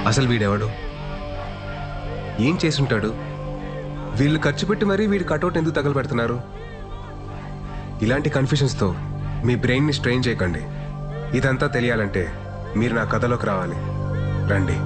అసలు వీడెవడు? ఏం చేసుంటాడు? వీళ్ళు ఖర్చు పెట్టి మరీ వీడి కటౌట్ ఎందుకు తగలబెడుతున్నారు? ఇలాంటి కన్ఫ్యూషన్స్తో మీ బ్రెయిన్ని స్ట్రెయిన్ చేయకండి. ఇదంతా తెలియాలంటే మీరు నా కథలోకి రావాలి. రండి.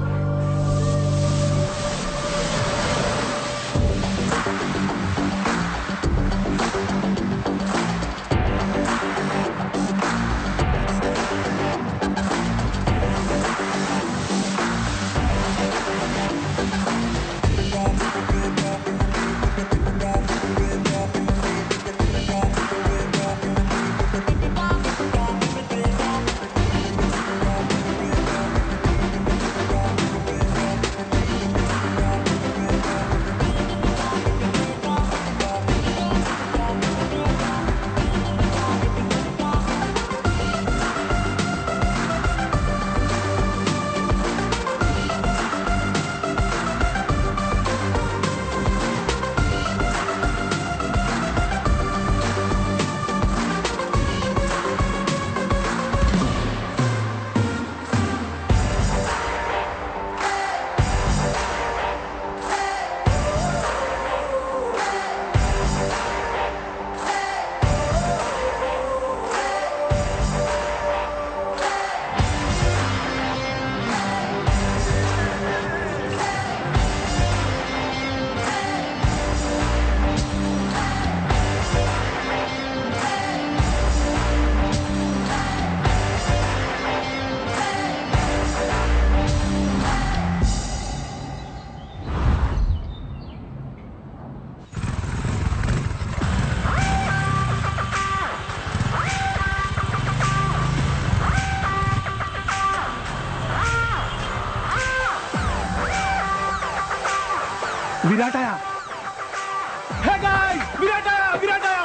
विराट आया। Hey guys, विराट आया, विराट आया।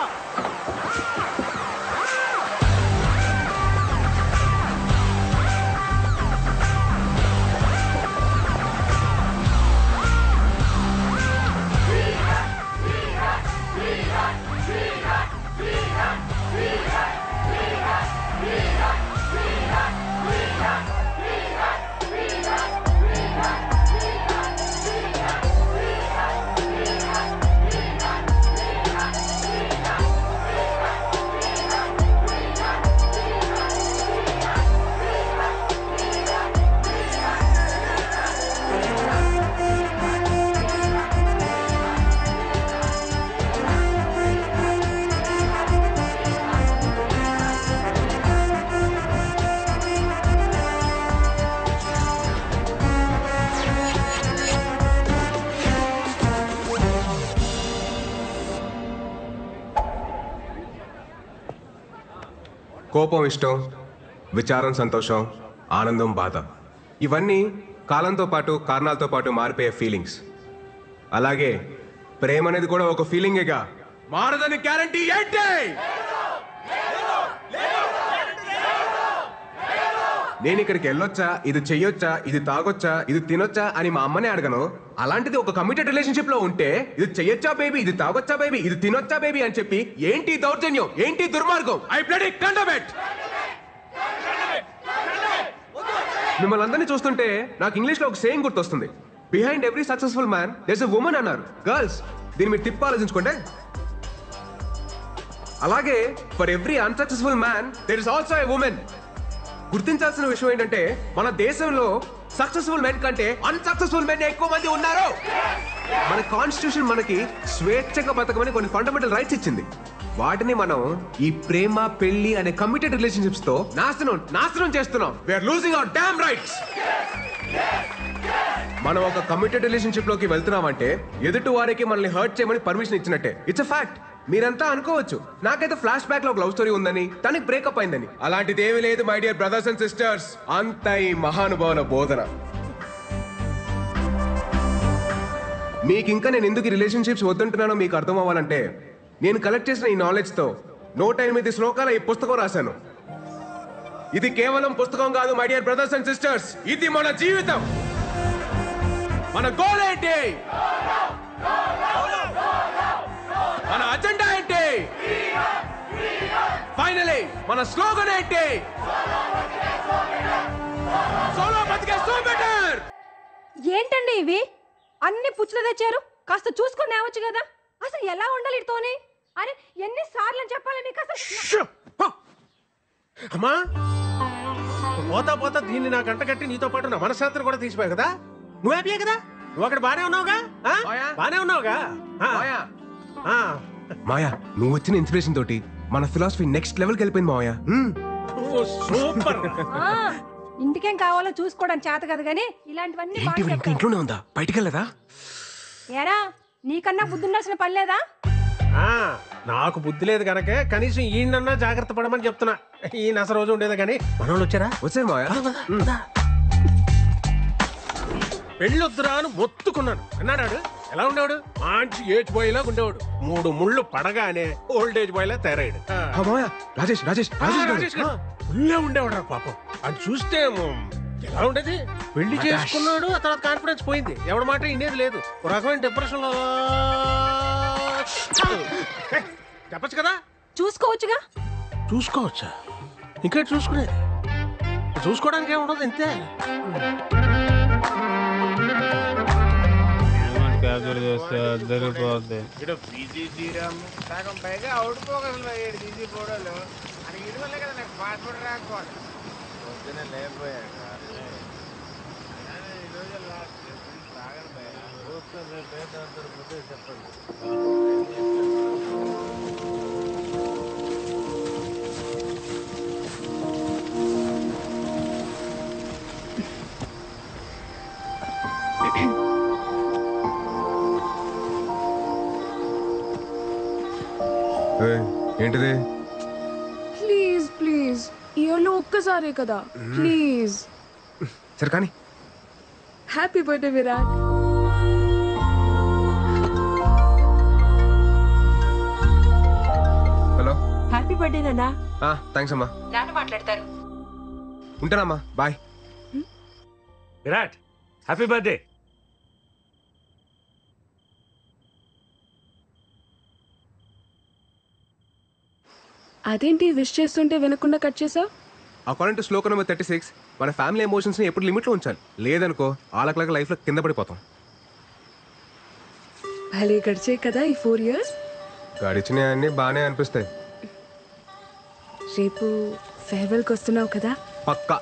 కోపం ఇష్టం, విచారం సంతోషం, ఆనందం బాధ, ఇవన్నీ కాలంతో పాటు కారణాలతో పాటు మారిపోయే ఫీలింగ్స్. అలాగే ప్రేమ అనేది కూడా ఒక ఫీలింగేగా. మారదని గ్యారంటీ ఏంటి? నేను ఇక్కడికి వెళ్ళొచ్చా, ఇది చెయ్యొచ్చా, ఇది తాగొచ్చా, ఇది తినొచ్చా అని మా అమ్మనే అడగను. అలాంటిది ఒక కమిటెడ్ రిలేషన్షిప్ లో ఉంటే ఇది చెయ్యొచ్చా బేబీ, ఇది తాగొచ్చా బేబీ, ఇది తినొచ్చా బేబీ అని చెప్పి ఏంటి దౌర్జన్యం, ఏంటి దుర్మార్గం? I bloody condemn it. మిమ్మల్ని అందరినీ చూస్తుంటే నాకు ఇంగ్లీష్ లో ఒక సేయింగ్ గుర్తొస్తుంది. Behind every successful man there is a woman అన్నారు. గర్ల్స్, దీన్ని మీరు తిప్పి ఆలోచించుకోండి. అలాగే for every unsuccessful man there is also a women. గుర్తించాల్సిన విషయం ఏంటంటే మన దేశంలో సక్సెస్ఫుల్ మెన్ కంటే అన్సక్సెస్ఫుల్ మెన్ ఎక్కువ మంది ఉన్నారు. మన కాన్స్టిట్యూషన్ మనకి స్వేచ్ఛగా బతకమని కొన్ని ఫండమెంటల్ రైట్స్ ఇచ్చింది. వాటిని మనం ఈ ప్రేమ పెళ్లి అనే కమిటెడ్ రిలేషన్షిప్స్ తో నాశనం చేస్తున్నాం. We are losing our damn rights. మనం ఒక కమిటెడ్ రిలేషన్షిప్ లోకి వెళ్తున్నామంటే ఎదుటి వారికి మనల్ని హర్ట్ చేయమని పర్మిషన్ ఇచ్చినట్టే. It's a fact. మీరంతా అనుకోవచ్చు నాకైతే ఫ్లాష్ బ్యాక్ లో ఒక లవ్ స్టోరీ ఉందని, తనకి బ్రేకప్ అయిందని. అలాంటిది ఏమీ లేదు my dear brothers and sisters. అంత ఈ మహానుభావుల బోధన. మీకు ఇంకా నేను ఎందుకు రిలేషన్షిప్స్ వద్దంటున్నానో మీకు అర్థం అవ్వాలంటే, నేను కలెక్ట్ చేసిన ఈ నాలెడ్జ్ తో 108 శ్లోకాల ఈ పుస్తకం రాశాను. ఇది కేవలం పుస్తకం కాదు my dear brothers and sisters. ఇది మన జీవితం. మన గోల్ ఏంటి? మన అజెండా ఏంటి? ఫైనలీ మన స్లోగన్ ఏంటి? సోలో బతికే సో బెటర్. ఏంటండి ఇవి అన్ని పుచ్చులు తెచ్చారు? కాస్త చూసుకొని నేవచ్చు కదా. అసలు ఎలా ఉండాలి ఇతోనే? అరే ఎన్నిసార్లు చెప్పాలి మీకు అసలు? అమ్మా పోతా పోతా దీన్ని నా గంట కట్టి నీతో పాటు నా మనశ్శాంతిని కూడా తీసిపోయావు కదా. నువ్వు హ్యాపీయే కదా? నువ్వు అక్కడ బానే ఉన్నావుగా? బానే ఉన్నావుగా? మాయా, నువ్వు వచ్చిన ఇన్స్పిరేషన్ తోటి మన ఫిలాసఫీ నెక్స్ట్ లెవెల్కి వెళ్ళిపోయింది మాయా. సూపర్. ఇంటికేం కావాలో చూసుకోవడం చేత కదా గానీ ఇలాంటివన్నీ ఏంటి ఇంకా ఇంట్లోనే ఉందా? బయటికి వెళ్ళదా? ఏరా నీకన్నా బుద్ధి ఉండాల్సిన పని లేదా? నాకు బుద్ధి లేదు కనుక కనీసం ఈయనన్నా జాగ్రత్త పడమని చెప్తున్నా. ఈయన అసలు రోజు ఉండేది కానీ మనోళ్ళు వచ్చారా? వచ్చారు మాయా. పెళ్ళొద్దురా అని మొత్తుకున్నాను. అన్నాడు. ఎలా ఉండేవాడు? మంచి ఏజ్ బాయ్ లాగా ఉండేవాడు. 3 ముళ్ళు పడగానే ఓల్డ్ ఏజ్ బాయ్ లా తయారయ్యాడు. రాజేష్ రాజేష్ రాజేష్ ఫుల్లే ఉండేవాడు పాపం. అది చూస్తే ఎలా ఉండేది? పెళ్లి చేసుకున్నాడు, ఆ తర్వాత కాన్ఫిడెన్స్ పోయింది. ఎవడి మాట ఇండేది లేదు. ఒక రకమైన డిప్రెషన్ లో. చెప్పచ్చు కదా. చూసుకోవచ్చుగా. చూసుకోవచ్చా? ఇంకా చూసుకునేది? చూసుకోవడానికి ఏముండదు అంతే. పైగా అవుట్ పోగలు తీసి పోవడాలు అని ఇది వల్లే కదా నాకు పాస్పోర్ట్ రాకపోవాలి. పొద్దున లేకపోయాక ఈ రోజు లాస్ట్ తాగను పోతే చెప్పండి. ఏంటిది? ప్లీజ్ ప్లీజ్ ఇయర్లో ఒక్కసారే కదా ప్లీజ్. సరే కానీ. Happy birthday Virat. Hello. Happy birthday నాన్న. థ్యాంక్స్ అమ్మా. నాన్న మాట్లాడతారు. ఉంటానమ్మా, బాయ్. Virat happy birthday. అదేంటి విష్ చేస్తుంటే వినకుండా కట్ చేసావు? అకార్డింగ్ టు శ్లోక నెంబర్ 36 మన ఫ్యామిలీ ఎమోషన్స్ ని ఎప్పుడు లిమిట్ లో ఉంచాలి. లేదనుకో ఆలకలక లైఫ్ లో కింద పడిపోతాం. భలే గడిచే కదా ఈ 4 years. గడిచినవన్నీ బాగానే అనిపిస్తాయి. రేపు ఫేర్వెల్కి వస్తున్నావు కదా? పక్కా.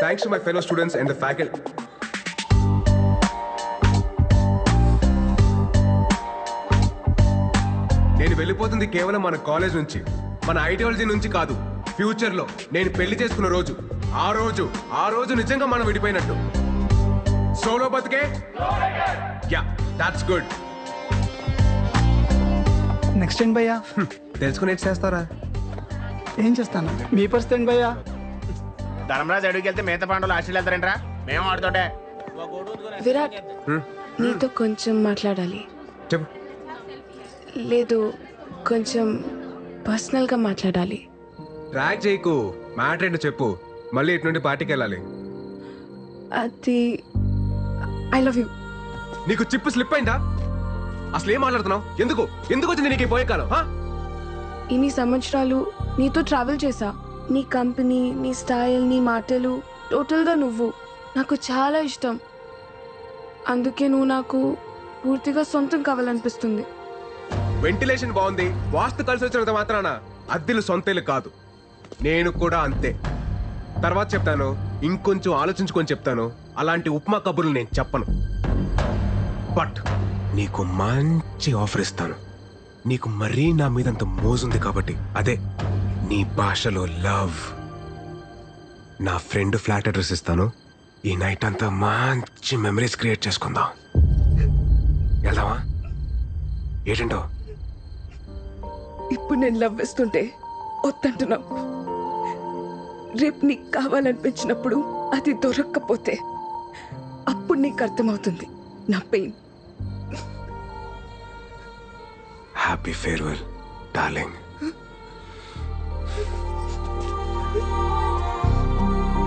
Thanks to my fellow students and the faculty. నేను వెళ్ళిపోతుంది కేవలం మన కాలేజ్ నుంచి, మన ఐడియాలజీ నుంచి కాదు. ఫ్యూచర్ లో నేను పెళ్లి చేసుకున్న రోజు, ఆ రోజు నిజంగా మనం విడిపోయినట్టు. సోలో బతికే. Yeah, that's good. నెక్స్ట్ ఏంటి భయ్యా? తెలుసుకుని ఏం చేస్తారా? ఏం చేస్తాను? మీ పరిస్థితి ఏంటి భయ్యా? ధర్మరాజు అడుగుకి వెళ్తే మిగతా పాండవులు ఆస్ట్రేలియా వెళ్తారంటరా? మేము ఆడుతుంటే విరాట్ నీతో కొంచెం మాట్లాడాలి. చెప్పు. లేదు, కొంచెం పర్సనల్గా మాట్లాడాలి. ట్రాక్ చేయకు, మ్యాటర్ ఏంటో చెప్పు. మళ్ళీ ఇటు నుండి పార్టీకి వెళ్ళాలి. అది ఐ లవ్ యూ. నీకు చిప్పు స్లిప్ అయిందా? అసలు ఏం మాట్లాడుతున్నావు? ఎందుకు వచ్చింది నీకు పోయే కాలం? ఇన్ని సంవత్సరాలు నీతో ట్రావెల్ చేశా. నీ కంపెనీ, నీ స్టైల్, నీ మాటలు, టోటల్గా నువ్వు నాకు చాలా ఇష్టం. అందుకే నువ్వు నాకు పూర్తిగా సొంతం కావాలనిపిస్తుంది. వెంటిలేషన్ బాగుంది, వాస్తు కలిసి వచ్చినంత మాత్రాన అద్దెలు సొంతేలు కాదు. నేను కూడా అంతే. తర్వాత చెప్తాను, ఇంకొంచెం ఆలోచించుకొని చెప్తాను. అలాంటి ఉప్మా కబుర్లు నేను చెప్పను. బట్ నీకు మంచి ఆఫర్ ఇస్తాను. నీకు మరీ నా మీదంత మోజుంది కాబట్టి అదే నీ భాషలో లవ్. నా ఫ్రెండ్ ఫ్లాట్ అడ్రస్ ఇస్తాను. ఈ నైట్ అంతా మంచి మెమరీస్ క్రియేట్ చేసుకుందాం. వెళ్దామా? ఏంటంటో ఇప్పుడు నేను లవ్ వేస్తుంటే వద్దంటున్నావు. రేపు నీకు కావాలనిపించినప్పుడు అది దొరక్కపోతే అప్పుడు నీకు అర్థమవుతుంది నా పెయిన్. Happy farewell darling.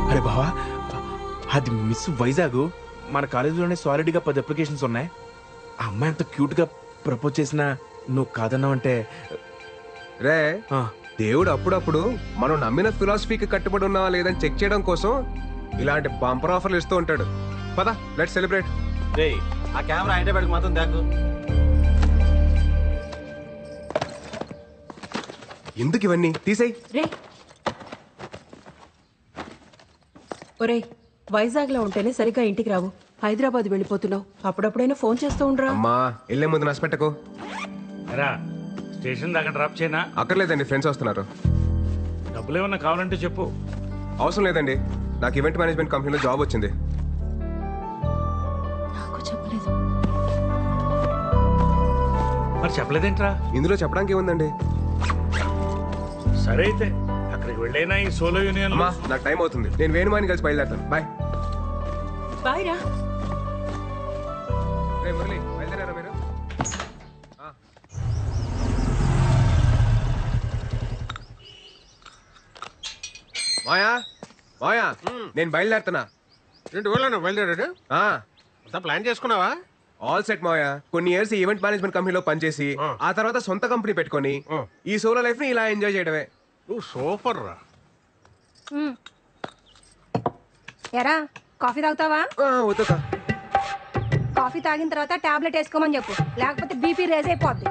అరే బావా, అది మిస్ వైజాగ్. మన కాలేజీలోనే సాలిడ్గా 10 అప్లికేషన్స్ ఉన్నాయి. ఆ అమ్మాయి అంత క్యూట్గా ప్రపోజ్ చేసినా నువ్వు కాదన్నావంటే రే, దేవుడు అప్పుడప్పుడు మనం నమ్మిన ఫిలాసఫీకి కట్టుబడి ఉన్నావా లేదని చెక్ చేయడం కోసం ఇలాంటి బంపర్ ఆఫర్లు ఇస్తూ ఉంటాడు. పద, లెట్స్ సెలబ్రేట్. ఆ కెమెరా హైదరాబాద్కి మాత్రం దాకు. ఎందుకు ఇవన్నీ తీసేయ్. రే ఒరే, వైజాగ్లో ఉంటేనే సరిగ్గా ఇంటికి రావు. హైదరాబాద్ వెళ్ళిపోతున్నావు. అప్పుడప్పుడైనా ఫోన్ చేస్తూ ఉండరా? అమ్మా, వెళ్ళే ముందు నష్టపెట్టకు. రా, స్టేషన్ దాకా డ్రాప్ చేయనా? అక్కర్లేదండి, ఫ్రెండ్స్ వస్తున్నారు. డబ్బులు ఏమన్నా కావాలంటే చెప్పు. అవసరం లేదండి, నాకు ఈవెంట్ మేనేజ్మెంట్ కంపెనీలో జాబ్ వచ్చింది. నాకు చెప్పలేదు. మరి చెప్పలేదేంట్రా? ఇందులో చెప్పడానికి ఏముందండి? సరే అయితే అక్కడికి వెళ్ళైనా ఈ సోలో యూనియన్. అమ్మా, నాకు టైం అవుతుంది. నేను వేణుమాని కలిసి బయలుదేరుతాను. బాయ్. బాయ్ రా. రే మురళి, బయలుదేరారా మీరు? మాయా, మాయా, నేను బయలుదేరుతున్నా. ఏంటి ఊళ్ళో బయలుదేరాడు? అంతా ప్లాన్ చేసుకున్నావా? ఆల్ సెట్ మాయా. కొన్ని ఇయర్స్ ఈవెంట్ మేనేజ్మెంట్ కంపెనీలో పనిచేసి ఆ తర్వాత సొంత కంపెనీ పెట్టుకొని ఈ సోలో లైఫ్ ని ఇలా ఎంజాయ్ చేయడమే. నువ్వు సూపర్ రా. ఎరా, కాఫీ తాగుతావా? వద్దుకా. కాఫీ తాగిన తర్వాత టాబ్లెట్ వేసుకోమని చెప్పు, లేకపోతే బీపీ రేజ్ అయిపోద్ది.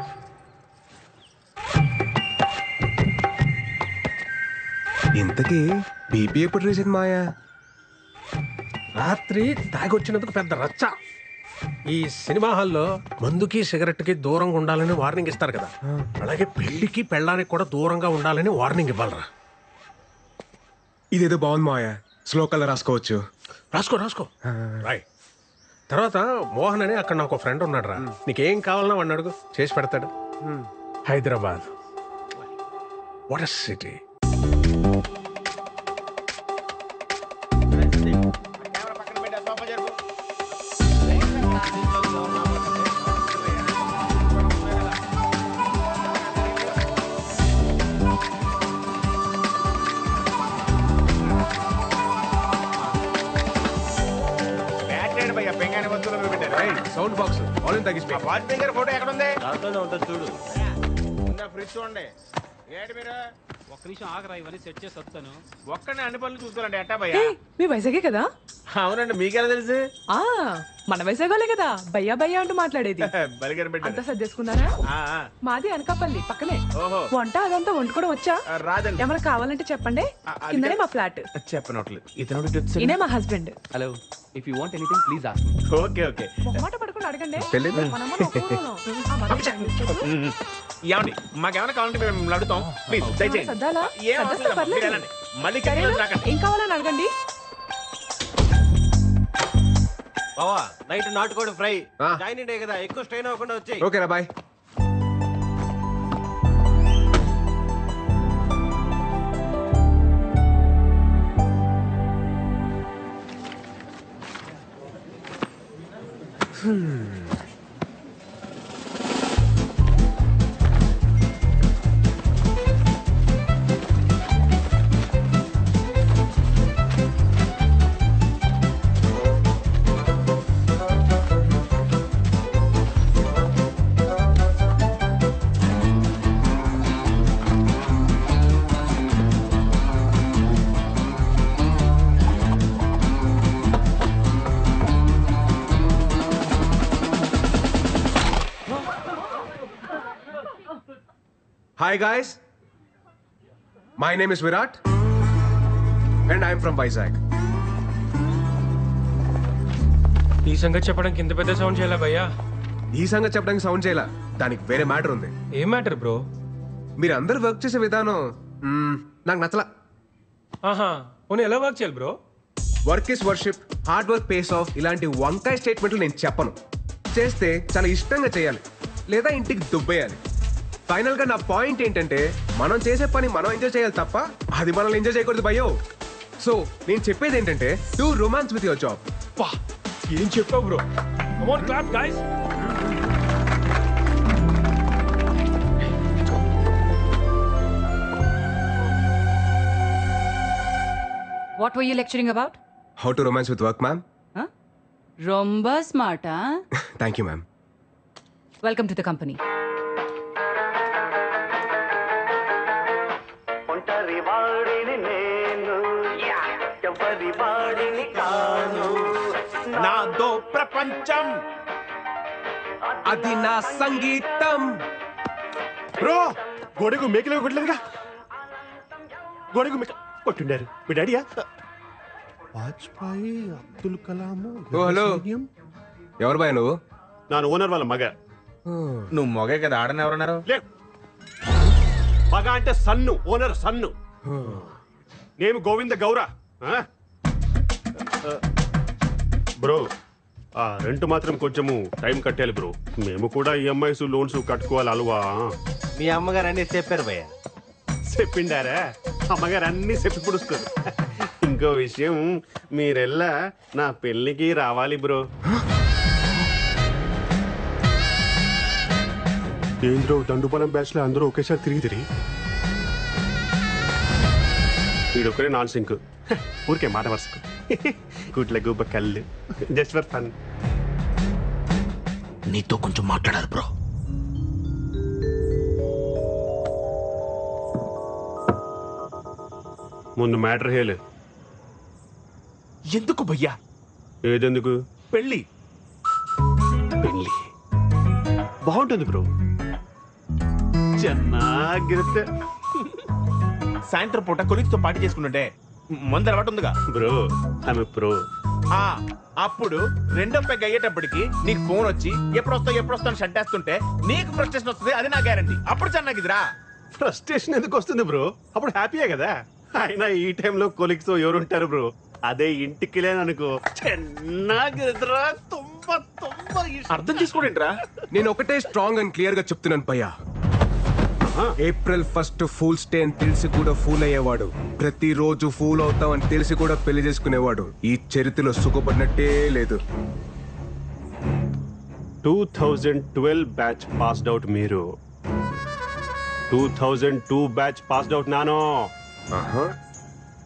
ఇంతకీ బీపీ ఎప్పుడు రీసెంట్ మాయా? రాత్రి తాగొచ్చినందుకు పెద్ద రచ్చ. ఈ సినిమా హాల్లో మందుకి సిగరెట్ కి దూరంగా ఉండాలని వార్నింగ్ ఇస్తారు కదా, అలాగే పెళ్లికి పెళ్ళానికి కూడా దూరంగా ఉండాలని వార్నింగ్ ఇవ్వాలరా. ఇదేదో బాగుంది మాయా, శ్లోకాలు రాసుకోవచ్చు. రాసుకో రాసుకో రాయ్. తర్వాత మోహన్ అని అక్కడ నాకు ఫ్రెండ్ ఉన్నాడు రా, నీకేం కావాలన్నా వాడిని అడుగు, చేసి పెడతాడు. Hyderabad what a city. Camera పక్కన పెట్టి సోఫా జరుపు. సౌండ్ బాక్స్ వాల్యూమ్ తగ్గిస్తే. వాచ్ ఫింగర్ ఫోటో ఎక్కడ ఉంది? చూడు. ముందు ఫ్రిడ్జ్ చూడండి. ఏంటి మీరు ఒక్క నిమిషం ఆగరా, ఇవన్నీ సెట్ చేసి వస్తాను. ఒక్కనే అన్ని పనులు చూసుకోవాలండి. ఎట్టా భయ్యా? మీ వైజాగే కదా? అవునండి, మీకెలా తెలుసు? మన వైజాగోలే కదా భయ్యా భయ్యా అంటూ మాట్లాడేది. బలిగారు అంతా పెట్టారు. సర్దేసుకున్నారా? మాది అనకాపల్లి పక్కనే. ఓహో, వంట అదంతా వండుకోవడం వచ్చా? రాదండి. ఏమైనా కావాలంటే చెప్పండి, కిందనే మా ఫ్లాట్. చెప్పనట్లేదు. ఇతను ఈయనే మా husband. Hello, if you want anything please ask me. Okay okay. మొహమాట పడుకుని అడగండి. తెలీదు. మనమ్మని ఒప్పుకోను. ఆ, మరి ఏమండి, మాకేమైనా కావాలంటే మేము మిమ్మల్ని అడుగుతాం. ప్లీజ్ దయచేయండి. సర్దాలా? ఏం అవసరం సర్దేస్తా, లేదు. పర్లేదు. మీరు వెళ్ళండి. మళ్ళీ సరేనా? కిందకి రాకండి. ఏం కావాలని అడగండి. బావా, నైట్ నాటుకోడి ఫ్రై. ఆ. జాయిన్ డే కదా, ఎక్కువ స్ట్రెయిన్ అవ్వకుండా వచ్చాయి. ఓకేరా, bye. Hi guys, my name is Virat and I am from Vizag. ఈ సంగతి చెప్పడానికి ఇంత పెద్ద సౌండ్ చేయాలా భయ్యా? ఈ సంగతి చెప్పడానికి సౌండ్ చేయాల, దానికి వేరే మ్యాటర్ ఉంది. ఏం మ్యాటర్ బ్రో? మీరు అందరు వర్క్ చేసే విధానం నాకు నచ్చలా. ఆహా, పోనీ ఎలా వర్క్ చేయాలి bro? Work is worship, hard work pays of ఇలాంటి వంకాయ స్టేట్మెంట్లు నేను చెప్పను. చేస్తే చాలా ఇష్టంగా చేయాలి, లేదా ఇంటికి దుబ్బేయాలి. ఫైనల్ గా నా పాయింట్ ఏంటంటే మనం చేసే పని మనం ఎంజాయ్ చేయాలి తప్ప అది మనల్ని ఎంజాయ్ చేయకూడదు భయో. సో నేను చెప్పేది ఏంటంటే do romance with your job. పా, ఏం చెప్పావు bro? Come on clap guys. What were you lecturing about? How to romance with work, ma'am? Huh? Romba smart, huh? Thank you, ma'am. Welcome to the company. నాదో ప్రపంచం, అది నా సంగీతం. Bro గొడుగు మేకలో కొట్టలేదుగా. గొడుగు మేక కొట్టుండారు మీ డాడీయా? వాజ్పేయి, అబ్దుల్ కలాం. ఓ హలో, ఎవరు బాయ్ నువ్వు? నా ఓనర్ వాళ్ళ మగ. నువ్వు మొగే కదా, ఆడని ఎవరన్నారు? లే, మగ అంటే సన్ను, ఓనర్ సన్ను. నేను గోవింద గౌర. బ్రో ఆ రెంట్ మాత్రం కొంచెము టైం కట్టాలి బ్రో. మేము కూడా ఈఎంఐస్ లోన్స్ కట్టుకోవాలి అలవా. మీ అమ్మగారు అన్ని చెప్పారు భయ్య. చెప్పిండారా? అమ్మగారు అన్ని చెప్పి పుడుస్తారు. ఇంకో విషయం, మీరెల్లా నా పెళ్ళికి రావాలి బ్రో. ఏంద్రో దండుపాలెం బ్యాచ్ లో అందరూ ఒకేసారి తిరిగి వీడొక్కడే నాన్ సింక్. ఊరికే మాట వరుసకు కూట్ల గూబ కళ్ళు జస్ట్ ఫర్ ఫన్. నీతో కొంచెం మాట్లాడాలి బ్రో. ముందు మ్యాటర్ హేలు. ఎందుకు భయ్యా? ఏదెందుకు? పెళ్ళి. పెళ్ళి బాగుంటుంది బ్రో, ಚೆನ್ನಾಗಿರುತ್ತೆ. సాయంత్రం పూట కొలిక్తో పార్టీ చేసుకుంటుంటే మందు అలవాటు ఉందిగా బ్రో. ఆమె ప్రో. అప్పుడు రెండో పెగ్ అయ్యేటప్పటికి నీకు ఫోన్ వచ్చి ఎప్పుడు వస్తావు షడ్డేస్తుంటే నీకు ఫ్రస్ట్రేషన్ వస్తుంది. అది నా గ్యారంటీ. అప్పుడు చెన్నాగిదిరా. ఫ్రస్ట్రేషన్ ఎందుకు వస్తుంది బ్రో? అప్పుడు హ్యాపీయే కదా. అయినా ఈ టైంలో కొలిక్స్ ఎవరుంటారు బ్రో? అదే ఇంటికి లేననుకో ಚೆನ್ನಾಗಿದ್ರಾ, తుంబ అర్థం చేసుకోండిరా. నేను ఒకటే స్ట్రాంగ్ అండ్ క్లియర్ గా చెప్తున్నాను భయ్యా. ఏప్రిల్ 1 ఫూల్స్ డే అని తెలిసి కూడా ఫూల్ అయ్యేవాడు, ప్రతిరోజు ఫూల్ అవుతాం అని తెలిసి కూడా పెళ్లి చేసుకునేవాడు ఈ చరిత్రలో సుఖపడినట్టే లేదు. 2012 బ్యాచ్ పాస్డ్ అవుట్ మీరు. 2002 బ్యాచ్ పాస్డ్ అవుట్ నాను.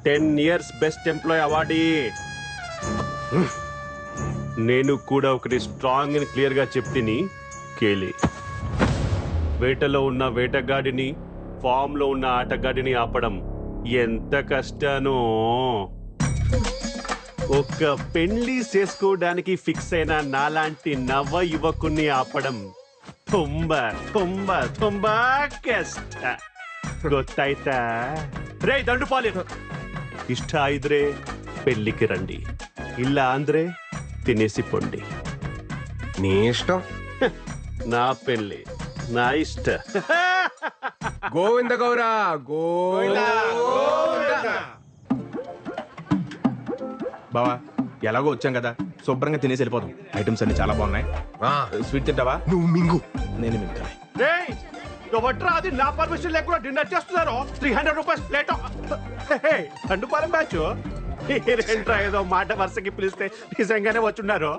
10 years బెస్ట్ ఎంప్లాయ్ అవార్డీ. నేను కూడా ఒకటి స్ట్రాంగ్ అండ్ క్లియర్ గా చెప్తిని కేలి. వేటలో ఉన్న వేటగాడిని, ఫామ్ లో ఉన్న ఆటగాడిని ఆపడం ఎంత కష్టానో. ఒక్క పెళ్లి చేసుకోవడానికి ఫిక్స్ అయిన నాలాంటి నవ యువకుని ఆపడం ತುಂಬಾ ತುಂಬಾ ತುಂಬಾ ಕಷ್ಟ. ಗೊತ್ತಾಯ್ತಾ? ರೇ ದಂಡುಪಾಲಿ, ಇಷ್ಟ ಇದ್ರೆ పెళ్లికి రండి, ಇಲ್ಲ ಅಂದ್ರೆ తినేసి పొండి. నీ ఇష్టం. నా పెళ్లి నా ఇష్ట. గోవింద గౌరా, గోవింద. బావా ఎలాగో వచ్చాం కదా, శుభ్రంగా తినేసి వెళ్ళిపోతాం. ఐటమ్స్ అన్ని చాలా బాగున్నాయి. స్వీట్ తింటావా? నువ్వు మింగు. నేను మింగుతాను. ఎవట్రా అది నా పర్మిషన్ లేకుండా డిన్నర్ చేస్తున్నారు? 300 రూపీస్ ప్లేట్. దండుపాలెం బ్యాచ్ ఏంట్రా ఏదో మాట వరుసకి పిలిస్తే నిజంగానే వచ్చున్నారు.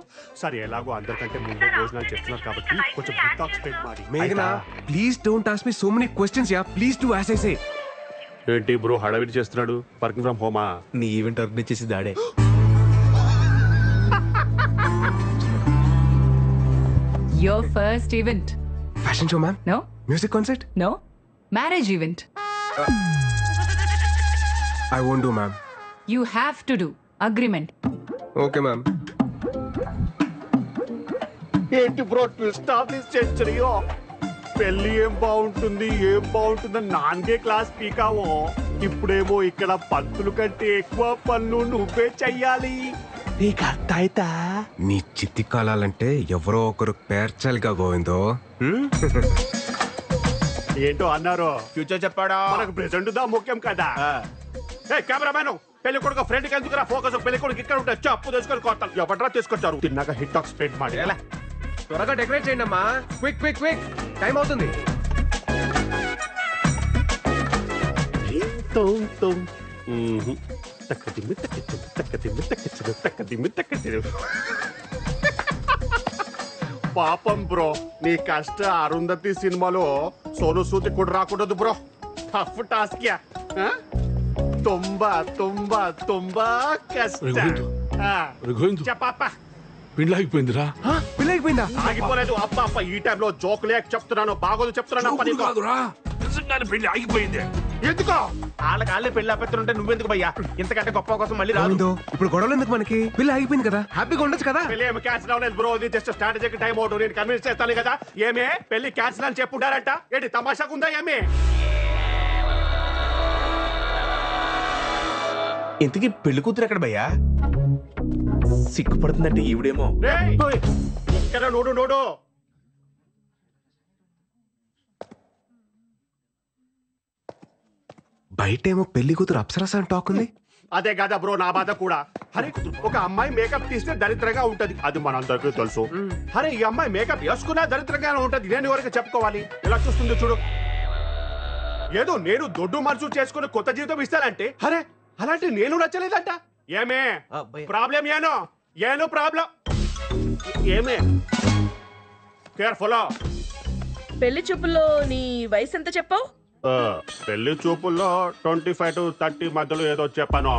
సరే ఎలాగో అందరికంటే ముందే భోజనాలు చేస్తున్నారు కాబట్టి కొంచెం స్ప్రెడ్ ಮಾಡಿ. మేఘనా, please don't ask me so many questions yeah. Please do as I say. ఏంటి బ్రో హడావిడి చేస్తున్నాడు? వర్కింగ్ ఫ్రమ్ హోమా? నీ ఈవెంట్ ఆర్గనైజ్ చేసి దాడే. Your first event? Fashion show ma'am. No. Music concert? No. Marriage event? I won't do, ma'am. You have to do. Agreement. Okay, ma'am. ఏంటి bro twist of this సెంచరీయో? పెళ్లి ఏం బాగుంటుందని నాన్గే class పీకావో. ఇప్పుడేమో ఇక్కడ పంతులు కంటే ఎక్కువ పనులు నువ్వే చెయ్యాలి. నీకు అర్థ అవుతా? నీ చిత్తి కాలాలంటే ఎవరో ఒకరు పేర్చాలిగా గోవిందో. ఏంటో అన్నారు. ఫ్యూచర్ చెప్పాడా? మనకు ప్రెసెంట్ దా ముఖ్యం కదా. ఏ కెమెరామెన్, పెళ్లి కొడుకు ఫ్రెండ్ కి ఎందుకురా ఫోకస్? పెళ్లి కొడుకు ఇక్కడ ఉంటే అప్పు తెచ్చుకొని కొట్టాలి. ఎవడ్రా తీసుకొచ్చారు? తిన్నాక హిట్ టాక్ స్ప్రెడ్ ಮಾಡಿ. త్వరగా డెకరేట్ చేయండి అమ్మా. క్విక్ క్విక్ క్విక్, టైం అవుతుంది. పాపం బ్రో, నీ కష్ట అరుంధతి సినిమాలో సోను సూది కూడా రాకూడదు బ్రో. Tough task yeah. తుంబా తుంబా తుంబా కష్టం. చెప్పప్ప, పిండి ఆగిపోయిందిరా. పెళ్ళి అయిపోయిందా? ఆగిపోలేదు. అప్ప అప్ప, ఈ టైంలో జోక్ లేక చెప్తున్నాను, బాగోదు చెప్తున్నాను. అప్ప నీకు నిజంగానే పెళ్లి ఆగిపోయింది. ఎందుకో వాళ్ళకి పెళ్లి ఆపేస్తుంటే నువ్వెందుకు భయ్యా? ఇంతకంటే గొప్ప కోసం మళ్ళీ రాదు. గోవిందో, ఇప్పుడు గొడవలు ఎందుకు మనకి? పెళ్ళి అయిపోయింది కదా, హ్యాపీగా ఉండొచ్చు కదా. పెళ్లి ఏమి క్యాన్సిల్ అవ్వలేదు బ్రో, ఇది జస్ట్ స్ట్రాటజీకి టైం అవుట్. నేను కన్విన్స్ చేస్తాను కదా. ఏమే పెళ్లి క్యాన్సిల్ అని చెప్పుంటారంట? ఏంటి తమాషాగా ఉందా ఏమే? ఇంతకీ పెళ్లి కూతురు ఎక్కడ భయ్యా? సిగ్గుపడుతుందంటే ఈవిడేమో. రేయ్, ఇక్కడ నోడు నోడు. బయటేమో పెళ్లి కూతురు అప్సరస అని టాక్ ఉంది. అదే కదా బ్రో నా బాధ కూడా. అరే, ఒక అమ్మాయి మేకప్ తీస్తే దరిద్రంగా ఉంటది, అది మనందరికీ తెలుసు. అరే, ఈ అమ్మాయి మేకప్ వేసుకున్నా దరిద్రంగానే ఉంటది. నేను ఎవరికి చెప్పుకోవాలి? ఎలా చూస్తుంది చూడు. ఏదో నేను దొడ్డు మనసు చేసుకుని కొత్త జీవితం ఇస్తానంటే, అరే అలాంటి నేను నచ్చలేదంట. ఏమే ప్రాబ్లం? ఏను ప్రాబ్లం ఏమే? కేర్ఫుల్. పెళ్లి చూపుల్లో నీ వయసు ఎంత చెప్పావు? పెళ్లి చూపుల్లో 25 to 30 మధ్యలో ఏదో చెప్పాను.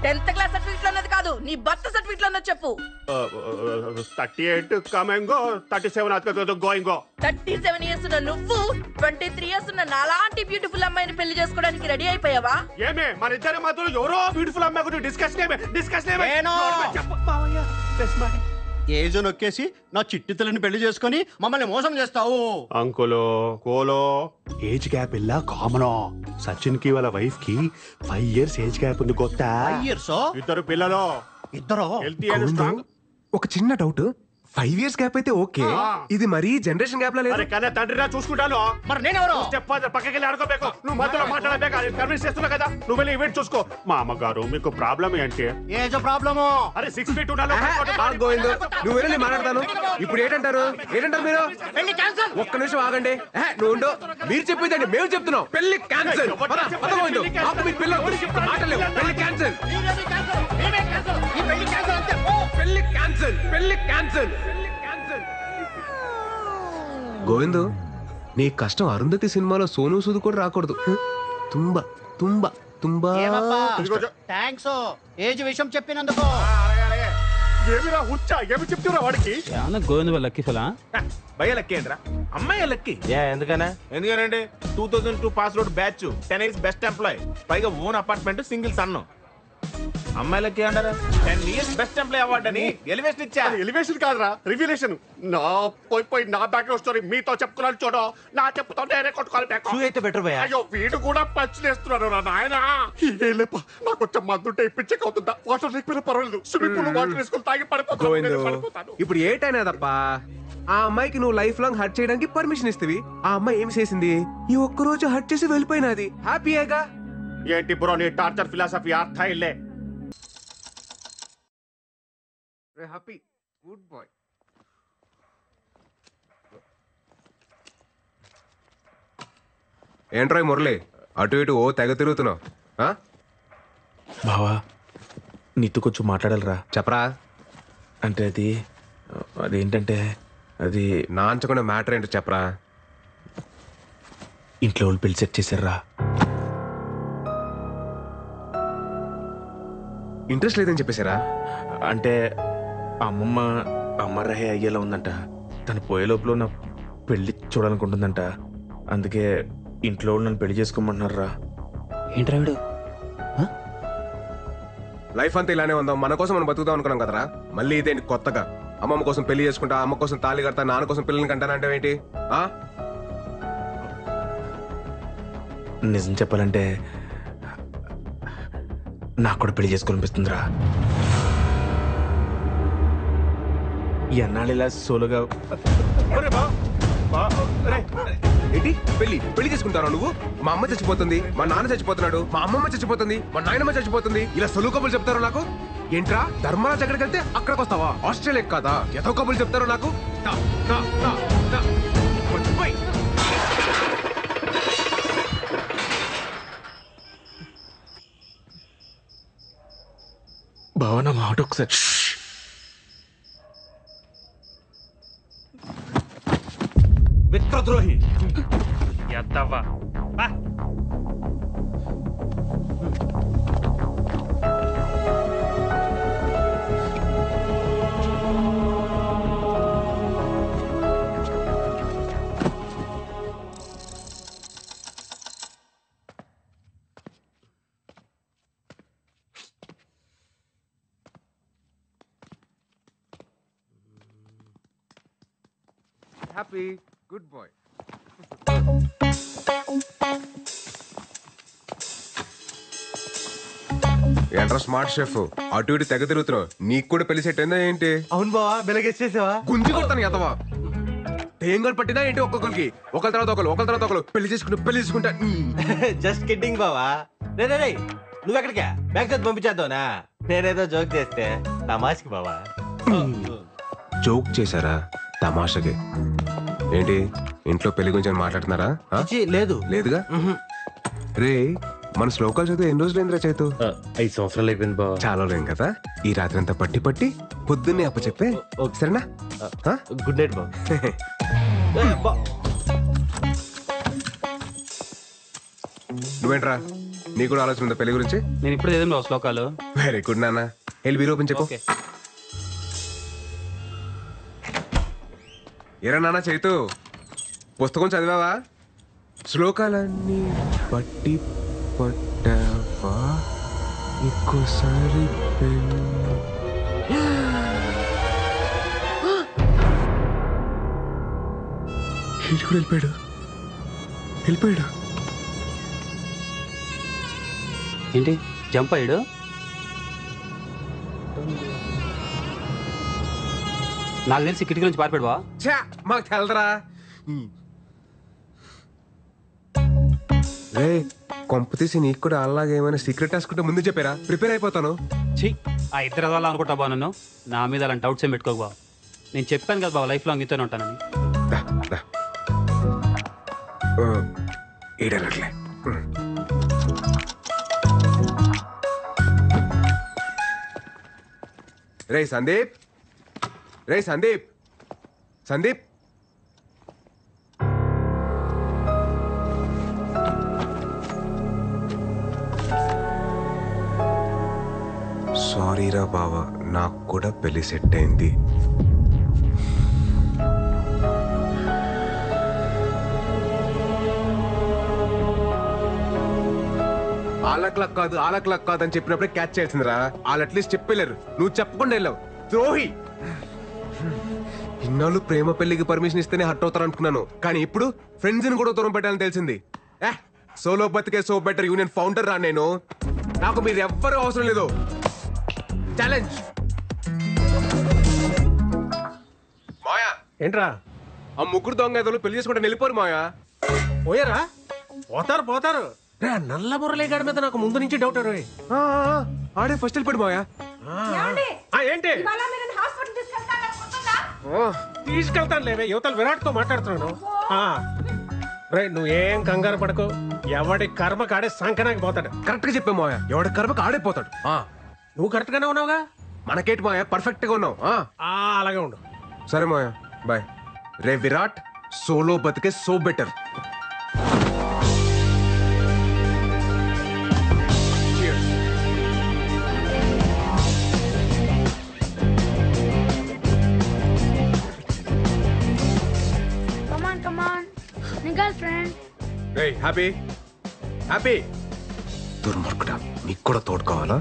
10th క్లాస్ సర్టిఫికెట్ లో ఉన్నది కాదు, నీ బర్త్ సర్టిఫికెట్ లో ఉన్నది చెప్పు. 38 కమింగ్, 37 గోయింగ్. 37 ఇయర్స్ ఉన్న నువ్వు 23 ఇయర్స్ ఉన్న నాలాంటి బ్యూటిఫుల్ అమ్మాయిని పెళ్లి చేసుకోవడానికి రెడీ అయిపోయావా? ఏమే మన ఇద్దరి మధ్యలో ఎవరో బ్యూటిఫుల్ అమ్మాయి గురించి డిస్కషన్ ఏజ్ నొక్కేసి నా చిట్టి తల్లిని పెళ్లి చేసుకొని మమ్మల్ని మోసం చేస్తావు. అంకులో కోలో ఏజ్ గ్యాప్ ఇలా కామన్. సచిన్ కి వాళ్ళ వైఫ్ కి 5 years ఏజ్ గ్యాప్ ఉంది. కొత్త 5 years? ఇద్దరు పిల్లలు. ఇద్దరు హెల్తీ అండ్ స్ట్రాంగ్. ఒక చిన్న డౌట్, 5 years గ్యాప్ అయితే ఓకే, ఇది మరీ జనరేషన్ గ్యాప్ లా లేదు? అరే కానీ తండ్రిరా చూసుకుంటాను. మరి నేనెవరు? స్టెప్ పక్కకి వెళ్ళి ఆడుకోಬೇಕು. నువ్వు మధ్యలో మాట్లాడలేక కన్విన్స్ చేస్తున్నావు కదా. నువ్వు వెళ్ళి ఈవెంట్ చూసుకో. మా అమ్మగారు మీకు ప్రాబ్లం ఏంటి? Age problem. అరే 6 feet ఉండాలి. గోవిందో, నువ్వు వెళ్ళి మాట్లాడతాను. ఇప్పుడు ఏంటంటారు మీరు? పెళ్లి క్యాన్సిల్. ఒక్క నిమిషం ఆగండి. నువ్వు ఉండు. మీరు చెప్పేదండి మేము చెప్తున్నాం. పెళ్లి క్యాన్సిల్. పెళ్లి క్యాన్సిల్. పెళ్లి క్యాన్సిల్. పెళ్లి క్యాన్సిల్. గోవిందు, నీ కష్టం అరుంధతి సినిమాలో సోను సూద్ కూడా రాకూడదు. తుంబా తుంబా తుంబా. థ్యాంక్స్ ఏజ్ విషయం చెప్పినందుకు. ఏమిరా హుచ్చా, ఏమి చెప్తున్నా వాడికి? గోవింద్ వాళ్ళ లక్కీ ఫలా భయ్య లక్కీ ఏంట్రా? అమ్మాయి లక్కీ. ఎందుకనండి 2002 pass out batch, 10 years best employee, పైగా ఓన్ అపార్ట్మెంట్, సింగిల్ సన్ను. అమ్మాయిలకి అంటారా 10 years బెస్ట్ ఎంప్లాయ్ అవార్డు అని ఎలివేషన్ ఇచ్చా. ఎలివేషన్ కాదురా, రివ్యులేషన్. నా పోయి నా బ్యాక్గ్రౌండ్ స్టోరీ మీతో చెప్పుకున్నాను చూడు. నా చెప్పుతో నేనే కొట్టుకోవాలి. అయితే బెటర్ భయ్య. అయ్యో వీడు కూడా పచ్చిలేస్తున్నాడు రా నాయన. నాకు కొంచెం మందుంటే ఇప్పించక అవుతుందా? వాటర్ లేకపోయినా పర్వాలేదు, స్విమ్మింగ్ పూల్ వాటర్ వేసుకొని తాగి పడిపోతాను. ఇప్పుడు ఏటైనా తప్ప ఆ అమ్మాయికి నువ్వు లైఫ్ లాంగ్ హర్ట్ చేయడానికి పర్మిషన్ ఇస్తవి. ఆ అమ్మాయి ఏం చేసింది? ఈ ఒక్క రోజు హర్ట్ చేసి వెళ్ళిపోయినది. హ్యాపీయేగా? ఏంటి బ్రో నీ టార్చర్ ఫిలాసఫీ? అర్థ ఇల్లే. Happy good boy. ఏంట్రాయ్ మురళి, అటు ఇటు ఓ తెగ తిరుగుతున్నావు? బావా నీతో కొంచెం మాట్లాడాలరా. చెప్పరా. అంటే అదేంటంటే అది నాంచకుండా మ్యాటర్ ఏంటో చెప్పరా. ఇంట్లో వాళ్ళు పెళ్లి సెట్ చేశారా. ఇంట్రెస్ట్ లేదని చెప్పేశారా? అంటే అమ్మమ్మ అమ్మరహే అయ్యేలా ఉందంట. తను పోయే లోపల నా పెళ్లి చూడాలనుకుంటుందంట. అందుకే ఇంట్లో నన్ను పెళ్లి చేసుకోమంటున్నారా. ఏంట్రా వీడు? లైఫ్ అంతా ఇలానే ఉందాం, మన కోసం మనం బతుకుతాం అనుకున్నాం కదరా. మళ్ళీ ఇదేంటి కొత్తగా? అమ్మమ్మ కోసం పెళ్లి చేసుకుంటా, అమ్మ కోసం తాళి కడతా, నాన్న కోసం పిల్లల్ని కంటానంటే ఏంటి? నిజం చెప్పాలంటే నాకు కూడా పెళ్లి చేసుకోవాలనిపిస్తుందిరా. ఎన్నాళ్ళు ఇలా సోలోగా ఏంటి పెళ్లి పెళ్లి చేసుకుంటారా నువ్వు? మా అమ్మ చచ్చిపోతుంది, మా నాన్న చచ్చిపోతున్నాడు, మా అమ్మమ్మ చచ్చిపోతుంది, మా నాయనమ్మ చచ్చిపోతుంది, ఇలా సొలు కబులు చెప్తారు నాకు. ఏంట్రా ధర్మరాజ్ ఎక్కడికి వెళ్తే అక్కడికి వస్తావా? ఆస్ట్రేలియా కాదా? ఎంతో కబులు చెప్తారు నాకు. భావన మాట ఒకసారి. మిత్రద్రోహి ఎద్దవ్వా హ్యాపీ గుడ్ బాయ్. ఏంట్రా స్మార్ట్ షెఫ్, అటు ఇటు తెగ తిరుగుతున్నావు. నీకు కూడా పెళ్లి సెట్ అయిందా ఏంటి? అవును బావా, బెలగేసేసావా? గుంజి కొడతాను ఎదవా. టేంగల్ పట్టినా ఏంటి ఒక్కొక్కరికి, ఒకరి తర్వాత ఒకరు పెళ్లి చేసుకుంటా. జస్ట్ కిడ్డింగ్ బావా. రే నువ్వెక్కడికా? బ్యాగ్ చదివి పంపించేద్దావునా? నేనేదో జోక్ చేస్తే తమాష్కి బావా. జోక్ చేశారా తమాషకి? ఏంటి ఇంట్లో పెళ్లి గురించి మాట్లాడుతున్నారా? లేదు లేదుగా. రే మన శ్లోకాలు చదివి ఎన్ని రోజులు ఏంద్రా చేతు? 5 సంవత్సరాలు అయిపోయింది బావా. చాలా లేం కదా. ఈ రాత్రి అంతా పట్టి పొద్దున్నే అప్ప చెప్పే సరేనా? గుడ్ నైట్ బాబు. నువ్వేంట్రా, నీ కూడా ఆలోచన ఉందా పెళ్లి గురించి? నేను ఇప్పుడు ఏదేం బావ శ్లోకాలు. వెరీ గుడ్ నాన్న. వెళ్ళి బీరో ఓపెన్ చెప్పు. ఏరా నాన్న చైతు, పుస్తకం చదివావా? శ్లోకాలన్నీ పట్టి పట్టావా? ఇంకోసారి వెళ్ళిపోయాడు. ఏంటి జంప్ అయ్యాడు? నాకు తెలిసి కిటికీ నుంచి పారిపోయాడు బా. మాకు తెలదరా. రే కొంప తీసి నీకు కూడా అలాగే ఏమైనా సీక్రెట్ రాసుకుంటే ముందు చెప్పారా? ప్రిపేర్ అయిపోతాను. చెయ్యి ఆ ఇద్దరు వల్ల అనుకుంటా బా. నన్ను నా మీద అలాంటి డౌట్స్ ఏం పెట్టుకోకు బా. నేను చెప్పాను కదా బా, లైఫ్ లాంగ్ నీతోనే ఉంటానని. ఏడర్లే. రే సందీప్, సందీప్ సారీరా బావా, నాకు కూడా పెళ్లి సెట్ అయింది. ఆలక్ కాదు అని చెప్పినప్పుడే క్యాచ్ చేయాల్సిందిరా. వాళ్ళు అట్లీస్ట్ చెప్పలేరు, నువ్వు చెప్పకుండా వెళ్ళావు. ద్రోహి. ఇన్నాళ్ళు ప్రేమ పెళ్లికి పర్మిషన్ ఇస్తేనే హట్ అవుతారు అనుకున్నాను, కానీ ఇప్పుడు ఫ్రెండ్స్ ని కూడా దూరం పెట్టాలని తెలిసింది. సోలో బతికే సో బెటర్ యూనియన్ ఫౌండర్ రా నేను. నాకు మీరు ఎవ్వరూ అవసరం లేదు. ఛాలెంజ్. మాయా ఏంట్రా ఆ ముగ్గురు దొంగ ఏదో పెళ్లి చేసుకుంటే వెళ్ళిపోరు మాయా. పోయారా? పోతారు. నల్ల మురళీగాడి మీద నాకు ముందు నుంచి డౌట్. ఆడే ఫస్ట్ వెళ్ళిపోయాడు మాయా. ఏంటి తీసుకెళ్తాను లేవే, యువతలు విరాట్ తో మాట్లాడుతున్నాను. రే నువ్వేం కంగారు పడకు, ఎవడి కర్మ కాడే సంకనాకి పోతాడు. కరెక్ట్ గా చెప్పా మాయా, ఎవడి కర్మకు ఆడైపోతాడు. నువ్వు కరెక్ట్ గానే ఉన్నావుగా. మనకేంటి మాయా, పర్ఫెక్ట్ గా ఉన్నావు. అలాగే ఉండు. సరే మాయా, బాయ్. రే విరాట్, సోలో బతికే సో బెటర్. హ్యాపీ దుర్మార్గుడా, నీకు కూడా తోడు కావాలా?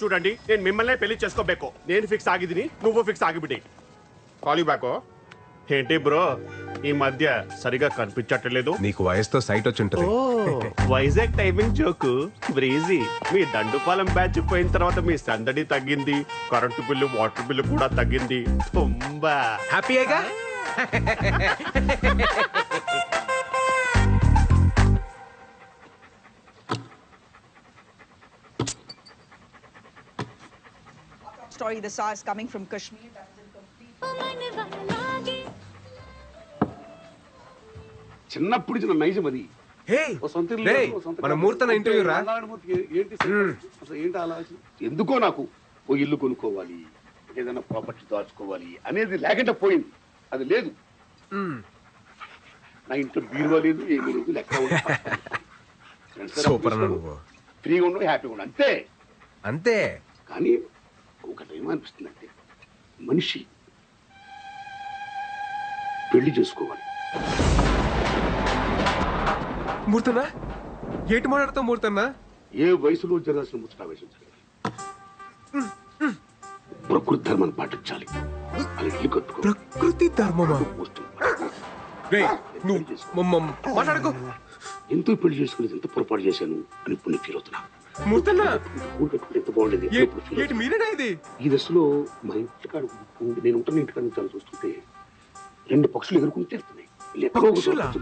చూడండి నేను మిమ్మల్ని పెళ్లి చేసుకోಬೇಕು నేను ఫిక్స్ ಆಗಿದ್ದೀನಿ నువ్వు ఫిక్స్ ಆಗಿಬಿಡಿ కాల్ యూ బ్యాక్ ఏంటి బ్రో ఈ మధ్య సరిగా కనిపించట్లేదు నీకు వయసుతో సైట్ వచ్చి ఉంటుంది. వైజాగ్ టైమింగ్ జోకు బ్రీజీ మీ దండుపాలెం బ్యాచ్ పోయిన తర్వాత మీ సందడి తగ్గింది కరెంటు బిల్లు వాటర్ బిల్లు కూడా తగ్గింది తుంబా హ్యాపీయేగా Story the saw is coming from Kashmir. చిన్నప్పుడు ఇచ్చిన నైజం అది మన మూర్తన ఇంటర్వ్యూ రా. ఏంటి అసలు ఏంటి ఆలోచన ఎందుకో నాకు ఓ ఇల్లు కొనుక్కోవాలి ఏదైనా ప్రాపర్టీ దాచుకోవాలి అనేది లేకుండా పోయింది అది లేదు నా ఇంట్లో బీరువా లేదు ఏమీ లేదు లెక్క సూపర్ నువ్వు ఫ్రీగా ఉండవు హ్యాపీగా ఉండవు అంతే అంతే. కానీ ఒకటి ఏమనిపిస్తుందంటే మనిషి పెళ్లి చేసుకోవాలి. మూర్తన్నా ఏటి మాట్లాడతావు మూర్తన్నా? ఏ వయసులో జరగాల్సిన ముచ్చట వయసు ప్రకృతి ధర్మాన్ని పాటించాలి. అలా ఇల్లు కట్టుకో. ప్రకృతి ధర్మమా? మాట్లాడుకో. ఎంతో పెళ్లి చేసుకునేది ఎంత పొరపాటు చేశాను అని ఇప్పుడు నేను ఫీల్ అవుతున్నా. మూర్తన్నా ఊరు కట్టుకుంటే ఎంత బాగుండేది. ఈ దశలో మా ఇంటికాడ నేను ఉంటున్న ఇంటికాడ నుంచి చూస్తుంటే 2 పక్షులు ఎగురుకుంటూ వెళ్తున్నాయి.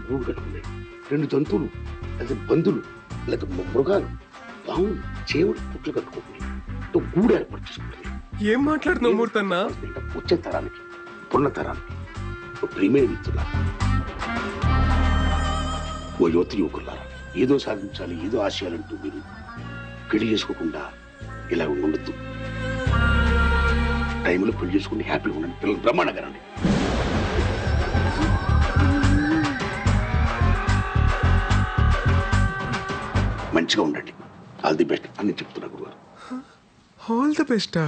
గూడు కట్టుకున్నాయి. 2 జంతువులు లేదా బంధులు లేదా మృగాలు పావులు చేవులు పుట్లు కట్టుకుంటున్నాయి. గూడు ఏర్పాటు చేసుకుంటున్నాయి. ఏం మాట్లాడుతున్నావు మూర్తన్నా? వచ్చే తరానికి పున్న తరానికి ప్రియమైన మిత్రులా ఓ యువత యువకులారా ఏదో సాధించాలి ఏదో ఆశయాలంటూ మీరు పెళ్లి చేసుకోకుండా ఇలా ఉండొద్దు. టైంలో పెళ్లి చేసుకుని హ్యాపీగా ఉండండి. పిల్లలు బ్రహ్మాండంగా రండి. మంచిగా ఉండండి. ఆల్ ది బెస్ట్ అని చెప్తున్నా గురుగారు. ఆల్ ది బెస్టా?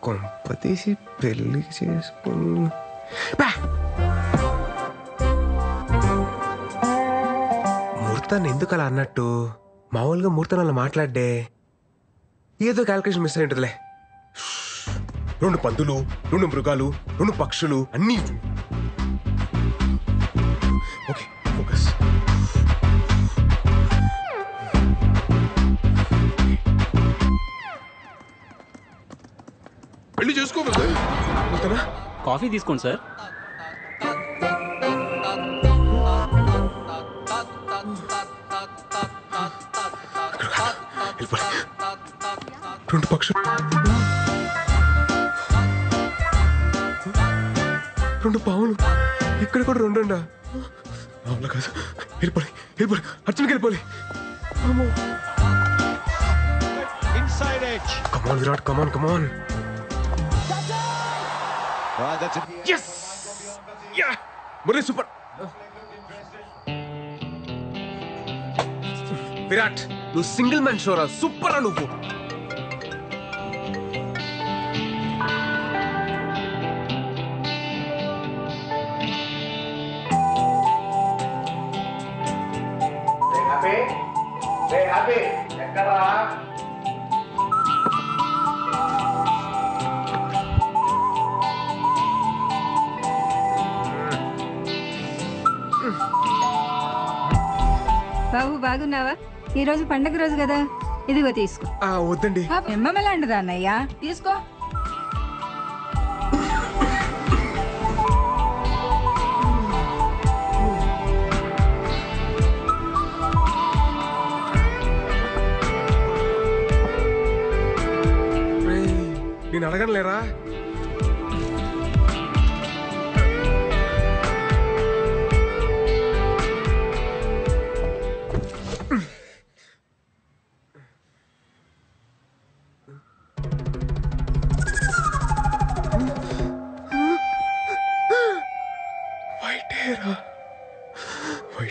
కొంపతీసి పెళ్లి చేసుకుని మూర్తాన్ని ఎందుకు అలా అన్నట్టు? మామూలుగా మూర్తాన్ని అలా మాట్లాడే ఏదో క్యాల్కులేషన్ మిస్ అయి ఉంటుందిలే. 2 పందులు 2 మృగాలు 2 పక్షులు అన్నీ. Okay focus. పెళ్లి చేసుకోవాలి. కాఫీ తీసుకోండి సార్. రెండు పక్షులు 2 పావులు ఇక్కడ కూడా 2 అవునా కాదు. వెళ్ళిపోయి అర్జున్కి వెళ్ళిపోయి. కమాన్ విరాట్ కమాన్. Yes! Yeah! Murali super. Virat నువ్వు సింగిల్ మ్యాన్ షోరా. సూపర్ నువ్వు. బాబు బాగున్నావా? ఈ రోజు పండగ రోజు కదా, ఇదిగో తీసుకో. వద్దండి. ఎమ్మలాంటిదా అన్నయ్య, తీసుకో. నేను అడగను లేరా? వైట్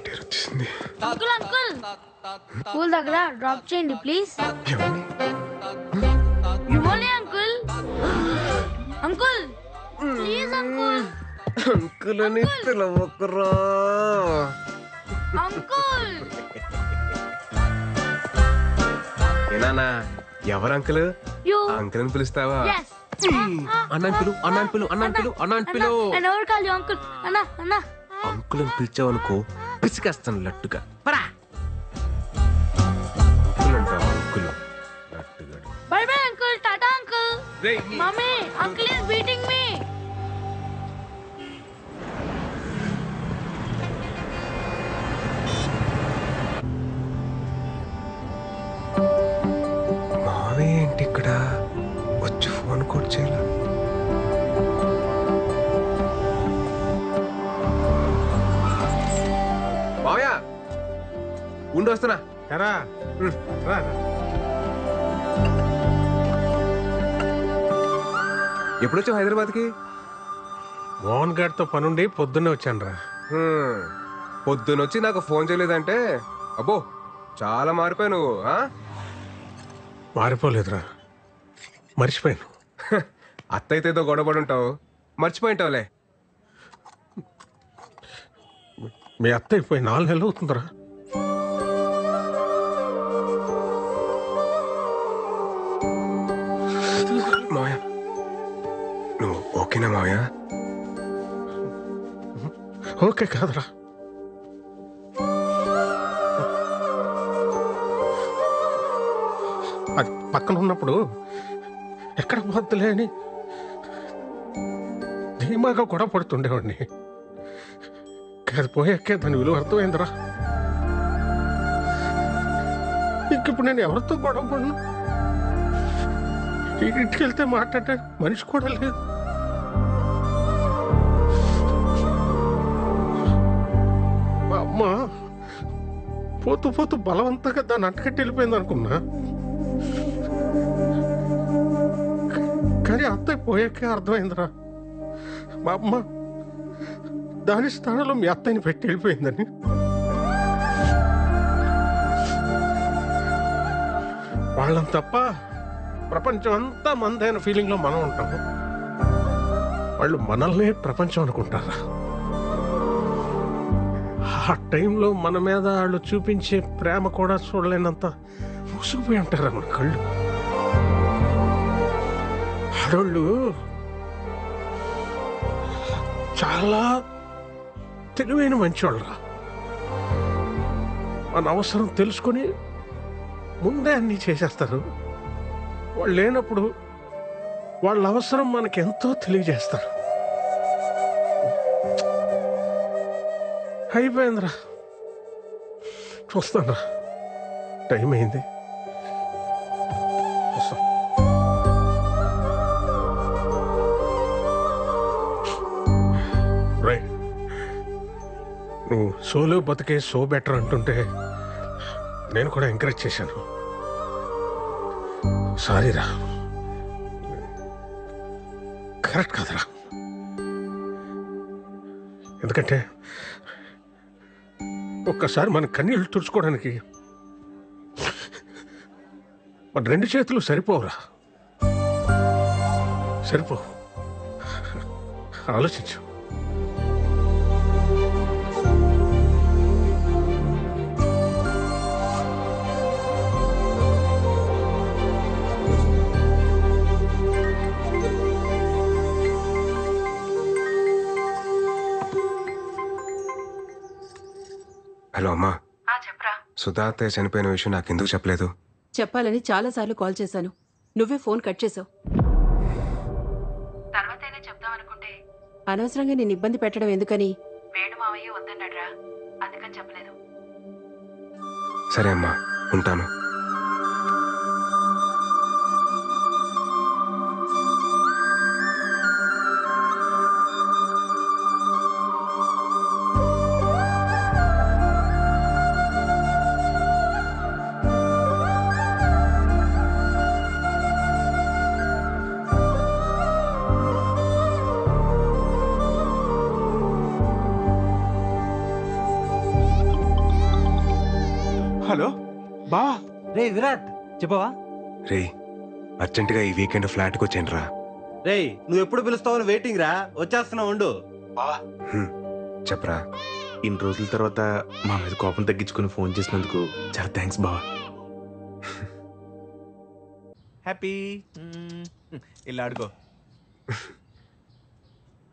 హెయిర్ వచ్చేసింది. అంకుల్ స్కూల్ దగ్గర డ్రాప్ చేయండి ప్లీజ్. ఇవ్వండి uncle. Uncle please uncle. Uncle అని పిలవకురా. అంకుల్ నానా ఎవరు అంకుల్? You. అంకుల్ అని పిలుస్తావా? Yes. అన్నాన్ పిలు, అన్నాన్ పిలు, అన్నాన్ పిలు, అన్నాన్ పిలు. I never call you uncle. Anna, Anna. Uncle అని పిలిచావనుకో పిసికేస్తాను లట్టుగా. పరా అంకుల్ అంటావా? Uncle లట్టుగా. Bye bye uncle. Tata uncle. Hey. Mommy, uncle is beating me. మావే ఏంటి ఇక్కడ వచ్చి ఫోన్ కూడా చేయాల? మావయ్య ఉండి వస్తున్నా. ఎప్పుడొచ్చావు హైదరాబాద్కి? మోహన్ గారితో పనుండి పొద్దున్నే వచ్చాను రా. పొద్దునొచ్చి నాకు ఫోన్ చేయలేదంటే అబ్బో చాలా మారిపోయావు నువ్వు. మారిపోలేదురా, మర్చిపోయాను. అత్తయితే ఏదో గొడవపడి ఉంటావు, మర్చిపోయింటావులే. మీ అత్త అయిపోయి 4 నెలలు అవుతుందిరా. మావయ్య నువ్వు ఓకేనా మావయ్య? ఓకే కాదురా, అది పక్కన ఉన్నప్పుడు ఎక్కడ పోద్దులే అని ధీమాగా గొడవ పడుతుండేవాడిని. అది పోయాకే దాని విలువ అర్థమైందిరా. ఇంకిప్పుడు నేను ఎవరితో గొడవ పడను. ఇంటికి వెళ్తే మాట్లాడే మనిషి కూడా లేదు. మా అమ్మ పోతూ పోతూ బలవంతంగా దాన్ని అంటకట్టి వెళ్ళిపోయింది అనుకున్నా. కానీ అత్తయ్య పోయాకే అర్థమైందిరా, మా అమ్మ దాని స్థానంలో మీ అత్తయ్యని పెట్టి వెళ్ళిపోయిందని. వాళ్ళని తప్ప ప్రపంచం అంతా మనదైన ఫీలింగ్లో మనం ఉంటాము. వాళ్ళు మనల్నే ప్రపంచం అనుకుంటారా? ఆ టైంలో మన మీద వాళ్ళు చూపించే ప్రేమ కూడా చూడలేనంత ముసుగుపోయి ఉంటారా మన కళ్ళు. ఆడోళ్ళు చాలా తెలివైన మంచివాళ్ళరా. మన అవసరం తెలుసుకొని ముందే అన్నీ చేసేస్తారు. వాళ్ళు లేనప్పుడు వాళ్ళ అవసరం మనకి ఎంతో తెలియజేస్తారు. అయిపోయిందిరా, చూస్తాను. టైం అయింది. రైట్, నువ్వు సోలో బతికే సో బెటర్ అంటుంటే నేను కూడా ఎంకరేజ్ చేశాను. సారీరా, కరెక్ట్ కాదురా. ఎందుకంటే ఒక్కసారి మన కన్నీళ్ళు తుడుచుకోవడానికి మన 2 చేతులు సరిపోవురా. సరిపోవు. ఆలోచించు. హలో అమ్మా, చెప్పరా. సుధా అత్తయ్య చనిపోయిన విషయం నాకు ఎందుకు చెప్పలేదు? చెప్పాలని చాలాసార్లు కాల్ చేశాను, నువ్వే ఫోన్ కట్ చేసావు. తర్వాతైనా చెప్దామనుకుంటే అనవసరంగా నేను ఇబ్బంది పెట్టడం ఎందుకని వేణు మావయ్య వద్దన్నాడ్రా, అందుకని చెప్పలేదు. సరే అమ్మా, ఉంటాను. హలో బా. రే విరాట్, చెప్పవా? రే అర్జెంటుగా ఈ వీకెండ్ ఫ్లాట్కి వచ్చాను రా. రే నువ్వు ఎప్పుడు పిలుస్తావని వెయిటింగ్ రా, వచ్చేస్తున్నావు ఉండు. చెప్పరా. ఇన్ని రోజుల తర్వాత మా మీద కోపం తగ్గించుకుని ఫోన్ చేసినందుకు చాలా థ్యాంక్స్ బావా. హ్యాపీ. ఇలా ఆడుకో.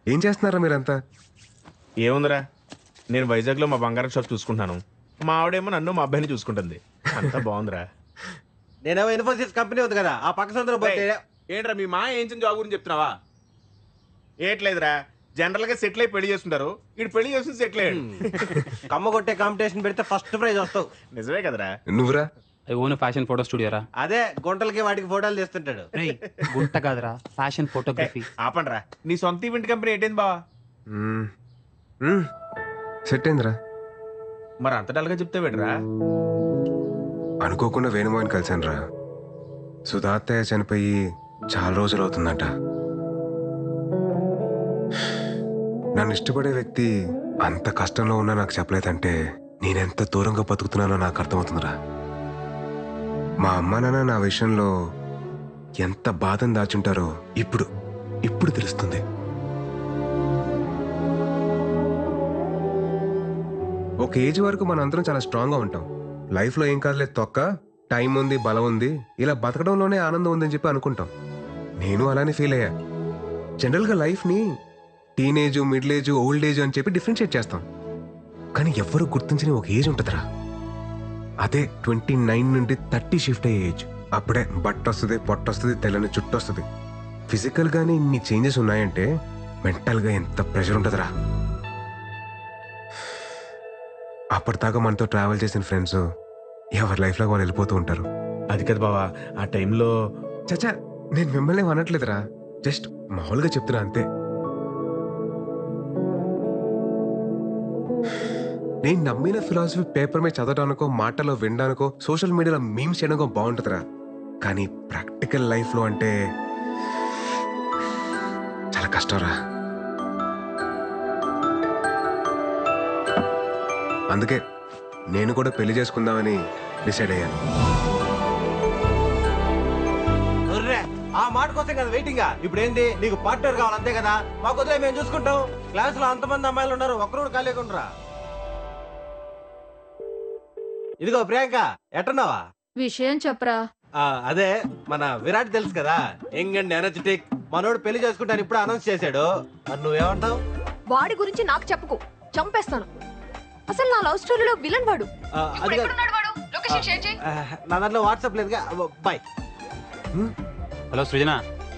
ఏం చేస్తున్నారా మీరంతా? ఏముందిరా, నేను వైజాగ్లో మా బంగారం షాప్ చూసుకుంటాను. మా ఆవిడేమో నన్ను మా అబ్బాయిని చూసుకుంటుంది. అంతా బాగుందిరా. నేనేమో ఇన్ఫోసిస్ కంపెనీ ఉంది కదా, ఆ పక్క సందులో పోతే ఏంట్రా మీ మా ఏం జాబ్ గురించి చెప్తున్నావా? ఏట్లేదురా, జనరల్ గా సెటిల్ అయి పెళ్లి చేస్తుంటారు. ఇటు పెళ్లి చేసి సెటిల్ అయ్యాడు. కమ్మ కొట్టే కాంపిటీషన్ పెడితే ఫస్ట్ ప్రైజ్ వస్తావు. నిజమే కదరా. నువ్వురా? ఐ ఓన్ ఫ్యాషన్ ఫోటో స్టూడియోరా. అదే గుంటలకి వాటికి ఫోటోలు తీస్తుంటాడు. గుంట కాదురా, ఫ్యాషన్ ఫోటోగ్రఫీ. ఆపండ్రా, నీ సొంత ఈవెంట్ కంపెనీ ఏంటైంది బావా? సెట్ అయిందిరా. మరి అంత డల్గా చెప్తే వేడరా? అనుకోకుండా వేణుమోహన్ కలిశాను రా. సుధాత్తయ్య చనిపోయి చాలా రోజులు అవుతుందట. నన్ను ఇష్టపడే వ్యక్తి అంత కష్టంలో ఉన్నా నాకు చెప్పలేదంటే నేనెంత దూరంగా బతుకుతున్నానో నాకు అర్థమవుతుందిరా. మా అమ్మ నాన్న నా విషయంలో ఎంత బాధను దాచుంటారో ఇప్పుడు తెలుస్తుంది. ఒక ఏజ్ వరకు మనందరం చాలా స్ట్రాంగ్గా ఉంటాం. లైఫ్లో ఏం కాదులేదు తొక్క, టైం ఉంది, బలం ఉంది, ఇలా బతకడంలోనే ఆనందం ఉందని చెప్పి అనుకుంటాం. నేను అలానే ఫీల్ అయ్యా. జనరల్గా లైఫ్ని teenage, middle age, old age అని చెప్పి డిఫరెన్షియేట్ చేస్తాం. కానీ ఎవ్వరూ గుర్తించని ఒక ఏజ్ ఉంటుందిరా. అదే 29 నుండి 30 షిఫ్ట్ అయ్యే ఏజ్. అప్పుడే బట్ట వస్తుంది, పొట్ట వస్తుంది, తెల్లని చుట్టూ వస్తుంది. ఫిజికల్గానే ఇన్ని చేంజెస్ ఉన్నాయంటే మెంటల్గా ఎంత ప్రెషర్ ఉంటుందిరా. అప్పటిదాకా మనతో ట్రావెల్ చేసిన ఫ్రెండ్స్ ఎవరి లైఫ్లో వాళ్ళు వెళ్ళిపోతూ ఉంటారు. అది కదా బావా, ఆ టైంలో చచ్చా నేను మిమ్మల్ని అనట్లేదురా, జస్ట్ మామూలుగా చెప్తున్నా అంతే. నేను నమ్మిన ఫిలాసఫీ పేపర్ మీద చదవడానికో, మాటలో వినడానికో, సోషల్ మీడియాలో మీమ్స్ చేయడానికో బాగుంటుందిరా. కానీ ప్రాక్టికల్ లైఫ్లో అంటే చాలా కష్టంరా. అందుకే నేను కూడా పెళ్లి చేసుకుందామని డిసైడ్ అయ్యాను. ఆ మాట కోసం కదా వెయిటింగ్. ఇప్పుడు ఏంది, నీకు పార్ట్నర్ కావాలి అంతే కదా? మాకు వదిలే, మేము చూసుకుంటాం. క్లాస్ లో అంతమంది అమ్మాయిలు ఉన్నారు, ఒక్కరు ఖాళీగా. ఇదిగో ప్రియాంక, ఎట్టున్నావా? విషయం చెప్పరా. అదే మన విరాట్ తెలుసు కదా, యంగ్ అండ్ ఎనర్జెటిక్. మనోడు పెళ్లి చేసుకుంటాను ఇప్పుడు అనౌన్స్ చేశాడు. మరి నువ్వేమంటావు? వాడి గురించి నాకు చెప్పుకో, చంపేస్తాను. అసలు నా లవ్ స్టోరీలో విలన్ వాడు. నా దాంట్లో వాట్సాప్ లేదుగా. బాయ్. హలో సృజన,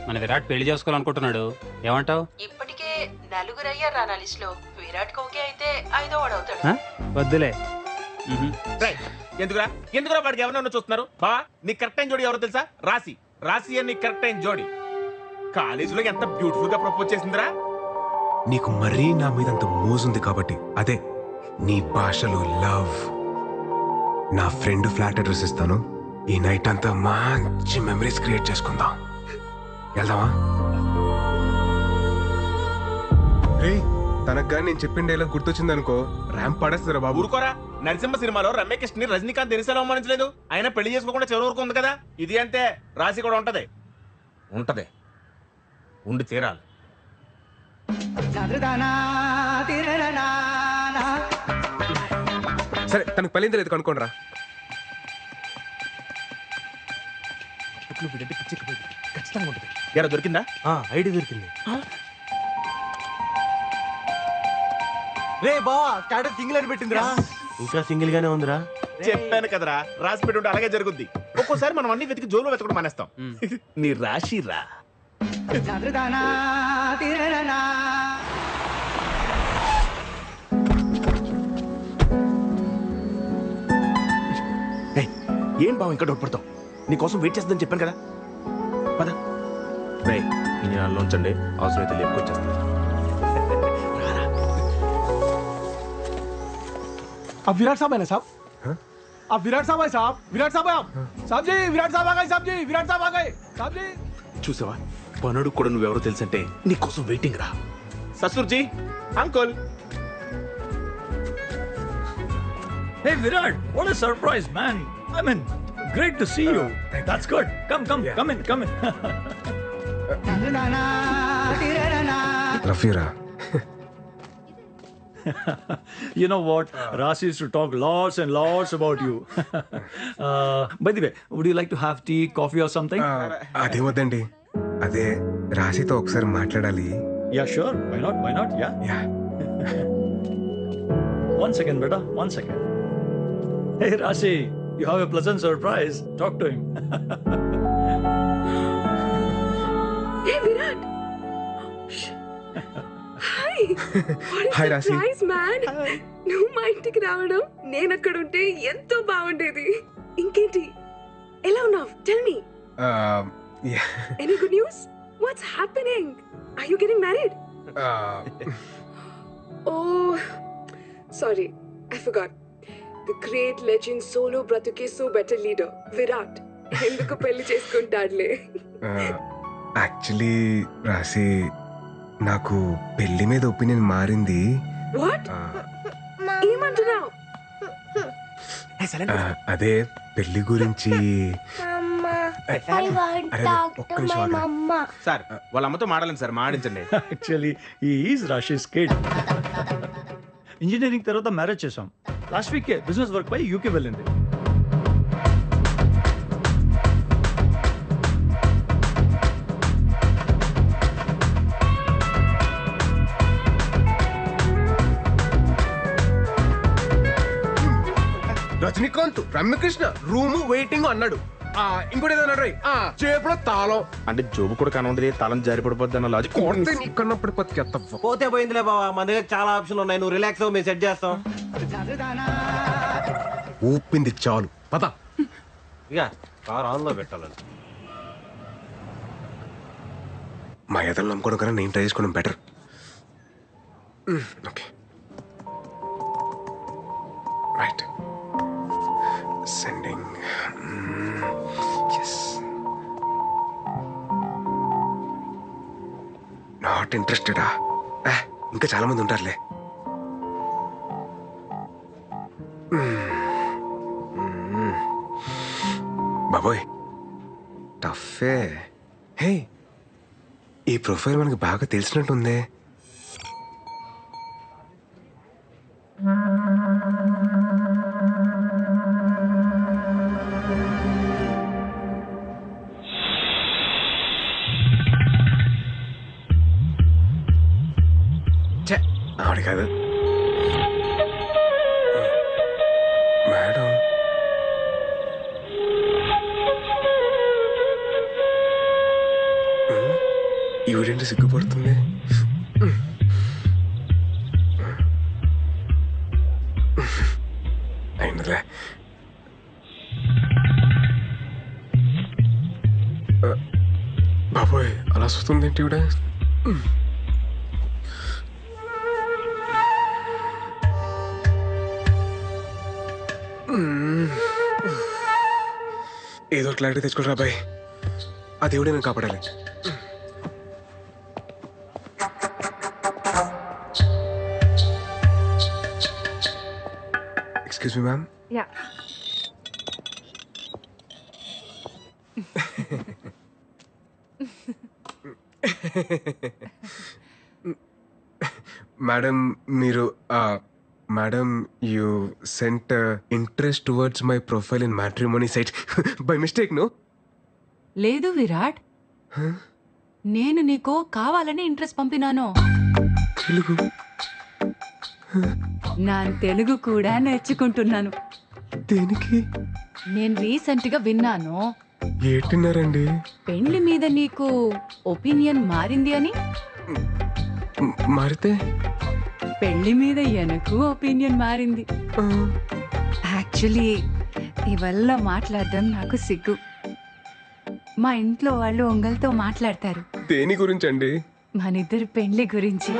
మన విరాట్ పెళ్లి చేసుకోవాలనుకుంటున్నాడు, ఏమంటావు? ఇప్పటికే నలుగురు అయ్యారా నా లిస్ట్ లో. విరాట్ ఓకే అయితే 5వ వాడు అవుతాడు. వద్దులే. ఎందుకురా వాడికి ఎవరైనా చూస్తున్నారు? బా, నీ కరెక్ట్ అయిన జోడి ఎవరో తెలుసా? రాశి అని కరెక్ట్ అయిన జోడి. కాలేజీలో ఎంత బ్యూటిఫుల్ గా ప్రపోజ్ చేసిందిరా. నీకు మరీ నా మీద అంత మోజుంది కాబట్టి. అదే నీ భాషలో లవ్. నా ఫ్రెండ్ ఫ్లాట్ అడ్రస్ ఇస్తాను, ఈ నైట్ అంతా మంచి మెమరీస్ క్రియేట్ చేసుకుందాం. వెళ్దామా? రే, తనకు కానీ నేను చెప్పిన డైలాగ్ గుర్తొచ్చింది అనుకో, ర్యాంప్ పడేస్తారా బాబు. ఊరుకోరా, నరసింహ సినిమాలో రమ్యకృష్ణ ని రజనీకాంత్ దినిసేలా అవమానించలేదు. ఆయన పెళ్లి చేసుకోకుండా చివరి వరకు ఉంది కదా. ఇది అంతే, రాశి కూడా ఉంటది ఉండి తీరాలి. సరే, తనకు పెళ్ళింది లేదు కనుక్కోండి రా. ఖచ్చితంగా ఉంటుంది. ఎరా దొరికిందా? ఐడి దొరికింది. రే బావా, స్టాటస్ సింగిల్ అని పెట్టిందిరా. ఇంకా సింగిల్ గానే ఉందిరా. చెప్పాను కదరా, రాసి పెట్టి ఉంటే అలాగే జరుగుద్ది. ఒక్కోసారి మనం అన్ని వెతికి జోలు వెతకడం మానేస్తాం. నీ రాశి రా. ఏం బావ ఇంకా డౌట్ పడతావు? నీకోసం వెయిట్ చేస్తుందని చెప్పాను కదా. పద రేయ్, ఉంచండి, అవసరమైతే లేపుకొచ్చేస్తాను. अब विराट साहब है ना साहब? अब विराट साहब है साहब? विराट साहब है आप? साहब जी, विराट साहब आ गए साहब जी, विराट साहब आ गए साहब जी. చూసావా, పనుడు కూడా నువ్వెవరో తెలుసంటే నీకోసం వెయిటింగ్ రా. ససూర్జీ, uncle. Hey Virat, what a surprise, man. I mean, great to see you. That's good. Come in. రఫీరా, You know what? Rasi used to talk lots and lots about you. By the way, would you like to have tea, coffee or something? అదే వద్దండి, అదే రాశితో ఒకసారి మాట్లాడాలి. Yeah, sure. Why not? Why not? Yeah. 1 second, beta. 1 second. Hey, Rasi, you have a pleasant surprise. Talk to him. Hey, Virat. Hi. Hi, Rasi. Surprise, man. నువ్వు మా ఇంటికి రావడం నేను అక్కడ ఉంటే ఎంతో బాగుండేది. ఇంకేంటి, ఎలా ఉన్నావు? Tell me. Any good news? What's happening? Are you getting married? Oh, sorry. I forgot. The great legend solo bratuke so better leader, Virat. ఎందుకు పెళ్లి చేసుకుంటాడులే. యాక్చువల్లీ రాశి, నాకు పెళ్లి మీద ఒపీనియన్ మారింది. What? ఏమంటున్నావు? అదే పెళ్లి గురించి. సార్ వాళ్ళ అమ్మతో మాడాలండి సార్, మాడించండి. Actually, he is Rashi's kid. Engineering తర్వాత మ్యారేజ్ చేసాం. లాస్ట్ వీక్ బిజినెస్ వర్క్ పై యూకే వెళ్ళింది. రజనీకాంత్, రమ్యకృష్ణ రూము వెయిటింగ్ అన్నాడు. ఇంకోటి ఏదో అన్నాడు, చేపలో తాళం అంటే జోబు కూడా కనుంది, తాళం జారి పడిపోద్ది అన్న లాజిక్. కన్నప్పుడు పత్తికెత్తవ్వ. పోతే పోయిందిలే బావా, మన దగ్గర చాలా ఆప్షన్లు ఉన్నాయి. నువ్వు రిలాక్స్ అవ్వు, మేము సెట్ చేస్తాం. ఊపింది చాలు, పద. ఇక కార్ ఆన్ లో పెట్టాలని మా ఎదలు నమ్ముకోవడం కన్నా నేను ట్రై చేసుకోవడం better. Okay, right. Sending. Yes, not ఇంట్రెస్టెడా? ఇంకా చాలా మంది ఉంటారులే. బాబోయ్, టఫే. హే, ఈ ప్రొఫైల్ మనకి బాగా తెలిసినట్టుందే. ఆవిడ కాదు మేడం. ఈవిడేంటి సిగ్గుపడుతుంది? అయినలే. బాబోయ్, అలా వస్తుంది ఏంటి ఈవిడ? ఏదో క్లారిటీ తెచ్చుకోరా బాయ్, ఆ దేవుడే నేను కాపాడాలి. Excuse me ma'am. Yeah. Madam, మీరు madam, you sent interest towards my profile in matrimony site by mistake, no? Virat విరాట్, నేను నీకు కావాలని ఇంట్రెస్ట్ పంపినాను. తెలుగు? నా తెలుగు కూడా నేర్చుకుంటున్నాను. దేనికి? నేను రీసెంట్ గా విన్నాను, ఏంటిన్నారండి? పెళ్లి మీద నీకు ఒపీనియన్ మారింది అని. మారితే? పెళ్లి మీద ఎనకు ఒపీనియన్ మారింది. యాక్చువల్లీ ఇవల్ల మాట్లాడడం నాకు సిగ్గు. మా ఇంట్లో వాళ్ళు ఒంగల్తో మాట్లాడతారు. దేని గురించి అండి? మనిద్దరు పెళ్లి గురించి.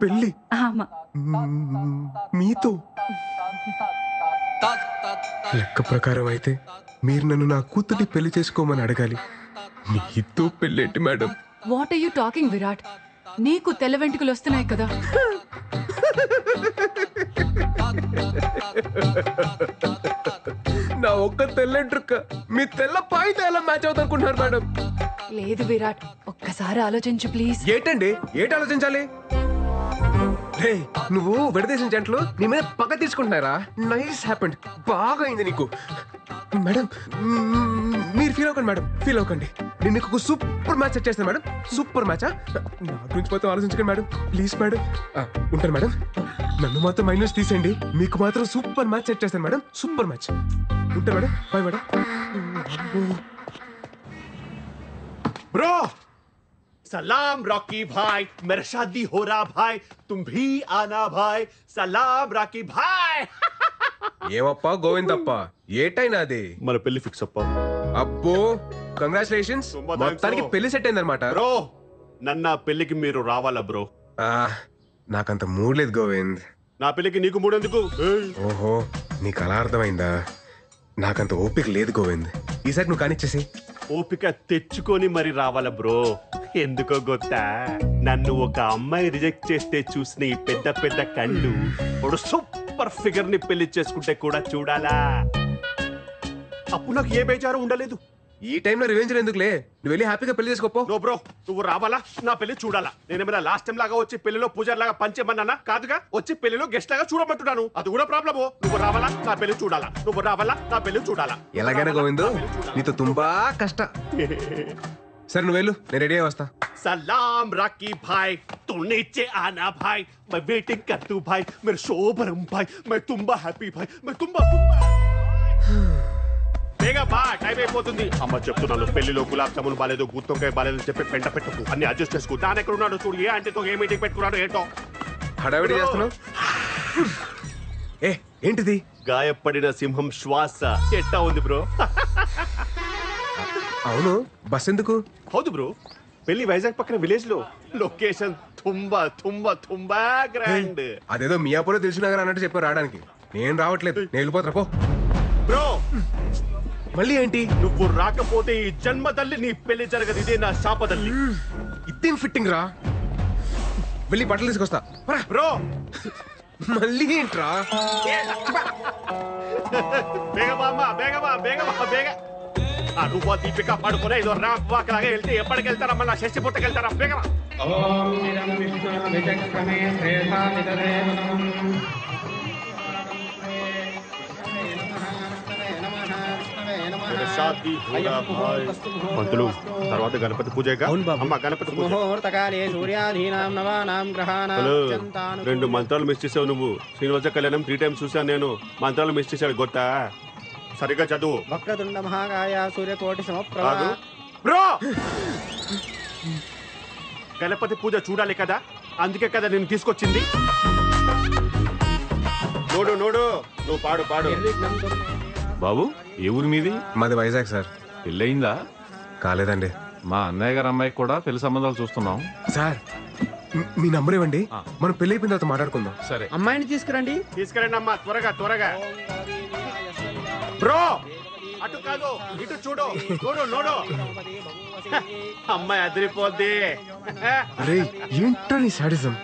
పెళ్లి? ఆమా. మీతో? లెక్క ప్రకారం అయితే మీరు నన్ను నా కూతుర్ని పెళ్లి చేసుకోమని అడగాలి. మీతో పెళ్ళేంటి madam? What are you talking Virat? నీకు తెల్ల వెంట్రుకలు వస్తున్నాయి కదా. నా ఒక్క తెల్లంట్రుక్క మీ తెల్ల పాయితో ఎలా మ్యాచ్ అవుతుంది అనుకుంటున్నారు మేడం? లేదు విరాట్, ఒక్కసారి ఆలోచించు ప్లీజ్. ఏటండి ఏటి ఆలోచించాలి? రే నువ్వు విడదీసిన జంటలు నీ మీద పగ తీసుకుంటున్నారా? నైస్ హ్యాపెండ్, బాగా అయింది నీకు. మేడం మీరు ఫీల్ అవ్వకండి మేడం, ఫీల్ అవ్వకండి. నేను నీకు సూపర్ మ్యాచ్ సెట్ చేస్తాను మేడం. సూపర్ మ్యాచా? నా గురించి మొత్తం ఆలోచించకండి మేడం, ప్లీజ్ మేడం. ఉంటాను మేడం. నన్ను మాత్రం మైనస్ తీసేయండి, మీకు మాత్రం సూపర్ మ్యాచ్ సెట్ చేస్తాను మేడం. Super match. ఉంటాను మేడం, బాయ్ మేడం. ब्रो सलाम रॉकी भाई, मेरा शादी हो रहा भाई, तुम भी आना भाई. सलाम रॉकी भाई. ఏమప్పా గోవిందప్ప, ఏటైనా అది మన పెళ్లి ఫిక్స్ అప్ప. అబ్బో కంగ్రాచులేషన్స్, మొత్తానికి పెళ్లి సెట్ అయిందన్నమాట. బ్రో నన్న పెళ్లికి మీరు రావాలా బ్రో? నాకంత మూడ్ లేదు గోవింద్. నా పెళ్లికి నీకు మూడెందుకు? ఓహో నీకు అలా అర్థమైందా? నాకంత ఓపిక లేదు గోవింద్, ఈసారి నువ్వు కానిచ్చేసి. ఓపిక తెచ్చుకొని మరి రావాల బ్రో. ఎందుకో గొత్తా, నన్ను ఒక అమ్మాయి రిజెక్ట్ చేస్తే చూసిన ఈ పెద్ద పెద్ద కళ్ళు ఒక సూపర్ ఫిగర్ ని పెళ్లి చేసుకుంటే కూడా చూడాలా. అప్పుడు నాకు ఏ బేజారు ఉండలేదు. ఈ టైంలో రివెంజ్ ఎందుకులే, నువ్వు వెళ్ళి హ్యాపీగా పెళ్లి చేసుకోపో. నో బ్రో, నువ్వు రావాలా, నా పెళ్లి చూడాలా. నేనేమైనా లాస్ట్ టైం లాగా వచ్చి పెళ్లిలో పూజారి లాగా పంచేమన్నానా? కాదుగా, వచ్చి పెళ్లిలో గెస్ట్ లాగా చూడమంటున్నాను. అది కూడా ప్రాబ్లము. నువ్వు రావాలా, నా పెళ్లి చూడాలా. నువ్వు రావాలా, నా పెళ్లి చూడాలా. ఎలాగైనా గోవిందు నీతో తుంబా కష్ట. సరే నువ్వు వెళ్ళు, నేను రెడీ అయ్యి వస్తా. सलाम राकी भाई, तू नीचे आना भाई, मैं वेटिंग कर तू भाई, मेरे शोभरम भाई, मैं तुम्बा हैप्पी भाई, मैं तुम्बा బేగా బా, టైం అయిపోతుంది. అమ్మ చెప్తున్నాను, పెళ్లిలో గులాబ్ జామున్ బాలేదు, గుత్తొంకాయ బాలేదు చెప్పి పెంట పెట్టుకు, అన్ని అడ్జస్ట్ చేసుకో. దాని ఎక్కడ ఉన్నాడు చూడు, ఏ అంటే ఏ మీటింగ్ పెట్టుకున్నాడు ఏంటో. హడావిడి చేస్తున్నావు. ఏ ఏంటిది? గాయపడిన సింహం శ్వాస ఎట్టా ఉంది బ్రో? అవును, బస్ ఎందుకు? హౌదు బ్రో, పెళ్లి వైజాగ్ పక్కన విలేజ్ లో, లొకేషన్ తుంబా తుంబా తుంబా గ్రాండ్. అదేదో మియాపూర్ తెలిసినగర్ అన్నట్టు చెప్పారు రావడానికి. నేను రావట్లేదు, నేను వెళ్ళిపోతున్నా పో. బ్రో మళ్ళీ ఏంటి? నువ్వు రాకపోతే ఈ జన్మ తల్లి నీ పెళ్లి జరగదు. ఇదే నా శాపదల్లి. ఇదేం ఫిట్టింగ్ రా, వెళ్ళి బట్టలు తీసుకొస్తా. బ్రో మళ్ళీ ఏంట్రా? బేగమా బేగమా బేగమా బేగ. ఆ రూపా దీపిక పడుకునే ఇదో ర్యాంప్ వాక్ లాగా వెళ్తే ఎప్పటికి వెళ్తారా? మళ్ళీ షష్టి పుట్టకి వెళ్తారా? బేగమా. పంతులు తర్వాత గణపతి పూజ. అమ్మ గణపతి పూజ. హలో, 2 మంత్రాలు మిస్ చేసావు నువ్వు. శ్రీనివాస కళ్యాణం 3 times చూసాను నేను. మంత్రాలు మిస్ చేశాడు గొత్తా. సరిగ్గా చదువు. వక్రతుండ మహాకాయ సూర్యకోటి సమప్రభ. బ్రో గణపతి పూజ చూడాలి కదా, అందుకే కదా నేను తీసుకొచ్చింది. నోడు నోడు, నువ్వు పాడు పాడు. బాబు ఏ ఊరి మీది? మాది వైజాగ్ సార్. పెళ్ళయిందా? కాలేదండి. మా అన్నయ్య గారు అమ్మాయికి కూడా పెళ్లి సంబంధాలు చూస్తున్నాం సార్. మీ నంబర్ ఇవ్వండి, మనం పెళ్లి అయిపోయిన తర్వాత మాట్లాడుకుందాం. సరే, అమ్మాయిని తీసుకురండి. తీసుకురండి అమ్మా, త్వరగా త్వరగా. బ్రో అటు కాదు, ఇటు చూడు. చూడు నోడు, అమ్మాయి అదిరిపోద్ది. అరే ఏంటో నీ సాడిజం.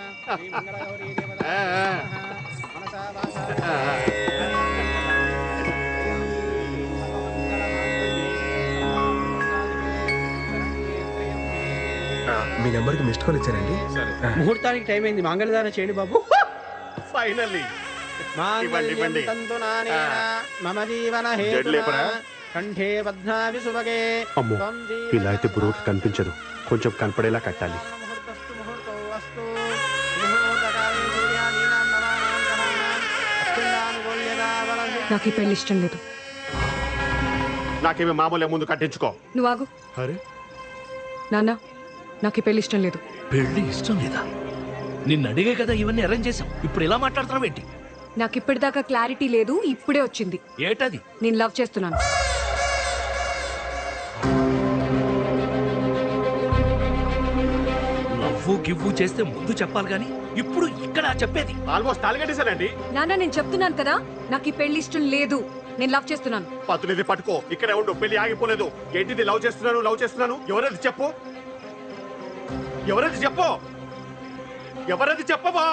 మీ నెంబర్ కి మిస్డ్ కాల్ ఇచ్చారండి. ముహూర్తానికి టైం అయింది, మంగళదానం చేయండి బాబు. ఫైనల్లీ మాంగళ్యం తంతునానేన మమ జీవన హేతునా కంఠే బధ్నామి సుభగే. అమ్మో, ఇలా అయితే బ్రోకి కనిపించదు, కొంచెం కనపడేలా కట్టాలి. నాకు ఈ పెళ్లి ఇష్టం లేదు. నాకేమి మామూలే, ముందు కట్టించుకో. నువ్వు ఆగు. అరే నాన్న, నాకు ఈ పెళ్లి ఇష్టం లేదు. పెళ్లి ఇష్టం లేదా? నిన్ను అడిగే కదా ఇవన్నీ అరేంజ్ చేసాం, ఇప్పుడు ఎలా మాట్లాడుతున్నావు ఏంటి? నాకు ఇప్పటిదాకా క్లారిటీ లేదు, ఇప్పుడే వచ్చింది. ఏటది? నేను లవ్ చేస్తున్నాను. లవ్వు గివ్వు చేస్తే ముందు చెప్పాలి గాని ఇప్పుడు ఇక్కడ చెప్పేది. ఆల్మోస్ట్ తాలిగట్టేశానండి. నాన్న నేను చెప్తున్నాను కదా, నాకు ఈ పెళ్లి ఇష్టం లేదు, నేను లవ్ చేస్తున్నాను. పత్తునిది పట్టుకో, ఇక్కడే ఉండు, పెళ్లి ఆగిపోలేదు. ఏంటిది లవ్ చేస్తున్నాను లవ్ చేస్తున్నాను? ఎవరది చెప్పు, ఎవరది చెప్పు, ఎవరది చెప్పవా?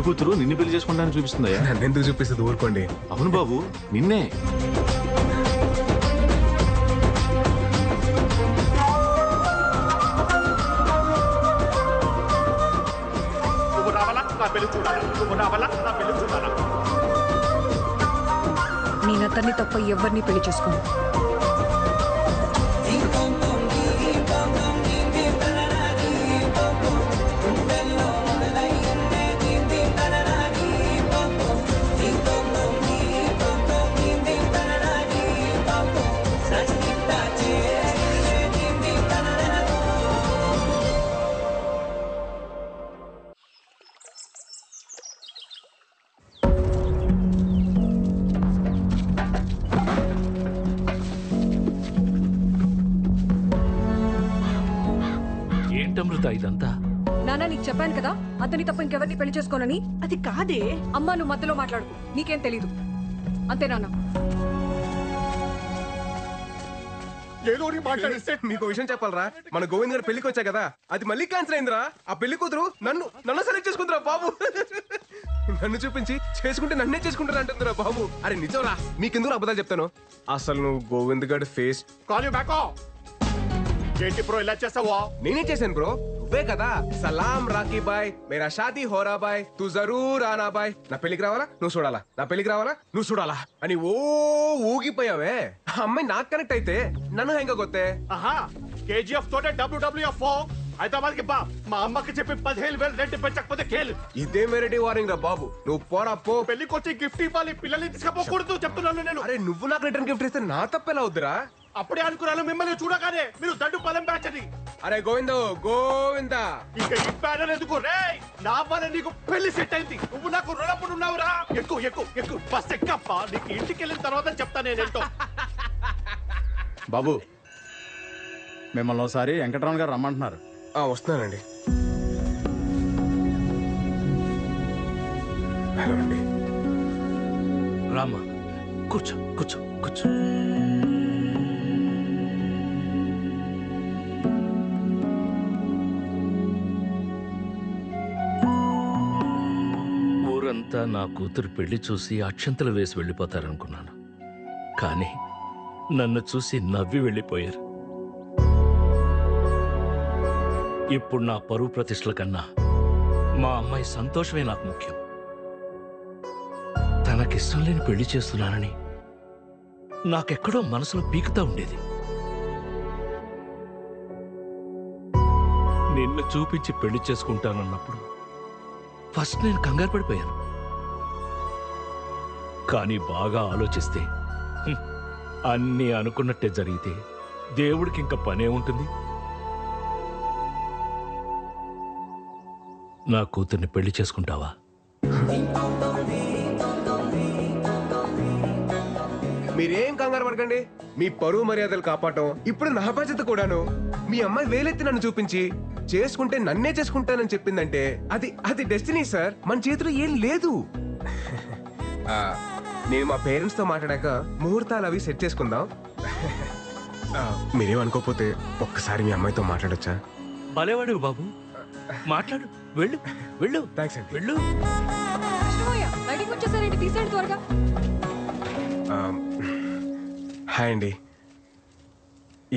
కూతురు నిన్ను పెళ్లి చేసుకుంటానని చూపిస్తుందయ్యా. నన్ను ఎందుకు చూపిస్తుంది, ఊరుకోండి. అవును బాబు, నిన్నే. నువ్వు రావాలా నా పెళ్లి చూడాలా, నువ్వు రావాలా నా పెళ్లి చూడాలా. నేనతన్ని తప్ప ఎవరిని పెళ్లి చేసుకోను. ఏంటమృత ఇదంతా? నాన్న నీకు చెప్పాను కదా అతని తప్ప ఇంకెవరిని పెళ్లి చేసుకోనని. అది కాదే. అమ్మా నువ్వు మధ్యలో మాట్లాడుకో, నీకేం తెలీదు అంతే నాన్న. ఏదో మాట్లాడిస్తే మీకు విషయం చెప్పాలరా, మన గోవింద్ గారు పెళ్లికి వచ్చా కదా, అది మళ్ళీ క్యాన్సిల్ అయిందిరా. ఆ పెళ్లి కూతురు నన్ను సెలెక్ట్ చేసుకుందిరా బాబు. నన్ను చూపించి చేసుకుంటే నన్నే చేసుకుంటారా అంటుందిరా బాబు. అరే నిజంరా, మీకెందుకు అబద్ధాలు చెప్తాను. అసలు నువ్వు గోవింద్ గారి ఫేస్. Call you back. ఏంటి బ్రో ఇలా చేసావా? నేనే చేశాను బ్రో, నువ్వే కదా సలాం రాకీ బాయ్, మేరా షాదీ హోరా బాయ్, తూ జరూర్ ఆనా బాయ్, నా పెళ్లికి రావాలా నువ్వు చూడాలా, నా పెళ్లికి రావాలా నువ్వు చూడాలా అని ఊగిపోయావే. ఆ అమ్మాయి నాకు కనెక్ట్ అయితే నన్ను హెంగ కొత్తే. ఆహా, కేజీఎఫ్ తోటే WWF హైదరాబాద్ కి బా. మా అమ్మకి చెప్పి 15,000 రెంట్ పెంచకపోతే కేలు. ఇదే వెరైటీ వార్నింగ్ రా బాబు. నువ్వు పోరా పో. పెళ్లికి వచ్చి గిఫ్ట్ ఇవ్వాలి, పిల్లల్ని తీసుకపోకూడదు చెప్తున్నాను నేను. అరే నువ్వు నాకు రిటర్న్ గిఫ్ట్ ఇస్తే నా తప్పెలా అవుద్దురా? అప్పుడే అనుకున్నాను మిమ్మల్ని చూడగానే మీరు దండు పదం బ్యాచ్ అని. అరే గోవిందో గోవిందా, ఇక ఈ బ్యానర్ ఎందుకు రే? నా వల్ల నీకు పెళ్లి సెట్ అయింది, నువ్వు నాకు రుణపడి ఉన్నావురా. ఎక్కువ ఎక్కువ ఎక్కువ బస్ ఎక్కప్ప, నీకు ఇంటికి వెళ్ళిన తర్వాత చెప్తా నేనేంటో. బాబు మిమ్మల్ని ఒకసారి వెంకటరమణ గారు రమ్మంటున్నారు. వస్తున్నానండి. హలో అండి. రామా కూర్చో కూర్చో కూర్చో. ఊరంతా నా కూతురు పెళ్లి చూసి అక్షంతలు వేసి వెళ్ళిపోతారనుకున్నాను, కానీ నన్ను చూసి నవ్వి వెళ్ళిపోయారు. ఇప్పుడు నా పరువు ప్రతిష్టల కన్నా మా అమ్మాయి సంతోషమే నాకు ముఖ్యం. తనకిష్టం లేని పెళ్లి చేస్తున్నానని నాకెక్కడో మనసులో పీకుతా ఉండేది. నిన్ను చూపించి పెళ్లి చేసుకుంటానన్నప్పుడు ఫస్ట్ నేను కంగారు పడిపోయాను. కానీ బాగా ఆలోచిస్తే అన్నీ అనుకున్నట్టే జరిగితే దేవుడికి ఇంకా పనే ఉంటుంది. నా కూతుర్ని పెళ్లి చేసుకుంటావా? మీరేం కంగారు పడకండి. మీ పరువు మర్యాదలు కాపాడటం ఇప్పుడు నా బాధ్యత కూడాను. మీ అమ్మాయి వేలెత్తి నన్ను చూపించి చేసుకుంటే నన్నే చేసుకుంటానని చెప్పిందంటే అది డెస్టినీ సార్. మన చేతిలో ఏం లేదు. నేను మా పేరెంట్స్ తో మాట్లాడాక ముహూర్తాలు అవి సెట్ చేసుకుందాం. మీరేం అనుకోకపోతే ఒక్కసారి మీ అమ్మాయితో మాట్లాడొచ్చా? భలేవాడు బాబు, మాట్లాడు. వెళ్ళు వెళ్ళు. థ్యాంక్స్ అండి. వెళ్ళు. బయటికి వచ్చేసారండి, తీసేయండి త్వరగా. హాయ్ అండి.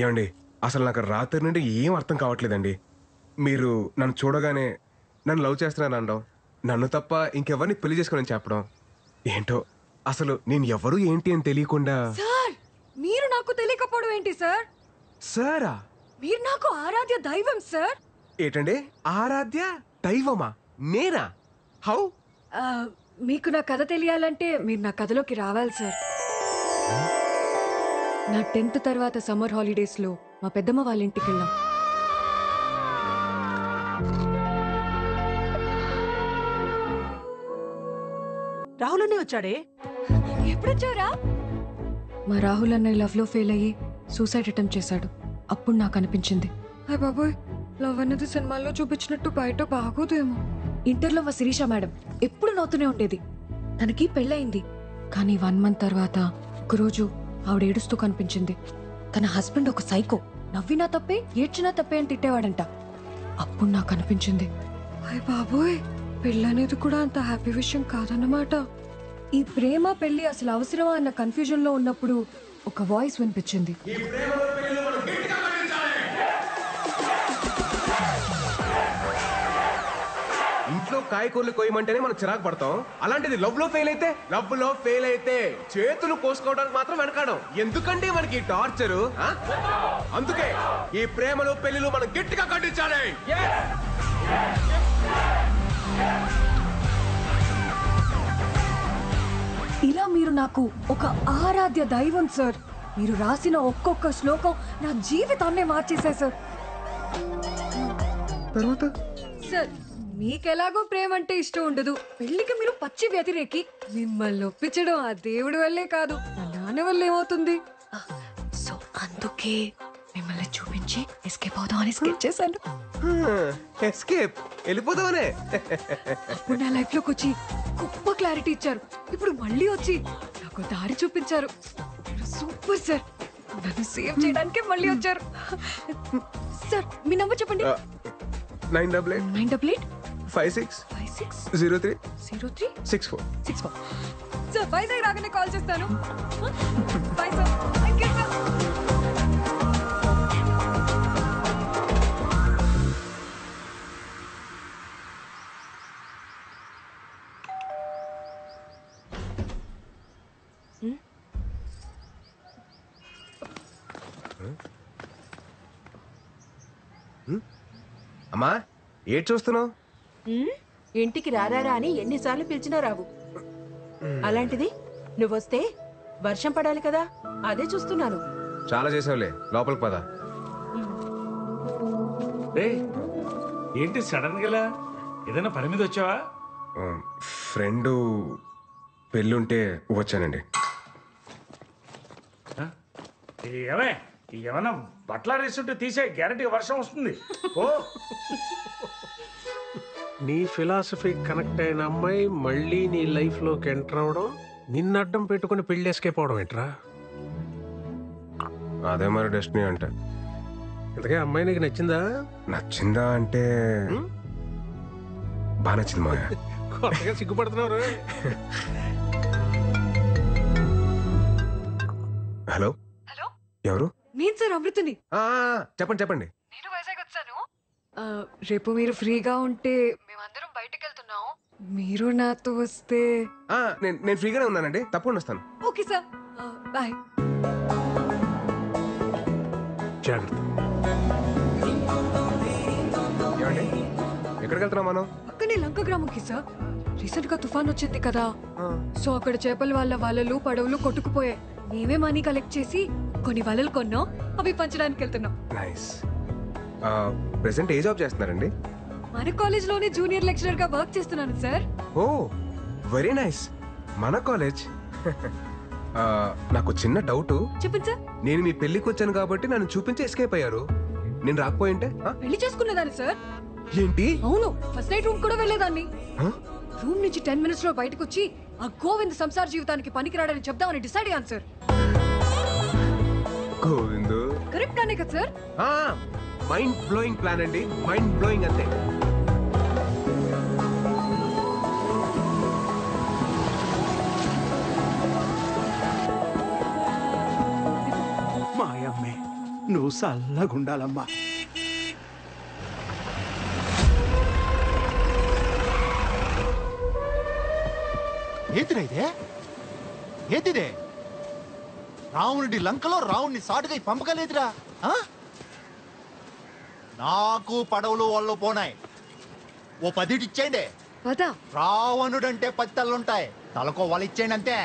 ఏమండి, అసలు నాకు రాత్రి నుండి ఏం అర్థం కావట్లేదండి. మీరు నన్ను చూడగానే నన్ను లవ్ చేస్తున్నాను అనడం, నన్ను తప్ప ఇంకెవరిని పెళ్లి చేసుకుని చెప్పడం ఏంటో. అసలు నేను ఎవరు ఏంటి అని తెలియకుండా. సార్ మీరు నాకు తెలియకపోవడం ఏంటి సార్? సారా? మీరు నాకు ఆరాధ్య దైవం సార్. ఏంటండి ఆరాధ్య దైవమా? నేనా? హౌ? మీకు నా కథ తెలియాలంటే మీరు నా కథలోకి రావాలి సార్. నా 10th తర్వాత సమ్మర్ హాలిడేస్ లో మా పెద్దమ్మ వాళ్ళ ఇంటికి వెళ్ళాం. రాహుల్ అనే వచ్చాడే. ఎప్పుడొచ్చారా? మా రాహుల్ అన్నయ్య లవ్ లో ఫెయిల్ అయ్యి సూసైడ్ అటెంప్ట్ చేశాడు. అప్పుడు నాకు అనిపించింది, అయ్య బాబోయ్, లవ్ అన్నది సినిమాల్లో చూపించినట్టు బయట బాగోదేమో. ఇంటర్లో మా శిరీష మేడం ఎప్పుడు నవ్వుతూనే ఉండేది. తనకి పెళ్ళయింది, కానీ 1 month తర్వాత ఒకరోజు ఆవిడ ఏడుస్తూ కనిపించింది. తన హస్బెండ్ ఒక సైకో, నవ్వినా తప్పే ఏడ్చినా తప్పే అని తిట్టేవాడంట. అప్పుడు నాకు అనిపించింది, అయ్య బాబోయ్, పెళ్ళనేది కూడా అంత హ్యాపీ విషయం కాదన్నమాట. ఈ ప్రేమ పెళ్లి అసలు అవసరమా అన్న కన్ఫ్యూజన్ లో ఉన్నప్పుడు ఒక వాయిస్ వినిపించింది. ఇంట్లో కాయకూరలు కోయమంటేనే మనం చిరాకు పడతాం, అలాంటిది లవ్ లో ఫెయిల్ అయితే చేతులు కోసుకోవడానికి మాత్రం వెనకాడం. ఎందుకంటే మనకి ఈ టార్చరు? అందుకే ఈ ప్రేమలు పెళ్లిలు మనం గట్టిగా ఖండించాలి. ఇలా మీరు నాకు ఒక ఆరాధ్య దైవం సార్. మీరు రాసిన ఒక్కొక్క శ్లోకం నా జీవితాన్నే మార్చేశాయి సార్. తర్వాత సార్ మీకెలాగో ప్రేమ అంటే ఇష్టం ఉండదు, పెళ్లికి మీరు పచ్చి వ్యతిరేకి. మిమ్మల్ని ఒప్పించడం ఆ దేవుడి వల్లే కాదు, నా నాన్న వల్ల ఏమవుతుంది. సో అందుకే మిమ్మల్ని చూపించి ఎస్కేప్ అవుదామని స్కెచ్ చేశాను. ఎస్కేప్ వెళ్ళిపోదామనే. అప్పుడు నా లైఫ్ లోకి వచ్చి గొప్ప క్లారిటీ ఇచ్చారు. ఇప్పుడు మళ్ళీ వచ్చి నాకు దారి చూపించారు. Super sir. నన్ను సేవ్ చేయడానికి మళ్ళీ వచ్చారు. సార్ మీ నంబర్ చెప్పండి. 9856560364. సార్ వైజాగ్ రాగానే కాల్ చేస్తాను. Bye sir. Thank you sir. అమ్మా ఏడ్ చూస్తున్నావు? ఇంటికి రారా అని ఎన్నిసార్లు పిలిచినా రావు. అలాంటిది నువ్వొస్తే వర్షం పడాలి కదా, అదే చూస్తున్నాను. చాలా చేసావులే, లోపలికి పద. ఏంటి సడన్ గా ఏదైనా పని మీద వచ్చావా? ఫ్రెండ్ పెళ్ళుంటే వచ్చానండి. ఏమన్నా బట్టలారేస్తుంటే తీసే, గ్యారంటీ వర్షం వస్తుంది. ఓ నీ ఫిలాసఫీ కనెక్ట్ అయిన అమ్మాయి మళ్ళీ నీ లైఫ్ లోకి ఎంటర్ అవడం, నిన్ను అడ్డం పెట్టుకుని పెళ్లి ఎస్కేప్ అవడం ఏంట్రా? అదే మరి డెస్టినీ అంటే. ఇంతకే అమ్మాయి నీకు నచ్చిందా? నచ్చిందా అంటే బాగా నచ్చింది మాయా. కొత్తగా సిగ్గుపడుతున్నారు. హలో ఎవరు? నేను సార్ అమృతని. చెప్పండి. నేను వైజాగ్ వచ్చాను. రేపు మీరు ఫ్రీగా ఉంటే మేమందరం బయటకు వెళ్తున్నాం. మీరు నాతో వస్తే. నేను ఫ్రీగానే ఉన్నానండి, తప్పకుండా వస్తాను. Okay sir, bye. జాగ్రత్త. ఏమండి ఎక్కడికి వెళ్తున్నాం మనం? అక్కడే లంక గ్రామంకి సార్. రీసెంట్ గా తుఫాన్ వచ్చింది కదా, సో అక్కడ చేపల వాళ్ళ వలలు పడవలు కొట్టుకుపోయాయి. మేమే మనీ కలెక్ట్ చేసి కొన్ని వలలు కొన్నాం, అవి పంచడానికి వెళ్తున్నాం. నైస్. ప్రెసెంట్ ఏ జాబ్ చేస్తున్నారండి? మన కాలేజ్ లోనే జూనియర్ లెక్చరర్ గా వర్క్ చేస్తున్నాను సార్. ఓ వెరీ నైస్. మన కాలేజ్. నాకు చిన్న డౌట్. చెప్పండి సార్. నేను మీ పెళ్లికి వచ్చాను కాబట్టి నన్ను చూపించి ఎస్కేప్ అయ్యారు. నేను రాకపోయింటే పెళ్లి చేసుకునేదాన్ని సార్. ఏంటి? అవును, ఫస్ట్ నైట్ రూమ్ కూడా వెళ్ళేదాన్ని. రూమ్ నుంచి 10 minutes లో బయటకు వచ్చి ఆ గోవింద్ సంసార జీవితానికి పనికిరాడని చెప్దామని డిసైడ్ అయ్యాను సార్. గోవింద్ కరెక్ట్ అనే కదా సార్? మైండ్ బ్లోయింగ్ ప్లాన్ అండి, మైండ్ బ్లోయింగ్ అంతే. మాయమ్మే నువ్వు చల్లగుండాలమ్మా. ఏంటిదే ఇదే? ఏంటిదే? రావణుడి లంకలో రావుణ్ణి సాటుగా పంపకలేదురా. నాకు పడవలు వాళ్ళు పోనాయి, ఓ 10 ఇచ్చేయండి. రావణుడంటే 10 తలలుంటాయి, తలకో వాళ్ళు ఇచ్చేయండి అంతే.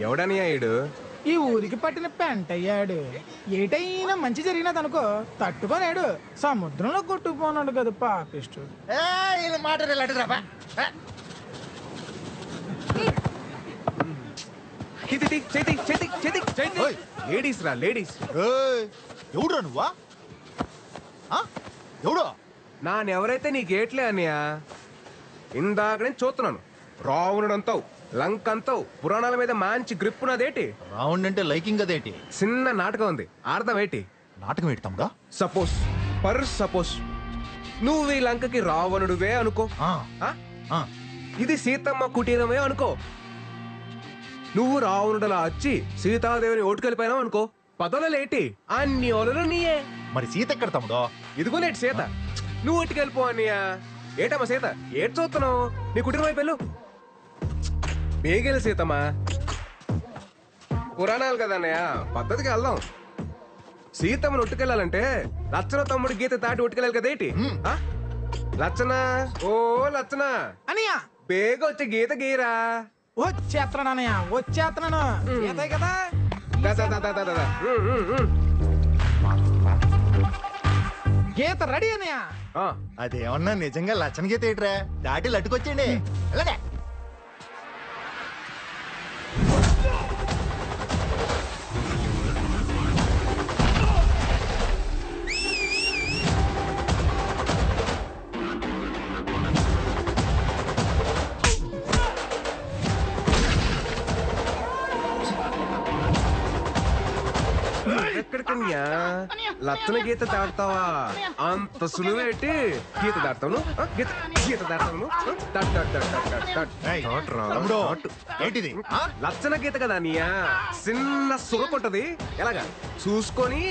ఎవడని అయ్యాడు? ఈ ఊరికి పట్టిన పెంట అయ్యాడు. ఏటైనా మంచి జరిగినదనుకో తట్టుకోలేడు, సముద్రంలో కొట్టుకుపోనాడు కదా పాపిష్టు. మాట లేడీస్ రా, లేడీస్. ఎవడురా నువ్వా? ఎవడు? నానెవరైతే నీ గేట్లే అన్నయ్య. ఇందాక నేను చూస్తున్నాను. రావణుడు అంతావు, లంక అంతావు, పురాణాల మీద మంచి గ్రిప్ ఉన్నదేటి. రావణుడు అంటే లైకింగ్ అదేటి? చిన్న నాటకం ఉంది, అర్థం ఏంటి? నాటకం ఏంటి తమ్ముడా? సపోజ్ నువ్వు ఈ లంకకి రావణుడివే అనుకో. ఇది సీతమ్మ కుటీరమే అనుకో. నువ్వు రావణుడలా వచ్చి సీతాదేవిని ఓటుకెళ్ళిపోయినావు అనుకో, పదవులేటి అన్ని ఓలలు నీయే. మరి సీత ఎక్కడ తమ్ముడో? ఇదిగో నేటి సీత. నువ్వు ఓటుకెళ్ళిపో అన్నయ్యా. ఏటమ్మా సీత, ఏటి చూస్తున్నావు? నీ కుటుంబం వైపు వెళ్ళు. బేగెలు సీతమ్మా. పురాణాలు కదా అన్నయ్య, పద్ధతికి వెళ్దాం. సీతమ్మను ఒట్టుకెళ్ళాలంటే లచ్చన తమ్ముడు గీత దాటి ఒట్టుకెళ్ళాలి కదేటి? లచ్చన, ఓ లచ్చన అనియా, బేగ వచ్చి గీత గీరా. వచ్చేస్తున్నాను అన్నయ్య, వచ్చేస్తున్నాను. గీతే కదా. గీత రెడీ అన్నయ్య. అదేమన్నా నిజంగా లచ్చన గీత ఏట్రా? దాటి లట్టుకొచ్చేయండి. వెళ్ళండి. ఎక్కడికన్యా లచ్చన గీత దాడతావా? అంత సులువేటి గీత దాడతాను, గీత దాడతాను. ఏంటిది? లచ్చన గీత కదా అన్నయ్యా, చిన్న సుగకుంటది. ఎలాగా చూసుకొని.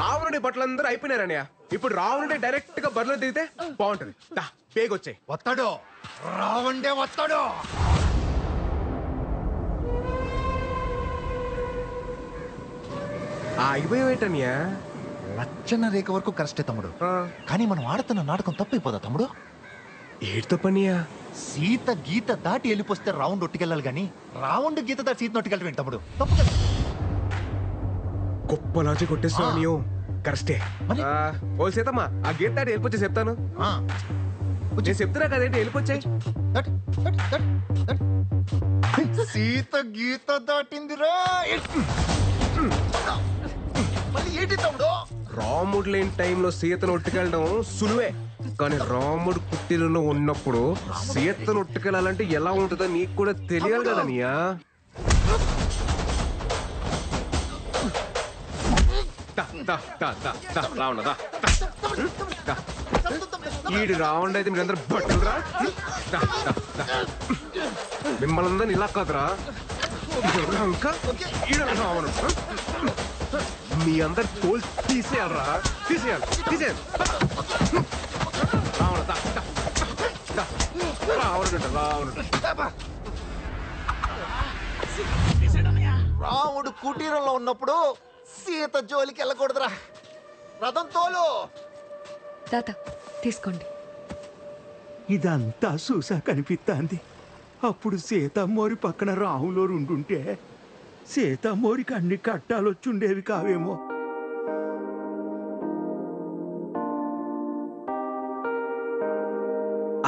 రావణుడి బట్టలందరూ అయిపోయినారన్నయ్య. ఇప్పుడు రావణుడి డైరెక్ట్ గా బరిలో దిగితే బాగుంటది. పేగొచ్చాయి. వస్తాడు రావండే, వస్తాడు. ఆగిపోయేటన్యా. లచ్చన రేఖ వరకు కరెస్టే తమ్ముడు, కానీ మనం ఆడుతున్న నాటకం తప్పైపోదా తమ్ముడు? ఏడు తప్పనియా? సీత గీత దాటి వెళ్ళిపోతే రౌండ్ ఒట్టుకెళ్ళాలి గాని రౌండ్ గీత దాటి సీత ఒట్టుకెళ్ళటం తమ్ముడు తప్పు కదా. గొప్ప లాజిక్ కొట్టేస్తున్నా నీవు. కరెస్టే. ఓ సీతమ్మా, ఆ గీత దాటి వెళ్ళిపోతే చెప్తాను. నేను చెప్తున్నా కదేంటి, వెళ్ళిపోచ్చాయి. సీత గీత దాటిందిరా. మళ్ళీ ఏంటి తమ్ముడు? రాముడు లేని టైంలో సీతను ఒట్టుకెళ్ళడం సులువే, కానీ రాముడు కుట్టిలో ఉన్నప్పుడు సీతను ఒట్టుకెళ్ళాలంటే ఎలా ఉంటుందో నీకు కూడా తెలియాలి కదా నీయా. రావణ ఈడు రావణ అయితే మీరందరూ బట్టురా. మిమ్మల్ని అందరిని ఇలా కాదురా. రావణ మీ అందరు తోలు తీసేయాలరా, తీసేయాలి, తీసేయాలి. రాముడు కుటీరంలో ఉన్నప్పుడు సీత జోలికి వెళ్ళకూడదురా. రథం తోలు. తాత తీసుకోండి. ఇదంతా చూసా కనిపిస్తాంది. అప్పుడు సీతమ్మోరి పక్కన రాహులో ఉండుంటే సీతమ్మోరికి అన్ని కట్టాలొచ్చుండేవి కావేమో.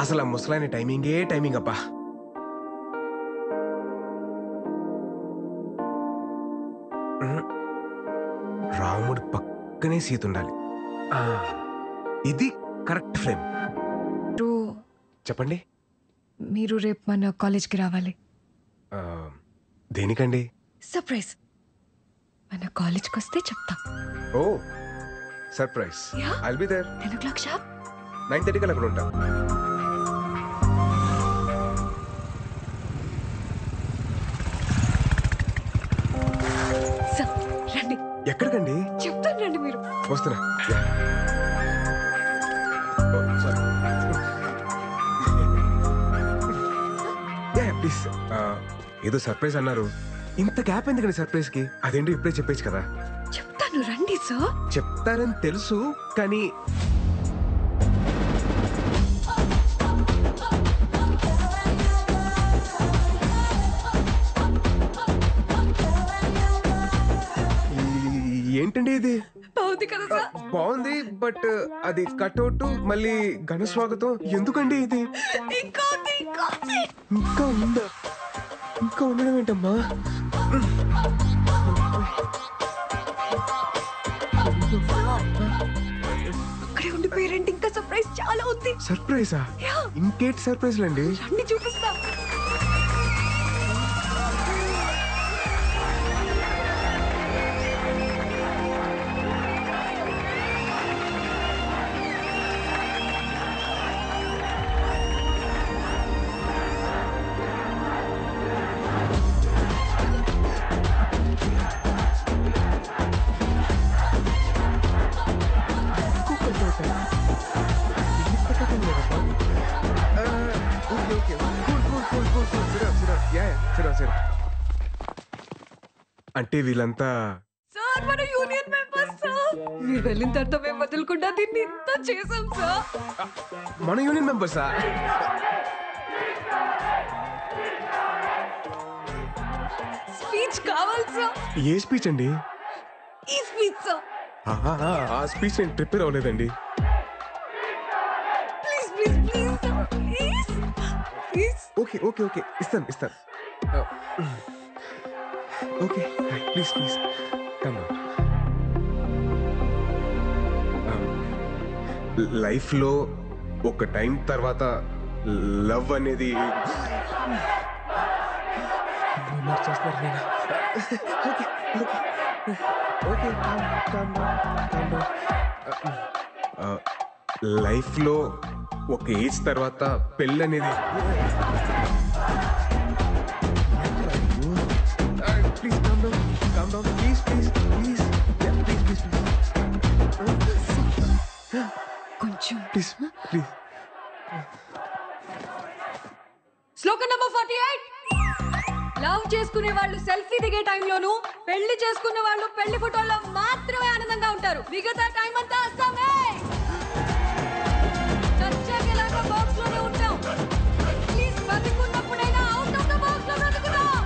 అసలు ఆ ముసలాయన టైమింగే టైమింగ్ అబ్బా. రాముడు పక్కనే సీత ఉండాలి. ఇది కరెక్ట్ ఫ్రేమ్. చెప్పండి. మీరు రేపు మన కాలేజ్కి రావాలి. దేనికండి? సర్ప్రైజ్. మన కాలేజ్కి వస్తే చెప్తా. ఓ surprise. I'll be there. 10 o'clock sharp. 9:30 కల్లా అక్కడ ఉంటా. రండి. ఎక్కడికండి? చెప్తాను రండి. మీరు వస్తున్నా. ప్లీజ్. ఏదో సర్ప్రైజ్ అన్నారు, ఇంత గ్యాప్ ఎందుకండి సర్ప్రైజ్ కి? అదేంటో ఇప్పుడే చెప్పేచ్చు కదా. చెప్తాను రండి. సార్ చెప్తారని తెలుసు, కానీ ఏంటండి ఇది? బాగుంది కదా సార్? బాగుంది, బట్ అది కట్అవుట్ మళ్ళీ ఘన స్వాగతం ఎందుకండి ఇది? ఇంకా ఉందా? ఇంకా ఉండడం ఏంటమ్మా? అక్కడే ఉండిపోయారండి. ఇంకా సర్ప్రైజ్ చాలా ఉంది. సర్ప్రైజా? ఇంకేంటి సర్ప్రైజ్లు అండి? రండి చూపిస్తా. రాశారు. అంటే వీళ్ళంతా సార్ మన యూనియన్ మెంబర్స్ సార్. మీరు వెళ్ళిన తర్వాత మేము వదలకుండా దీన్ని ఇంత చేసాం సార్. మన యూనియన్ మెంబర్సా? స్పీచ్ కావాలి సార్. ఏ స్పీచ్ అండి? ఈ స్పీచ్ సార్. ఆ స్పీచ్ నేను ప్రిపేర్ అవ్వలేదండి. Please please please sir, please please. Okay okay okay ఇస్తాను. Okay please please come on. లైఫ్లో ఒక టైం తర్వాత లవ్ అనేది లైఫ్లో ఒక ఏజ్ తర్వాత పెళ్ళి అనేది please calm down please please please please please కొంచెం ప్లీజ్ ప్లీజ్. శ్లోకం నంబర్ 48. లవ్ చేసుకునే వాళ్ళు సెల్ఫీ దిగే టైంలోను, పెళ్లి చేసుకున్న వాళ్ళు పెళ్లి ఫోటోల్లో మాత్రమే ఆనందంగా ఉంటారు. మిగతా టైం అంతా అస్సామే. చచ్చాకేలాగా బాక్స్ లోనే ఉంటాం. ప్లీజ్ బతికున్నప్పుడైనా అవుట్ ఆఫ్ ద బాక్స్ లో బ్రతుకుదాం.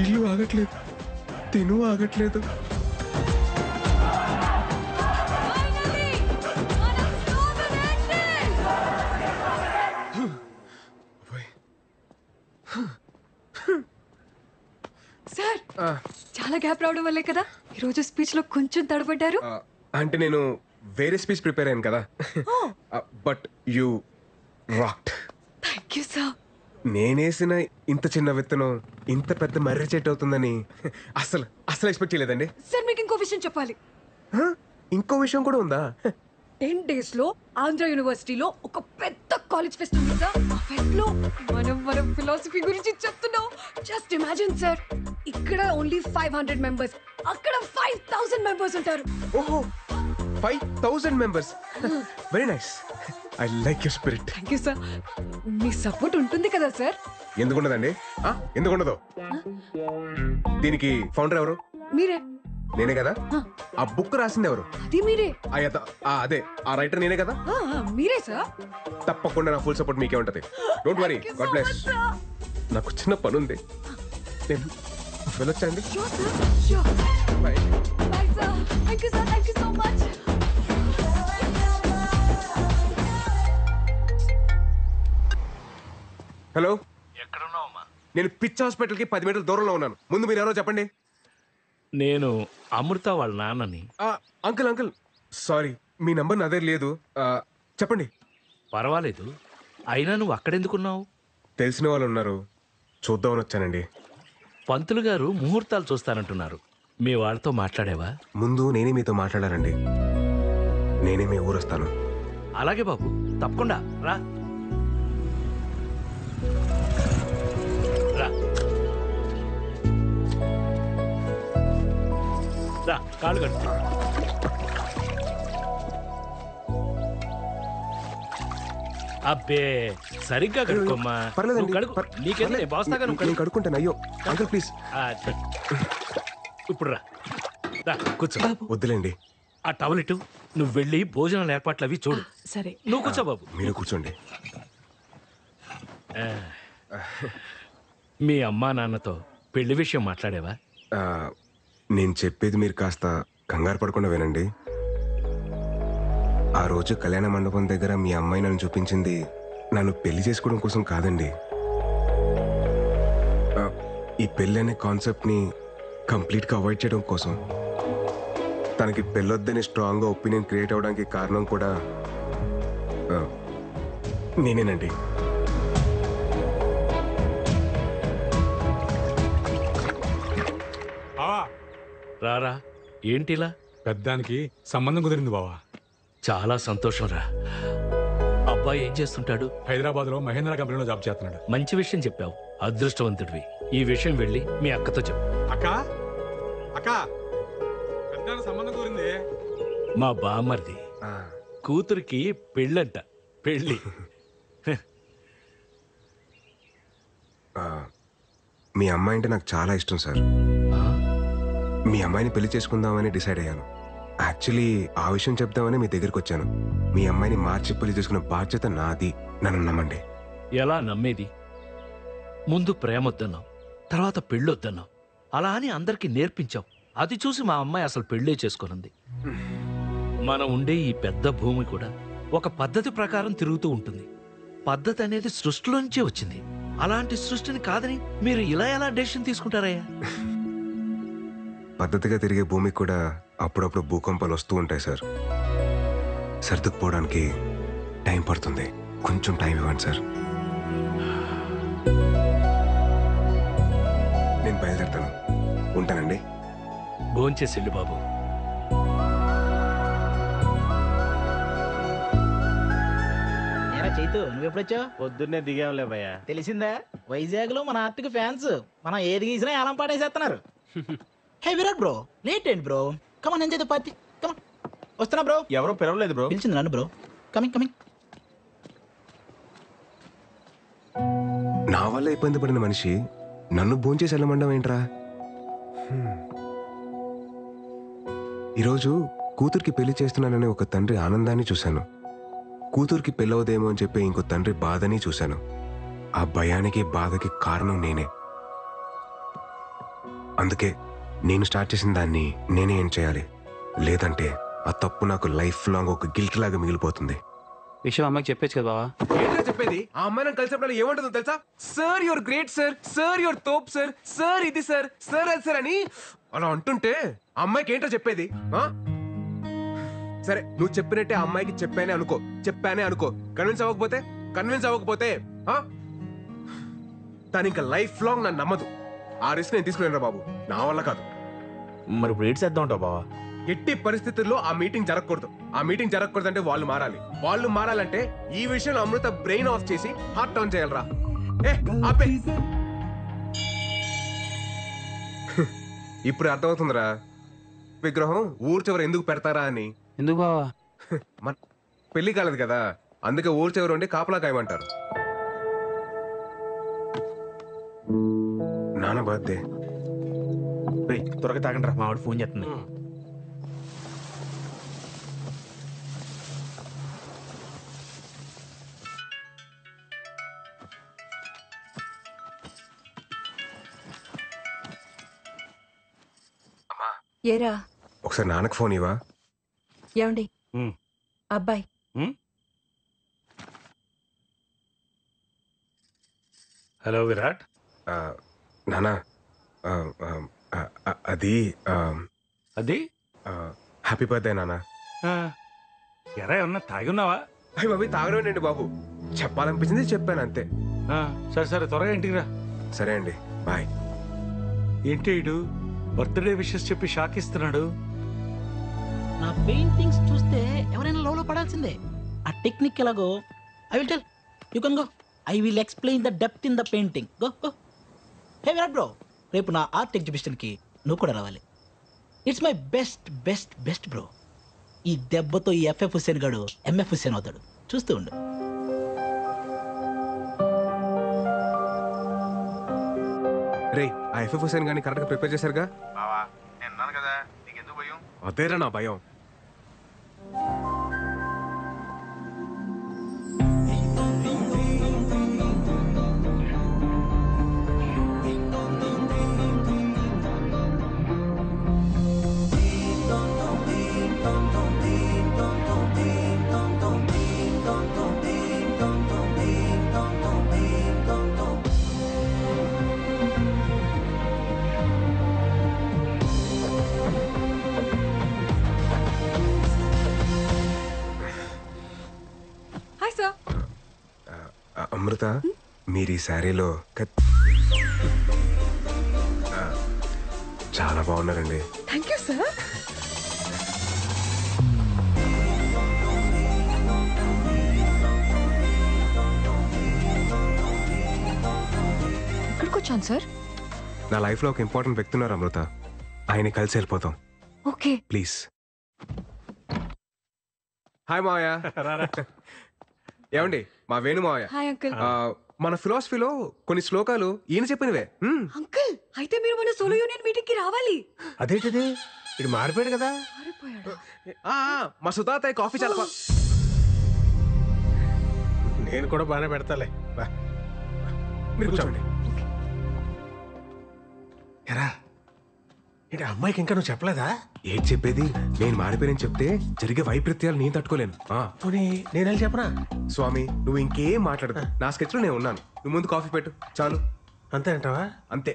ఇల్లు ఆగట్లేదు, తిను ఆగట్లేదు. సార్ చాలా గ్యాప్ రావడం వల్లే కదా ఈరోజు స్పీచ్ లో కొంచెం తడబడ్డారు. అంటే నేను వేరే స్పీచ్ ప్రిపేర్ అయ్యాను కదా. But you rocked. Thank you sir. నేనేసిన ఇంత చిన్న విత్తనం ఇంత పెద్ద మర్రి చెట్టు అవుతుందని అసలు ఎక్స్పెక్ట్ చేయలేదండి. సార్ మీకు ఇంకో విషయం చెప్పాలి. ఇంకో విషయం కూడా ఉందా? 10 days లో ఆంధ్ర యూనివర్సిటీలో ఒక పెద్ద కాలేజ్ ఫెస్ట్ ఉంది సార్. ఆ ఫెస్ట్ లో మనం ఫిలాసఫీ గురించి చెప్తున్నాం. జస్ట్ ఇమాజిన్ సార్, ఇక్కడ ఓన్లీ 500 మెంబర్స్, అక్కడ 5000 మెంబర్స్ ఉంటారు. ఓహో 5000 members. Very nice. I like your spirit. Thank you sir. Me support ఉంటుంది కదా సార్? ఎందుకుండదండి? ఎందుకుండదు? దీనికి ఫౌండర్ ఎవరు? మీరే. నేనే కదా. ఆ బుక్ రాసింది ఎవరు? అది మీరే. అదే ఆ రైటర్ నేనే కదా. మీరే సార్. తప్పకుండా నా ఫుల్ సపోర్ట్ మీకే ఉంటది. Don't worry. God bless. నాకు చిన్న పని ఉంది, నేను వెళ్ళొచ్చండి. Bye sir. Thank you sir. Thank you so much. Hello, ఎక్కడున్నావమ్మా? నేను పిచ్ హాస్పిటల్కి 10 మీటర్ల దూరంలో ఉన్నాను. ముందు మీరు ఎవరో చెప్పండి. నేను అమృత వాళ్ళ నాన్నని. అంకుల్ సారీ, మీ నంబర్ నా దగ్గర లేదు. చెప్పండి. పర్వాలేదు, అయినా నువ్వు అక్కడెందుకున్నావు? తెలిసిన వాళ్ళు ఉన్నారు, చూద్దామని వచ్చానండి. పంతులు గారు ముహూర్తాలు చూస్తానంటున్నారు. మీ వాళ్ళతో మాట్లాడేవా? ముందు నేనే మీతో మాట్లాడారండి. నేనే మీ ఊరు వస్తాను. అలాగే బాబు, తప్పకుండా రా. కాళ్ళు కట్టు. అబ్బే సరిగ్గా కడుక్కోమ్మా. నీకేంటే బాస్తాగా కడుక్కుంటాను. అయ్యో అంకుల్ ప్లీజ్. ఇప్పుడు రా కూర్చో. వద్దులేండి. ఆ టవల్ ఇటు. నువ్వు వెళ్ళి భోజనాల ఏర్పాట్లు అవి చూడు. సరే, నువ్వు కూర్చో బాబు. మీరు కూర్చోండి. మీ అమ్మా నాన్నతో పెళ్లి విషయం మాట్లాడేవా? నేను చెప్పేది మీరు కాస్త కంగారు పడకుండా వినండి. ఆ రోజు కళ్యాణ మండపం దగ్గర మీ అమ్మాయి నన్ను చూపించింది నన్ను పెళ్లి చేసుకోవడం కోసం కాదండి. ఈ పెళ్ళి అనే కాన్సెప్ట్ని కంప్లీట్గా అవాయిడ్ చేయడం కోసం. తనకి పెళ్ళొద్దని స్ట్రాంగ్గా ఒపీనియన్ క్రియేట్ అవ్వడానికి కారణం కూడా నేనేనండి. రారా. ఏంటిలా? పెద్దానికి సంబంధం కుదిరింది బావా. చాలా సంతోషం రా. అబ్బాయి ఏం చేస్తుంటాడు? హైదరాబాద్ లో మహేంద్ర కంపెనీలో జాబ్ చేస్తున్నాడు. మంచి విషయం చెప్పావు, అదృష్టవంతుడివి. ఈ విషయం వెళ్ళి మీ అక్కతో చెప్పు. అక్క పెద్దానికి సంబంధం కుదిరింది. మా బామ్మర్ది కూతురికి పెళ్ళంట. పెళ్ళి మీ అమ్మాయి అంటే నాకు చాలా ఇష్టం సార్. మీ అమ్మాయిని పెళ్లి చేసుకుందామని డిసైడ్ అయ్యాను. యాక్చువల్లీ ఆ విషయం చెప్దామని మీ దగ్గరికి వచ్చాను. మీ అమ్మాయిని మార్చి పెళ్లి చేసుకునే బాధ్యత నాది, నన్ను నమ్మండి. ఎలా నమ్మేది? ముందు ప్రేమొద్దన్నావు, తర్వాత పెళ్ళొద్దన్నావు, అలా అని అందరికీ నేర్పించావు. అది చూసి మా అమ్మాయి అసలు పెళ్ళే చేసుకున్నది. మనం ఉండే ఈ పెద్ద భూమి కూడా ఒక పద్ధతి ప్రకారం తిరుగుతూ ఉంటుంది. పద్ధతి అనేది సృష్టిలో నుంచే వచ్చింది. అలాంటి సృష్టిని కాదని మీరు ఇలా ఎలా డెసిషన్ తీసుకుంటారయ్యా? పద్ధతిగా తిరిగే భూమికి కూడా అప్పుడప్పుడు భూకంపాలు వస్తూ ఉంటాయి సార్. సర్దుకుపోవడానికి టైం పడుతుంది. కొంచెం టైం ఇవ్వండి సార్. నేను బయలుదేరుతాను. ఉంటానండి. భోంచేసిల్లు బాబు. చైతు నువ్వు ఎప్పుడొచ్చావు? పొద్దున్నే దిగాంలే భయ్య. తెలిసిందా, వైజాగ్ లో మన ఆర్టిక్ ఫ్యాన్స్ మనం ఏది గీసినా ఏలం పాటేసేస్తున్నారు. హే విరాట్ బ్రో, లేట్ ఏంటి bro? Come on enjoy the party. Come on. వస్తున్నా బ్రో. ఎవరో పిలవలేదు బ్రో. పిలిచింది నన్ను బ్రో. Coming coming. నా వల్ల ఇబ్బంది పడిన మనిషి నన్ను భోంచేసి వెళ్ళమండం ఏంట్రా? ఈరోజు కూతురికి పెళ్లి చేస్తున్నానని ఒక తండ్రి ఆనందాన్ని చూశాను. కూతురికి పెళ్ళవదేమో అని చెప్పి ఇంకో తండ్రి బాధని చూశాను. ఆ భయానికి బాధకి కారణం నేనే. అందుకే నేను స్టార్ట్ చేసిన దాన్ని నేనే ఏం చేయాలి. లేదంటే ఆ తప్పు నాకు లైఫ్ లాంగ్ ఒక గిల్ట్ లాగా మిగిలిపోతుంది. విషయం అమ్మకి చెప్పేచ్చు కదా బావా. ఏంటో చెప్పేది? ఆ అమ్మాయి నన్ను కలిసినప్పుడు ఏమంటుందో తెలుసా? Sir your great sir, sir your తోప్ సార్, సార్ ఇది సార్, సార్ అది సార్ అని అలా అంటుంటే ఆ అమ్మాయికి ఏంటో చెప్పేది? సరే నువ్వు చెప్పినట్టే ఆ అమ్మాయికి చెప్పానే అనుకో. కన్విన్స్ అవ్వకపోతే తను ఇంకా లైఫ్ లాంగ్ నన్ను నమ్మదు. ఆ రిస్క్ నేను తీసుకునేరా బాబు, నా వల్ల కాదు. మరి ఇప్పుడు ఏడ్ చేద్దాం ఉంటావు బావా? ఎట్టి పరిస్థితుల్లో ఆ మీటింగ్ జరగకూడదు. ఆ మీటింగ్ జరగకూడదంటే వాళ్ళు మారాలంటే ఈ విషయంలో అమృత బ్రెయిన్ ఆఫ్ చేసి హార్ట్ ఆన్ చేయాలరా. ఆపే. ఇప్పుడు అర్థమవుతుందిరా విగ్రహం ఊరు చివర ఎందుకు పెడతారా అని. ఎందుకు బావా? మన పెళ్లి కాలేదు కదా, అందుకే ఊరు చివర ఉండి కాపలా కాయమంటారు. నాన్న బర్త్డే. త్వరగా తాగండి రా, మా వాడు ఫోన్ చేస్తుంది. ఏరా ఒకసారి నాన్నకు ఫోన్ ఇవ్వా. ఏమండి అబ్బాయి? హలో విరాట్. నానా అది హ్యాపీ బర్త్డే నాన్న. ఎరా ఏమన్నా తాగున్నావా? అయ్యి బాబు తాగడం బాబు, చెప్పాలనిపించింది చెప్పాను అంతే. సరే సరే త్వరగా ఇంటికి రా. సరే అండి, బాయ్. ఏంటి ఇడు బర్త్డే విషెస్ చెప్పి షాక్ ఇస్తున్నాడు? నా పెయింటింగ్స్ చూస్తే ఎవరైనా లవ్ లో పడాల్సిందే. ఆ టెక్నిక్ ఎలాగో I will tell. You can go. I will explain the depth in the painting. Go go. Hey Virat bro, రేపు నా ఆర్ట్ ఎగ్జిబిషన్ కి నువ్వు కూడా రావాలి. It's my best best best bro. ఈ దెబ్బతో ఈ ఎఫ్ఎఫ్ హుస్సేన్ గాడు ఎంఎఫ్ హుస్సేన్ అవుతాడు. చూస్తూ ఉండు. రే ఆ ఎఫ్ఎఫ్ హుస్సేన్ గాని కరెక్ట్ గా ప్రిపేర్ చేశారుగా? బావా నేను అన్నాను కదా, నీకెందుకు భయం? అదేరా నా భయం. అమృత, మీరు ఈ శారీలో చాలా బాగున్నారండి. Thank you sir. ఇక్కడికి వచ్చాను సార్. నా లైఫ్ లో ఒక ఇంపార్టెంట్ వ్యక్తి ఉన్నారు అమృత, ఆయన కలిసి వెళ్ళిపోతాం. Okay please. హాయ్ మావయ్య. ఏమండి మా వేణు మావయ్య. Hi uncle. మన ఫిలాసఫీలో కొన్ని శ్లోకాలు ఈయన చెప్పినవే. అంకుల్ అయితే మీరు మన సోలో యూనియన్ మీటింగ్ కి రావాలి. అదేంటిది ఇది మారిపోయాడు కదా. మా సుతాతయ్య కాఫీ చాలా నేను కూడా బాగానే పెడతాలే. మీరు కూర్చోండి. ఎరా ఏంటి అమ్మాయికి ఇంకా నువ్వు చెప్పలేదా? ఏంటి చెప్పేది? నేను మారిపోయానని చెప్తే జరిగే వైపరీత్యాలు నేను తట్టుకోలేను. నేను వెళ్ళి చెప్పనా? స్వామి నువ్వు ఇంకేం మాట్లాడదు. నా స్కెచ్ లో నేను ఉన్నాను. నువ్వు ముందు కాఫీ పెట్టు చాలు. అంతే అంటావా? అంతే.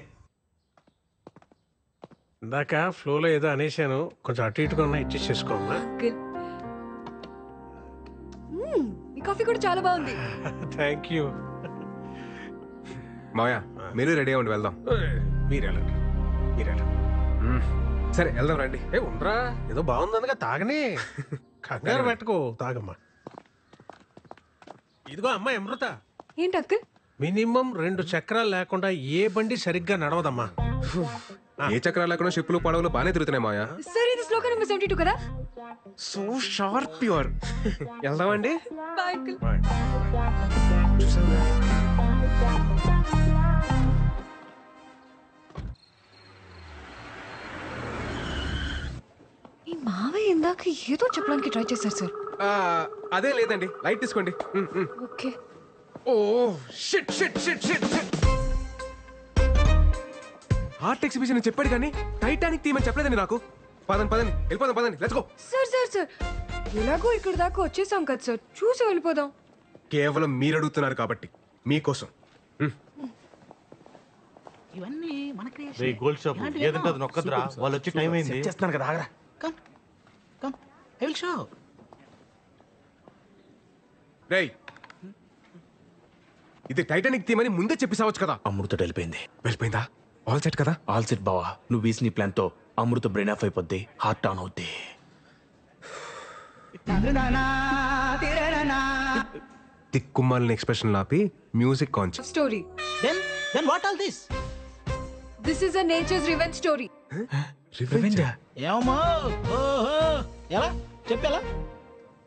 ఇందాక ఫ్లోలో ఏదో అనేసాను, కొంచెం అటు ఇటుగా ఉన్నా ఇచ్చేసి చేసుకోమ్మా. ఈ కాఫీ కూడా చాలా బాగుంది. Thank you. మాయా మీరు రెడీ అవ్వండి, వెళ్దాం. మీరెళ్ళండి. సరే వెళ్దాం రండి. ఉండరా, ఏదో బాగుందనగా తాగనే. కంగారు పెట్టుకో, తాగమ్మా. ఇదిగో అమ్మాయి అమృత. ఏంటి అంకుల్? మినిమం 2 చక్రాలు లేకుండా ఏ బండి సరిగ్గా నడవదమ్మా. ఏ చక్రాలు లేకుండా షిప్పులు పడవలు బాగానే తిరుగుతున్నాయి మాయా. సరే ఇది శ్లోకం నెంబర్ 72 కదా. So sharp pure. వెళ్దామండి. Bye uncle. ఈ మావయ్య ఇందాక ఏదో చెప్పడానికి ట్రై చేశారు సార్. అదే లేదండి, లైట్ తీసుకోండి. Okay. Oh shit shit shit shit shit. Art exhibition చెప్పాడు కానీ టైటానిక్ థీమ్ అని చెప్పలేదండి నాకు. పదండి పదండి వెళ్ళిపోదాం, పదండి let's go. Sir sir sir ఎలాగో ఇక్కడ దాకా వచ్చేసాం కదా సార్, చూసి వెళ్ళిపోదాం. కేవలం మీరు అడుగుతున్నారు కాబట్టి మీకోసం. ఇవన్నీ మన రే గోల్డ్ షాప్ ఏదంటే అది నొక్కదురా, వాళ్ళు వచ్చి టైం అయింది. చేస్తున్నాను కదా, ఆగరా. Come come I will show. రేయ్ ఇది టైటానిక్ థీమ్ అని ముందే చెప్పేసావచ్చు కదా. అమృత వెళ్ళిపోయింది. వెళ్ళిపోయిందా? ఆల్ సెట్ కదా? ఆల్ సెట్ బావా. నువ్వు వేసిన ప్లాన్ తో అమృత బ్రెయిన్ ఆఫ్ అయిపోద్ది, హార్ట్ ఆన్ అవుద్ది. తిక్కుమాలిన ఎక్స్ప్రెషన్ లాపి music concept story. Then what all this? This is a nature's revenge story. ఏమో ఓహో ఎలా చెప్పేలా?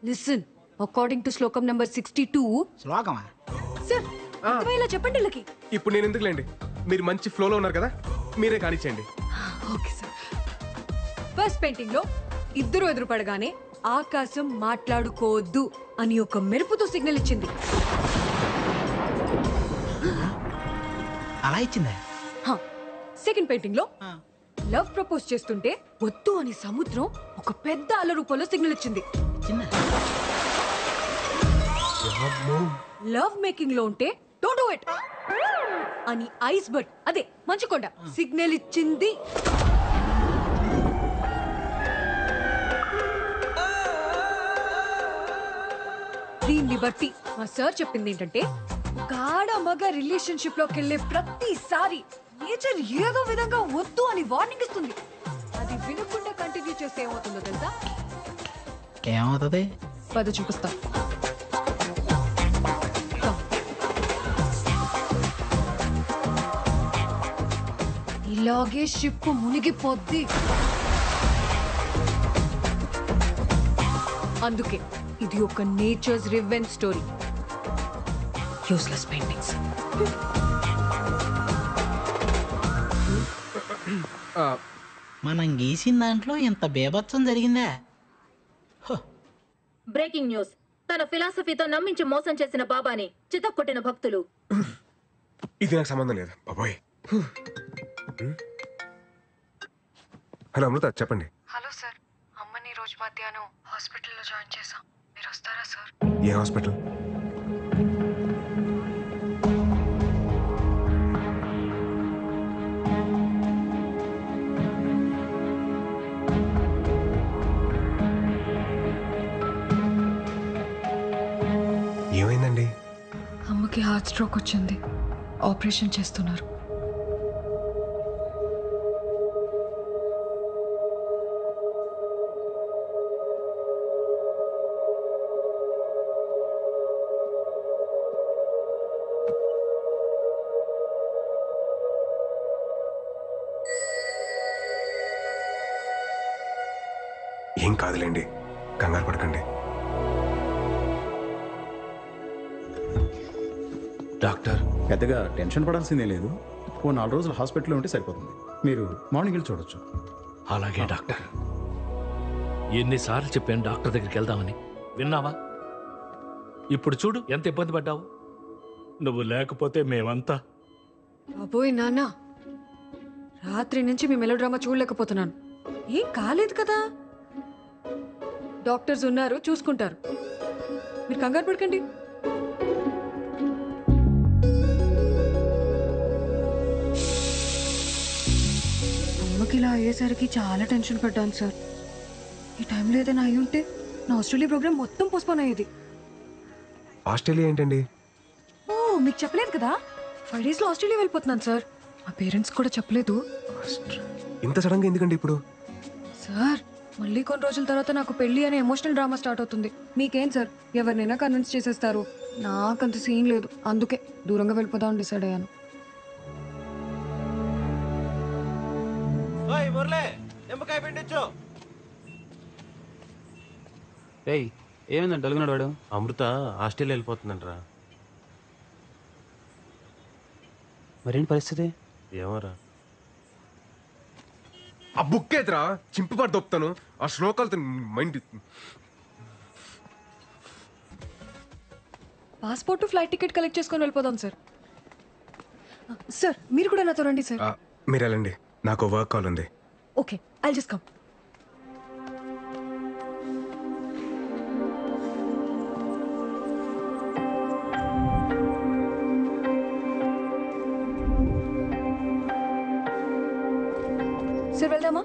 లిసన్, అకార్డింగ్ టు శ్లోకం నెంబర్ 62. శ్లోకమా? సార్ ఇలా చెప్పండి వీళ్ళకి. ఇప్పుడు నేను ఎందుకులేండి, మీరు మంచి ఫ్లోలో ఉన్నారు కదా, మీరే కానిచ్చేయండి. Okay sir. ఫస్ట్ పెయింటింగ్ లో ఇద్దరు ఎదురుపడగానే ఆకాశం మాట్లాడుకోవద్దు అని ఒక మెరుపుతో సిగ్నల్ ఇచ్చింది. అలా ఇచ్చిందా? సెకండ్ పెయింటింగ్ లో లవ్ ప్రపోజ్ చేస్తుంటే వద్దు అని సముద్రం ఒక పెద్ద అల రూపంలో సిగ్నల్ ఇచ్చింది. లవ్ మేకింగ్ లో ఉంటే డోంట్ డూ ఇట్ అని ఐస్ బర్డ్, అదే మంచుకొండ సిగ్నల్ ఇచ్చింది. దీన్ని బట్టి మా సార్ చెప్పింది ఏంటంటే, గాఢ మగ రిలేషన్షిప్ లోకి వెళ్ళే ప్రతిసారి నేచర్ ఏదో విధంగా వద్దు అని వార్నింగ్ ఇస్తుంది. అది వినకుండా కంటిన్యూ చేస్తే ఏమవుతుందో తెలుసా? ఏమవుతుంది? పద చూపిస్తా. ఇలాగే షిప్ మునిగిపోద్ది. అందుకే ఇది ఒక nature's revenge story. Useless paintings. మనం గీసిన దాంట్లో ఇంత బేభత్సం జరిగిందా? Breaking news. తన ఫిలాసఫీతో నమ్మించి మోసం చేసిన బాబాని చితక్కొట్టిన భక్తులు. ఇది నాకు సంబంధం లేదు బాబోయ్. హలో అమృత, చెప్పండి. హలో సార్, అమ్మని రోజు మధ్యాహ్నం హాస్పిటల్లో జాయిన్ చేశాం. మీరు వస్తారా సార్? ఏ హాస్పిటల్? ఏమైందండి? అమ్మకి హార్ట్ స్ట్రోక్ వచ్చింది, ఆపరేషన్ చేస్తున్నారు. ఏం కాదులేండి, కంగారు పడకండి. డాక్టర్ పెద్దగా టెన్షన్ పడాల్సిందే లేదు. ఓ 4 రోజులు హాస్పిటల్లో ఉంటే సరిపోతుంది. మీరు మార్నింగ్ వెళ్ళి చూడొచ్చు. అలాగే డాక్టర్. ఎన్నిసార్లు చెప్పాను డాక్టర్ దగ్గరికి వెళ్దామని, విన్నావా? ఇప్పుడు చూడు ఎంత ఇబ్బంది పడ్డావు. నువ్వు లేకపోతే మేమంతా. అబ్బోయ్ నాన్న, రాత్రి నుంచి మీ మెలోడ్రామా చూడలేకపోతున్నాను. ఏం కాలేదు కదా, డాక్టర్స్ ఉన్నారు, చూసుకుంటారు. మీరు కంగారు పడకండి. అమ్మకి ఇలా అయ్యేసరికి చాలా టెన్షన్ పడ్డాను సార్. ఈ టైంలో ఏదైనా అయి ఉంటే నా ఆస్ట్రేలియా ప్రోగ్రామ్ మొత్తం పోస్ట్పోన్ అయ్యేది. ఆస్ట్రేలియా ఏంటండి? ఓ, మీకు చెప్పలేదు కదా, 5 days లో ఆస్ట్రేలియా వెళ్ళిపోతున్నాను సార్. మా పేరెంట్స్ కూడా చెప్పలేదు. ఇంత సడన్గా ఎందుకండి ఇప్పుడు? సార్, మళ్ళీ కొన్ని రోజుల తర్వాత నాకు పెళ్లి అనే ఎమోషనల్ డ్రామా స్టార్ట్ అవుతుంది. మీకేం సార్, ఎవరినైనా కన్విన్స్ చేసేస్తారు. నాకంత సీన్ లేదు, అందుకే దూరంగా వెళ్ళిపోదామని డిసైడ్ అయ్యాను. మురళి నిమ్మకాయ పిండిచ్చు. ఏయ్, ఏమైందండి అడుగున్నాడు వాడు? అమృత ఆస్ట్రేలియా వెళ్ళిపోతుందంటరా. మరేంటి పరిస్థితి? ఏమోరా. ఆ బుక్ ఎదురా చింపిపాటు దొప్పుతాను. ఆ శ్లోకాలతో mind. Passport flight ticket collect చేసుకొని వెళ్ళిపోదాం సార్. సార్, మీరు కూడా నాతో రండి సార్. మీరు వెళ్ళండి, నాకు వర్క్ కాల్ ఉంది. Okay, I'll just come. Sir, వెళ్దామా?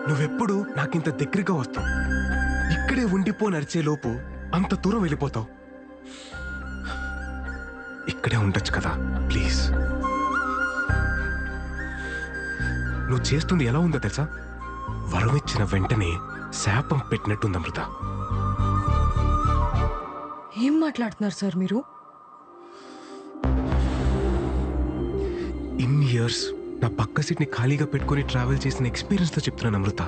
నువ్వెప్పుడు నాకింత దగ్గరగా వస్తావు, ఇక్కడే ఉండిపో నడిచే లోపు అంత దూరం వెళ్ళిపోతావు. ఇక్కడే ఉండొచ్చు కదా ప్లీజ్. నువ్వు చేస్తుంది ఎలా ఉందో తెలుసా? వరం ఇచ్చిన వెంటనే శాపం పెట్టినట్టుంది అమృత. ఏం మాట్లాడుతున్నారు సార్ మీరు? ఇన్ని ఇయర్స్ నా పక్క సీట్ని ఖాళీగా పెట్టుకుని ట్రావెల్ చేసిన ఎక్స్పీరియన్స్తో చెప్తున్నాను అమృత.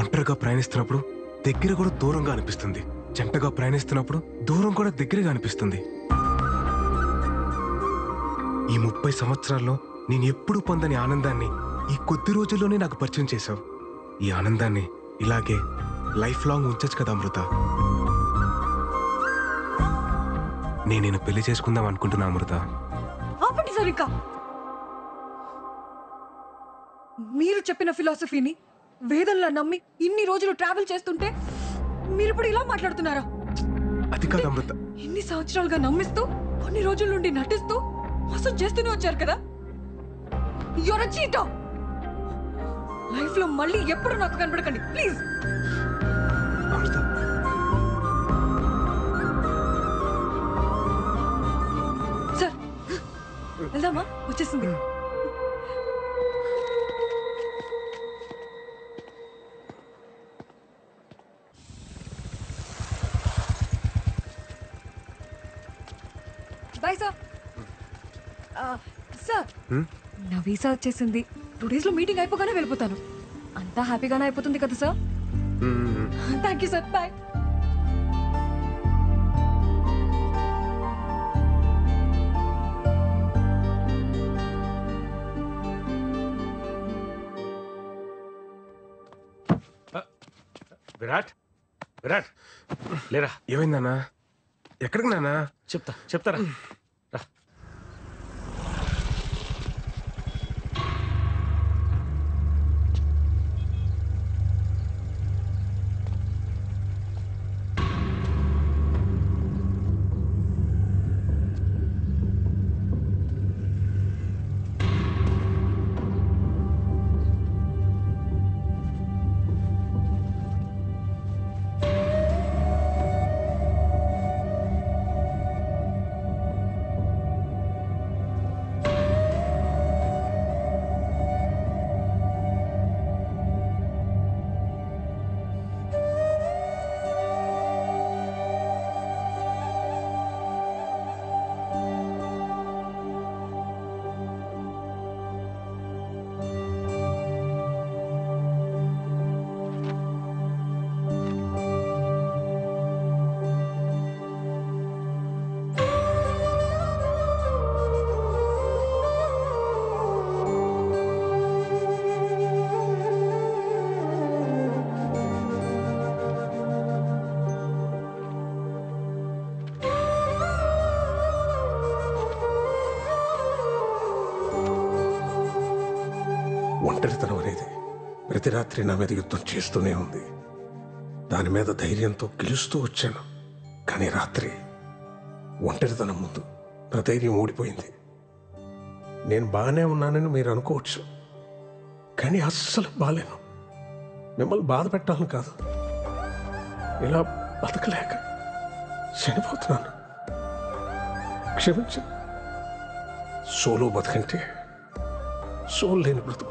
ఒంటరిగా ప్రయాణిస్తున్నప్పుడు దగ్గర కూడా దూరంగా అనిపిస్తుంది, జంటగా ప్రయాణిస్తున్నప్పుడు దూరం కూడా దగ్గరగా అనిపిస్తుంది. ఈ 30 సంవత్సరాల్లో నేను ఎప్పుడు పొందని ఆనందాన్ని ఈ కొద్ది రోజుల్లోనే నాకు పరిచయం చేశావు. ఈ ఆనందాన్ని ఇలాగే లైఫ్ లాంగ్ ఉంచచ్చు కదా అమృత. నేను పెళ్లి చేసుకుందాం అనుకుంటున్నా అమృత. ఆపండి సార్, ఇంకా మీరు చెప్పిన ఫిలాసఫీని వేదంలా నమ్మి ఇన్ని రోజులు ట్రావెల్ చేస్తుంటే మీరు ఇప్పుడు ఇలా మాట్లాడుతున్నారా? అది కాదు అమృత. ఇన్ని సంవత్సరాలుగా నమ్మిస్తూ కొన్ని రోజుల నుండి నటిస్తూ మోసం చేస్తూనే వచ్చారు కదా. Your a cheater. లైఫ్ లో మళ్ళీ ఎప్పుడు నాకు కనబడకండి ప్లీజ్. అమృత, సార్ వెళ్దామా? వచ్చేసింది. Bye sir. సార్, నా వీసా వచ్చేసింది. 2 days లో మీటింగ్ అయిపోగానే వెళ్ళిపోతాను. అంతా హ్యాపీగానే అయిపోతుంది కదా sir? Thank you sir, bye. Virat, Virat లేరా. ఏమైందన్నా? ఎక్కడికి నాన్నా? చెప్తారా. ఒంటరితనం అనేది ప్రతి రాత్రి నా మీద యుద్ధం చేస్తూనే ఉంది. దాని మీద ధైర్యంతో గెలుస్తూ వచ్చాను. కానీ రాత్రి ఒంటరితనం ముందు నా ధైర్యం ఓడిపోయింది. నేను బాగానే ఉన్నానని మీరు అనుకోవచ్చు, కానీ అస్సలు బాగాలేను. మిమ్మల్ని బాధ పెట్టాలని కాదు, ఇలా బతకలేక చనిపోతున్నాను. క్షమించండి. సోలో బతకంటే సోల్ లేని బ్రతుకు.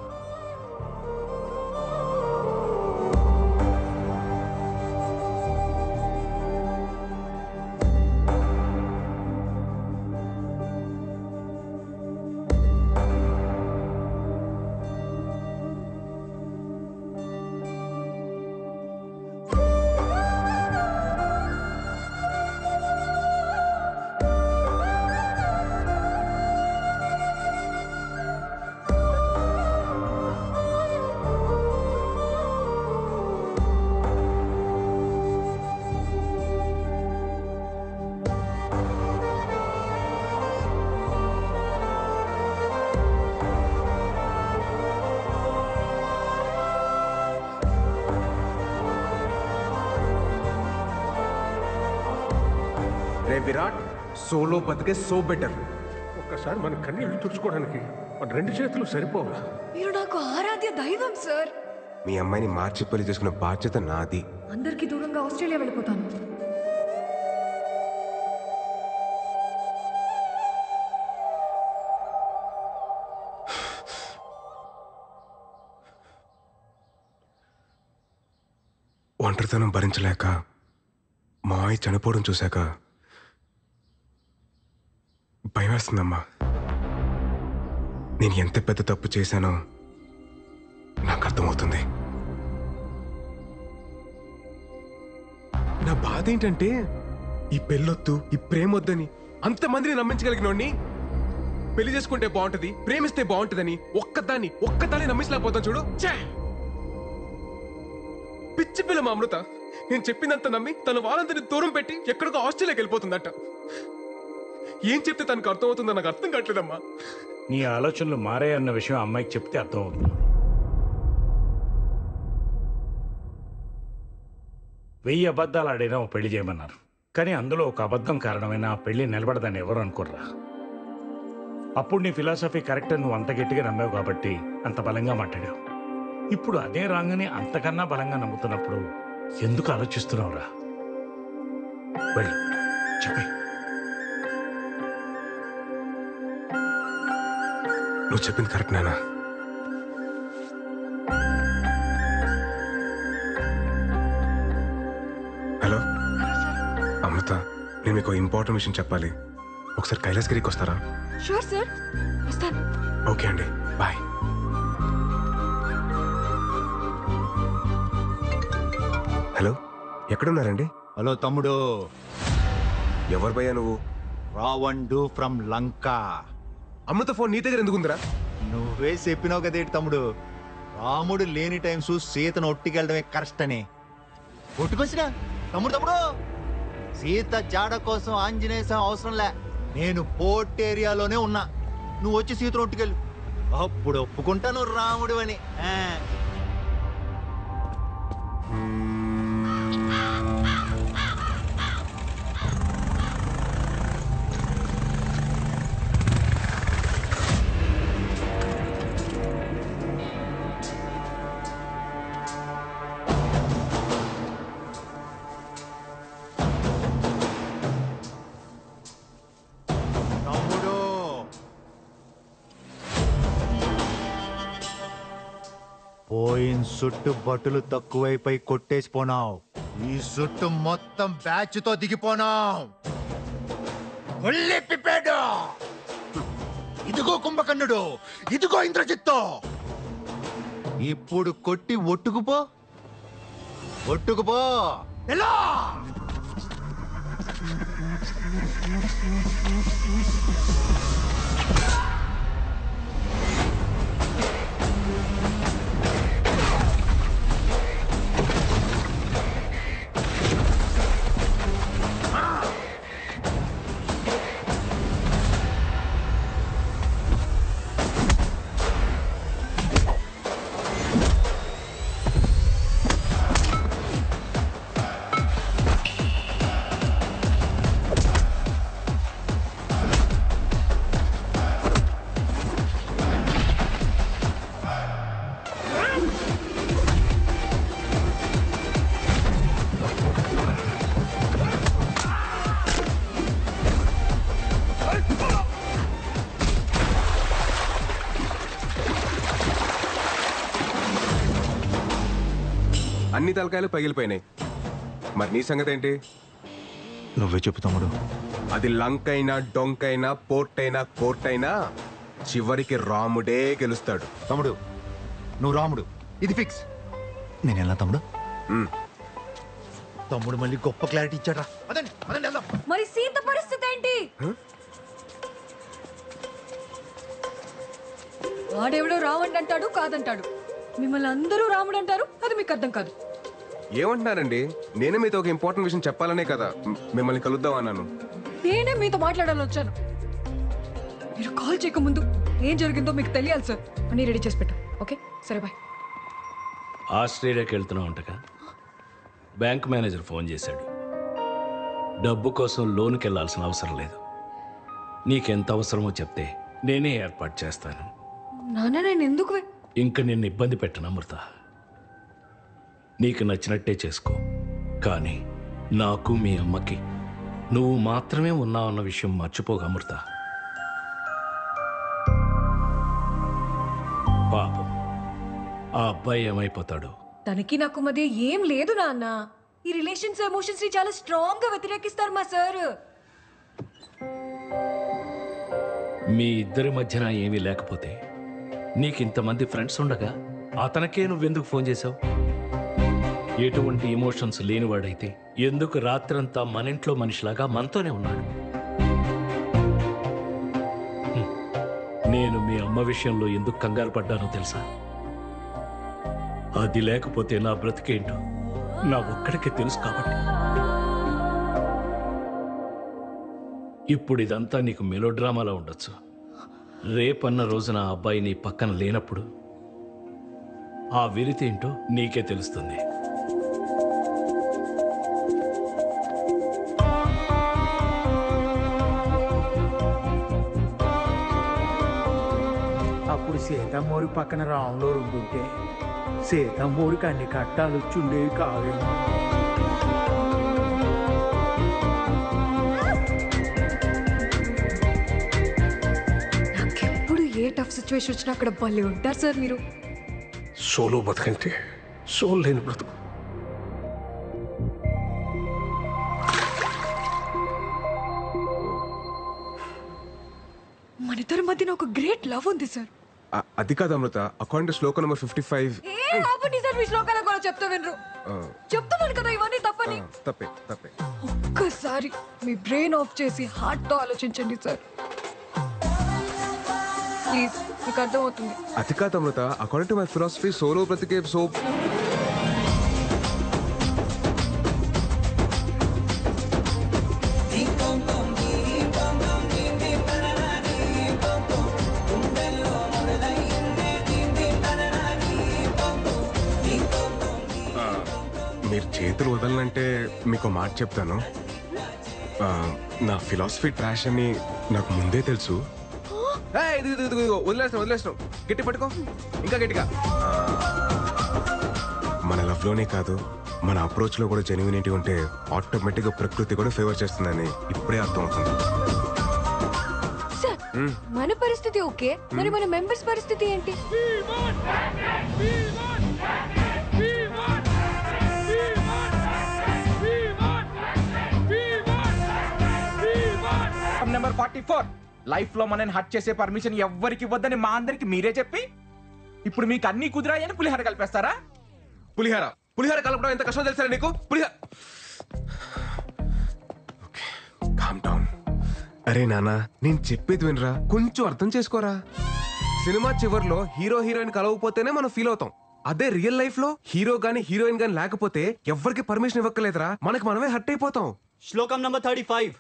రే విరాట్, సోలో బతికే సో బెటర్. ఒక్కసారి మన కన్నీళ్ళు తుడుచుకోవడానికి మన 2 చేతులు సరిపోవా? మీరు నాకు ఆరాధ్య దైవం సార్. మీ అమ్మాయిని మార్చి పెళ్లి చేసుకున్న బాధ్యత నాది. అందరికీ దూరంగా ఆస్ట్రేలియా వెళ్ళిపోతాను. ఒంటరితనం భరించలేక మా అమ్మాయి చనిపోవడం చూశాక భయం వేస్తుందమ్మా. నేను ఎంత పెద్ద తప్పు చేశానో నాకు అర్థమవుతుంది. నా బాధ ఏంటంటే ఈ పెళ్ళొద్దు, ఈ ప్రేమొద్దని అంతమందిని నమ్మించగలిగినోడిని పెళ్లి చేసుకుంటే బాగుంటది, ప్రేమిస్తే బాగుంటదని ఒక్కదాన్ని నమ్మించలేకపోతాను చూడు. పిచ్చి పిల్ల మా అమృత. నేను చెప్పిందంత నమ్మి తన వాళ్ళందరినీ దూరం పెట్టి ఎక్కడికో ఆస్ట్రేలియాకి వెళ్ళిపోతుందట. ఏం చెప్తే తనకు అర్థమవుతుందో నాకు అర్థం కావట్లేదమ్మా. నీ ఆలోచనలు మారాయన్న విషయం అమ్మాయికి చెప్తే అర్థమవుతుంది. 1000 అబద్ధాలు ఆడైనా ఓ పెళ్లి చేయమన్నారు, కానీ అందులో ఒక అబద్ధం కారణమైన ఆ పెళ్లి నిలబడదని ఎవరు అనుకోర్రా. అప్పుడు నీ ఫిలాసఫీ కరెక్ట్ అని నువ్వు అంత గట్టిగా నమ్మావు కాబట్టి అంత బలంగా మాట్లాడావు. ఇప్పుడు అదే రాంగ్ని అంతకన్నా బలంగా నమ్ముతున్నప్పుడు ఎందుకు ఆలోచిస్తున్నావురా? వెళ్ళు, చెప్పే. నువ్వు చెప్పింది కరెక్ట్ నానా. హలో అమృత, నేను మీకు ఇంపార్టెంట్ విషయం చెప్పాలి. ఒకసారి కైలాసగిరికి వస్తారా? షూర్ సార్, వస్తాను. ఓకే అండి, బాయ్. హలో, ఎక్కడున్నారండి? హలో తమ్ముడు. ఎవరు భయ్యా నువ్వు? రావణుడు ఫ్రమ్ లంక. అమృత ఫోన్ నీ దగ్గర ఎందుకుందిరా? నువ్వే చెప్పినావు కదేటి తమ్ముడు, రాముడు లేని టైం చూసి సీతను ఒట్టికెళ్ళడమే కరెక్ట్ అని. ఒట్టుకొచ్చినా తమ్ముడు సీత జాడ కోసం ఆంజనేయ స్వామి అవసరం లే. నేను పోర్ట్ ఏరియాలోనే ఉన్నా. నువ్వు వచ్చి సీతను ఒట్టుకెళ్ళు, అప్పుడు ఒప్పుకుంటాను రాముడు అని. పోయిన సుట్టు బట్టలు తక్కువైపోయి కొట్టేసిపోనావు. ఈ సుట్టు మొత్తం బ్యాచ్ తో దిగిపోనావు. ఇదిగో కుంభకర్ణుడు, ఇదిగో ఇంద్రజిత్తు. ఇప్పుడు కొట్టి ఒట్టుకుపో ఎలా? అన్ని తలకాయలు పగిలిపోయినాయి. మరి నీ సంగతి ఏంటి? నువ్వే చెప్పు తమ్ముడు. అది లంకైనా డొంకైనా పోర్ట్ అయినా కోర్ట్ అయినా చివరికి రాముడే గెలుస్తాడు. తమ్ముడు నువ్వు రాముడు, ఇది ఫిక్స్. నేను ఎలా తమ్ముడు? తమ్ముడు మళ్ళీ గొప్ప క్లారిటీ ఇచ్చాడా? అదండి అదండి వెళ్దాం. మరి సీత పరిస్థితి ఏంటి? వాడెవడో రావణ్ అంటాడు, కాదంటాడు. మిమ్మల్ని అందరూ రాముడు అంటారు, అది మీకు అర్థం కాదు. ఏమంటున్నారండి? నేనే మీతో ఒక ఇంపార్టెంట్ విషయం చెప్పాలనే కదా మిమ్మల్ని కలుద్దాం అన్నాను. నేనే మీతో మాట్లాడాలని వచ్చాను. మీరు కాల్ చేయకముందు ఏం జరిగిందో మీకు తెలియాలి సార్. అన్నీ రెడీ చేసి పెట్టు. ఓకే సరే బాయ్. ఆస్ట్రేలియాకి వెళ్తున్నావు అంటగా? బ్యాంక్ మేనేజర్ ఫోన్ చేశాడు. డబ్బు కోసం లోన్కి వెళ్ళాల్సిన అవసరం లేదు. నీకెంత అవసరమో చెప్తే నేనే ఏర్పాటు చేస్తాను. నాన్న నేను ఎందుకు ఇంక నిన్ను ఇబ్బంది పెట్టను అమృత. నీకు నచ్చినట్టే చేసుకో. కానీ నాకు మీ అమ్మకి నువ్వు మాత్రమే ఉన్నావన్న విషయం మర్చిపోగా అమృత. పాపం ఆ అబ్బాయి ఏమైపోతాడు? తనకి నాకు మధ్య ఏం లేదు నాన్న. ఈ రిలేషన్స్ ఎమోషన్స్ ని చాలా స్ట్రాంగ్ గా వ్యతిరేకిస్తారు మా సార్. మీ ఇద్దరి మధ్యన ఏమీ లేకపోతే నీకింతమంది ఫ్రెండ్స్ ఉండగా అతనికే నువ్వెందుకు ఫోన్ చేశావు? ఎటువంటి ఎమోషన్స్ లేనివాడైతే ఎందుకు రాత్రంతా మన ఇంట్లో మనిషిలాగా మనతోనే ఉన్నాడు? నేను మీ అమ్మ విషయంలో ఎందుకు కంగారు పడ్డానో తెలుసా? అది లేకపోతే నా బ్రతికేంటో నా ఒక్కడికే తెలుసు కాబట్టి. ఇప్పుడు ఇదంతా నీకు మెలోడ్రామాలా ఉండొచ్చు. రేపన్న రోజున ఆ అబ్బాయి నీ పక్కన లేనప్పుడు ఆ విరితి ఏంటో నీకే తెలుస్తుంది. అప్పుడు సీతమ్మోరి పక్కన రాములో ఉండుంటే సీతమ్మోరికి అన్ని కట్టాలు వచ్చుండేవి కావేమో. నాకెప్పుడు ఏ టఫ్ సిచ్యువేషన్ వచ్చినా అక్కడ భలే ఉంటారు సార్ మీరు. సోలో బతుకంటే సోల్ లేని బ్రతుకు. మన ఇద్దరి మధ్యన ఒక గ్రేట్ లవ్ ఉంది సార్. అది కాదు అమృత. అకార్డింగ్ టు శ్లోక నెంబర్ 55. ఏ ఆపండి సార్, మీ శ్లోకాలను కూడా చెప్తా వినరు. చెప్తున్నాను కదా ఇవన్నీ తప్పని. తప్పే తప్పే. ఒక్కసారి మీ బ్రెయిన్ ఆఫ్ చేసి హార్ట్ తో ఆలోచించండి సార్ ప్లీజ్. మీకు అర్థమవుతుంది. అది కాదు Amrutha. According to my philosophy solo బ్రతికే సో. మీరు చేతులు వదలనంటే మీకు మాట చెప్తాను. నా ఫిలాసఫీ ట్రాష్ అని నాకు ముందే తెలుసు. వదిలేస్తాం. గట్టి పట్టుకో, ఇంకా గట్టిగా. మన లవ్లోనే కాదు, మన అప్రోచ్లో కూడా జెన్యూనిటీ ఉంటే ఆటోమేటిక్గా ప్రకృతి కూడా ఫేవర్ చేస్తుందని ఇప్పుడే అర్థం అవుతుంది. సార్ మన పరిస్థితి ఓకే, మరి మన మెంబర్స్ పరిస్థితి ఏంటి? నెంబర్ 44 లైఫ్ లో మనని హట్ చేసే పర్మిషన్ ఎవ్వరికి ఇవ్వద్దని మా అందరికి మీరే చెప్పి ఇప్పుడు మీకు అన్ని కుదిరాయని పులిహార కలిపేస్తారా? పులిహార కలపడం ఎంత కష్టం తెలుసా నీకు? Calm down. అరే నానా, నేను చెప్పేది వినరా, కొంచెం అర్థం చేసుకోరా. సినిమా చివర్లో హీరో హీరోయిన్ కలవకపోతేనే మనం ఫీల్ అవుతాం. అదే రియల్ లైఫ్ లో హీరో గానీ హీరోయిన్ గానీ లేకపోతే ఎవ్వరికి పర్మిషన్ ఇవ్వక్కలేదురా, మనకి మనమే హట్ అయిపోతాం. శ్లోకం నంబర్ 35.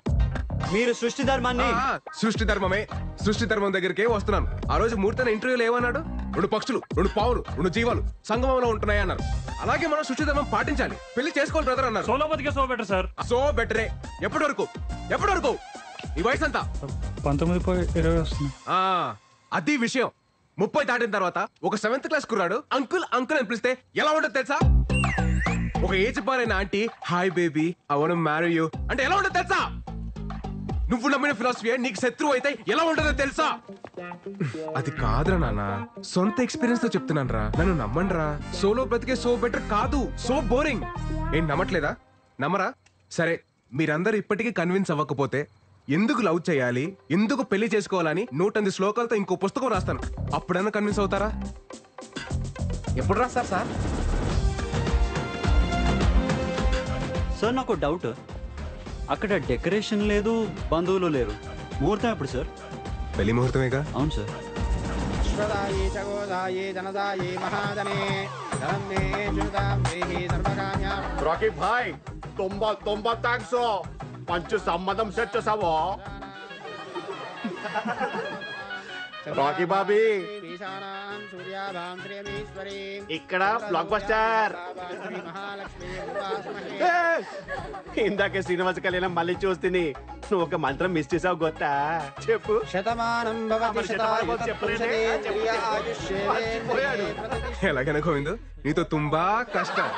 మీరు సృష్టి ధర్మాన్ని. సృష్టి ధర్మం దగ్గరికే వస్తున్నాను. ఆ రోజు మూర్తన ఇంటర్వ్యూలో ఏమన్నాడు? 2 పక్షులు, 2 పావులు, 2 జీవాలు సంగమంలో ఉంటున్నాయి అన్నారు. అలాగే మనం సృష్టి ధర్మం పాటించాలి. పెళ్లి చేసుకోవాలి బ్రదర్ అన్నారు. సోలో బతికే సో బెటర్ సార్. సో బెటరే. ఎప్పటి వరకు ఈ వయసు అంతా 19-20 వస్తుంది. అది విషయం. 30 దాటిన తర్వాత ఒక 7th క్లాస్ కుర్రాడు అంకుల్ అని పిలిస్తే ఎలా ఉంటుంది తెలుసా? ఒక ఏజ్ బారైన aunty hi baby I want to marry you అంటే ఎలా ఉంటుంది తెలుసా? నువ్వు నమ్మిన ఫిలాసఫీ నీకు శత్రువు అయితే ఎలా ఉంటుందో తెలుసా? అది కాదురా నాన్న, సొంత ఎక్స్పీరియన్స్ తో చెప్తున్నాను రా, నన్ను నమ్మండి రా. సోలో బ్రతికే సో బెటర్ కాదు, సో బోరింగ్. ఏం నమ్మట్లేదా? నమ్మరా? సరే, మీరందరూ ఇప్పటికీ కన్విన్స్ అవ్వకపోతే ఎందుకు లవ్ చేయాలి, ఎందుకు పెళ్లి చేసుకోవాలని 108 శ్లోకాలతో ఇంకో పుస్తకం రాస్తాను. అప్పుడన్నా కన్విన్స్ అవుతారా? ఎప్పుడు రాస్తారు సార్? సార్ నాకు డౌట్, అక్కడ డెకరేషన్ లేదు, బంధువులు లేరు, ముహూర్తం ఎప్పుడు సార్? పెళ్లి ముహూర్తమేగా. అవును సార్. విశ్వదాయే చగోదాయే జనదాయే మహాజనే ధన్నే జుదాం దేహి సర్వకార్యా. రాకీ భాయ్ తొంభై థ్యాంక్స్, మంచి సంబంధం సెట్ చేసావో. రాకీ బాబీ ఇక్కడ బ్లాక్ బస్టర్. ఇందాకే శ్రీనివాస కళ్యాణం మళ్ళీ చూస్తుంది. నువ్వు ఒక మంత్రం మిస్ చేసావు గొత్తా, చెప్పు. శతమానం ఎలాగైనా గోవిందు, నీతో తుంబా కష్టం.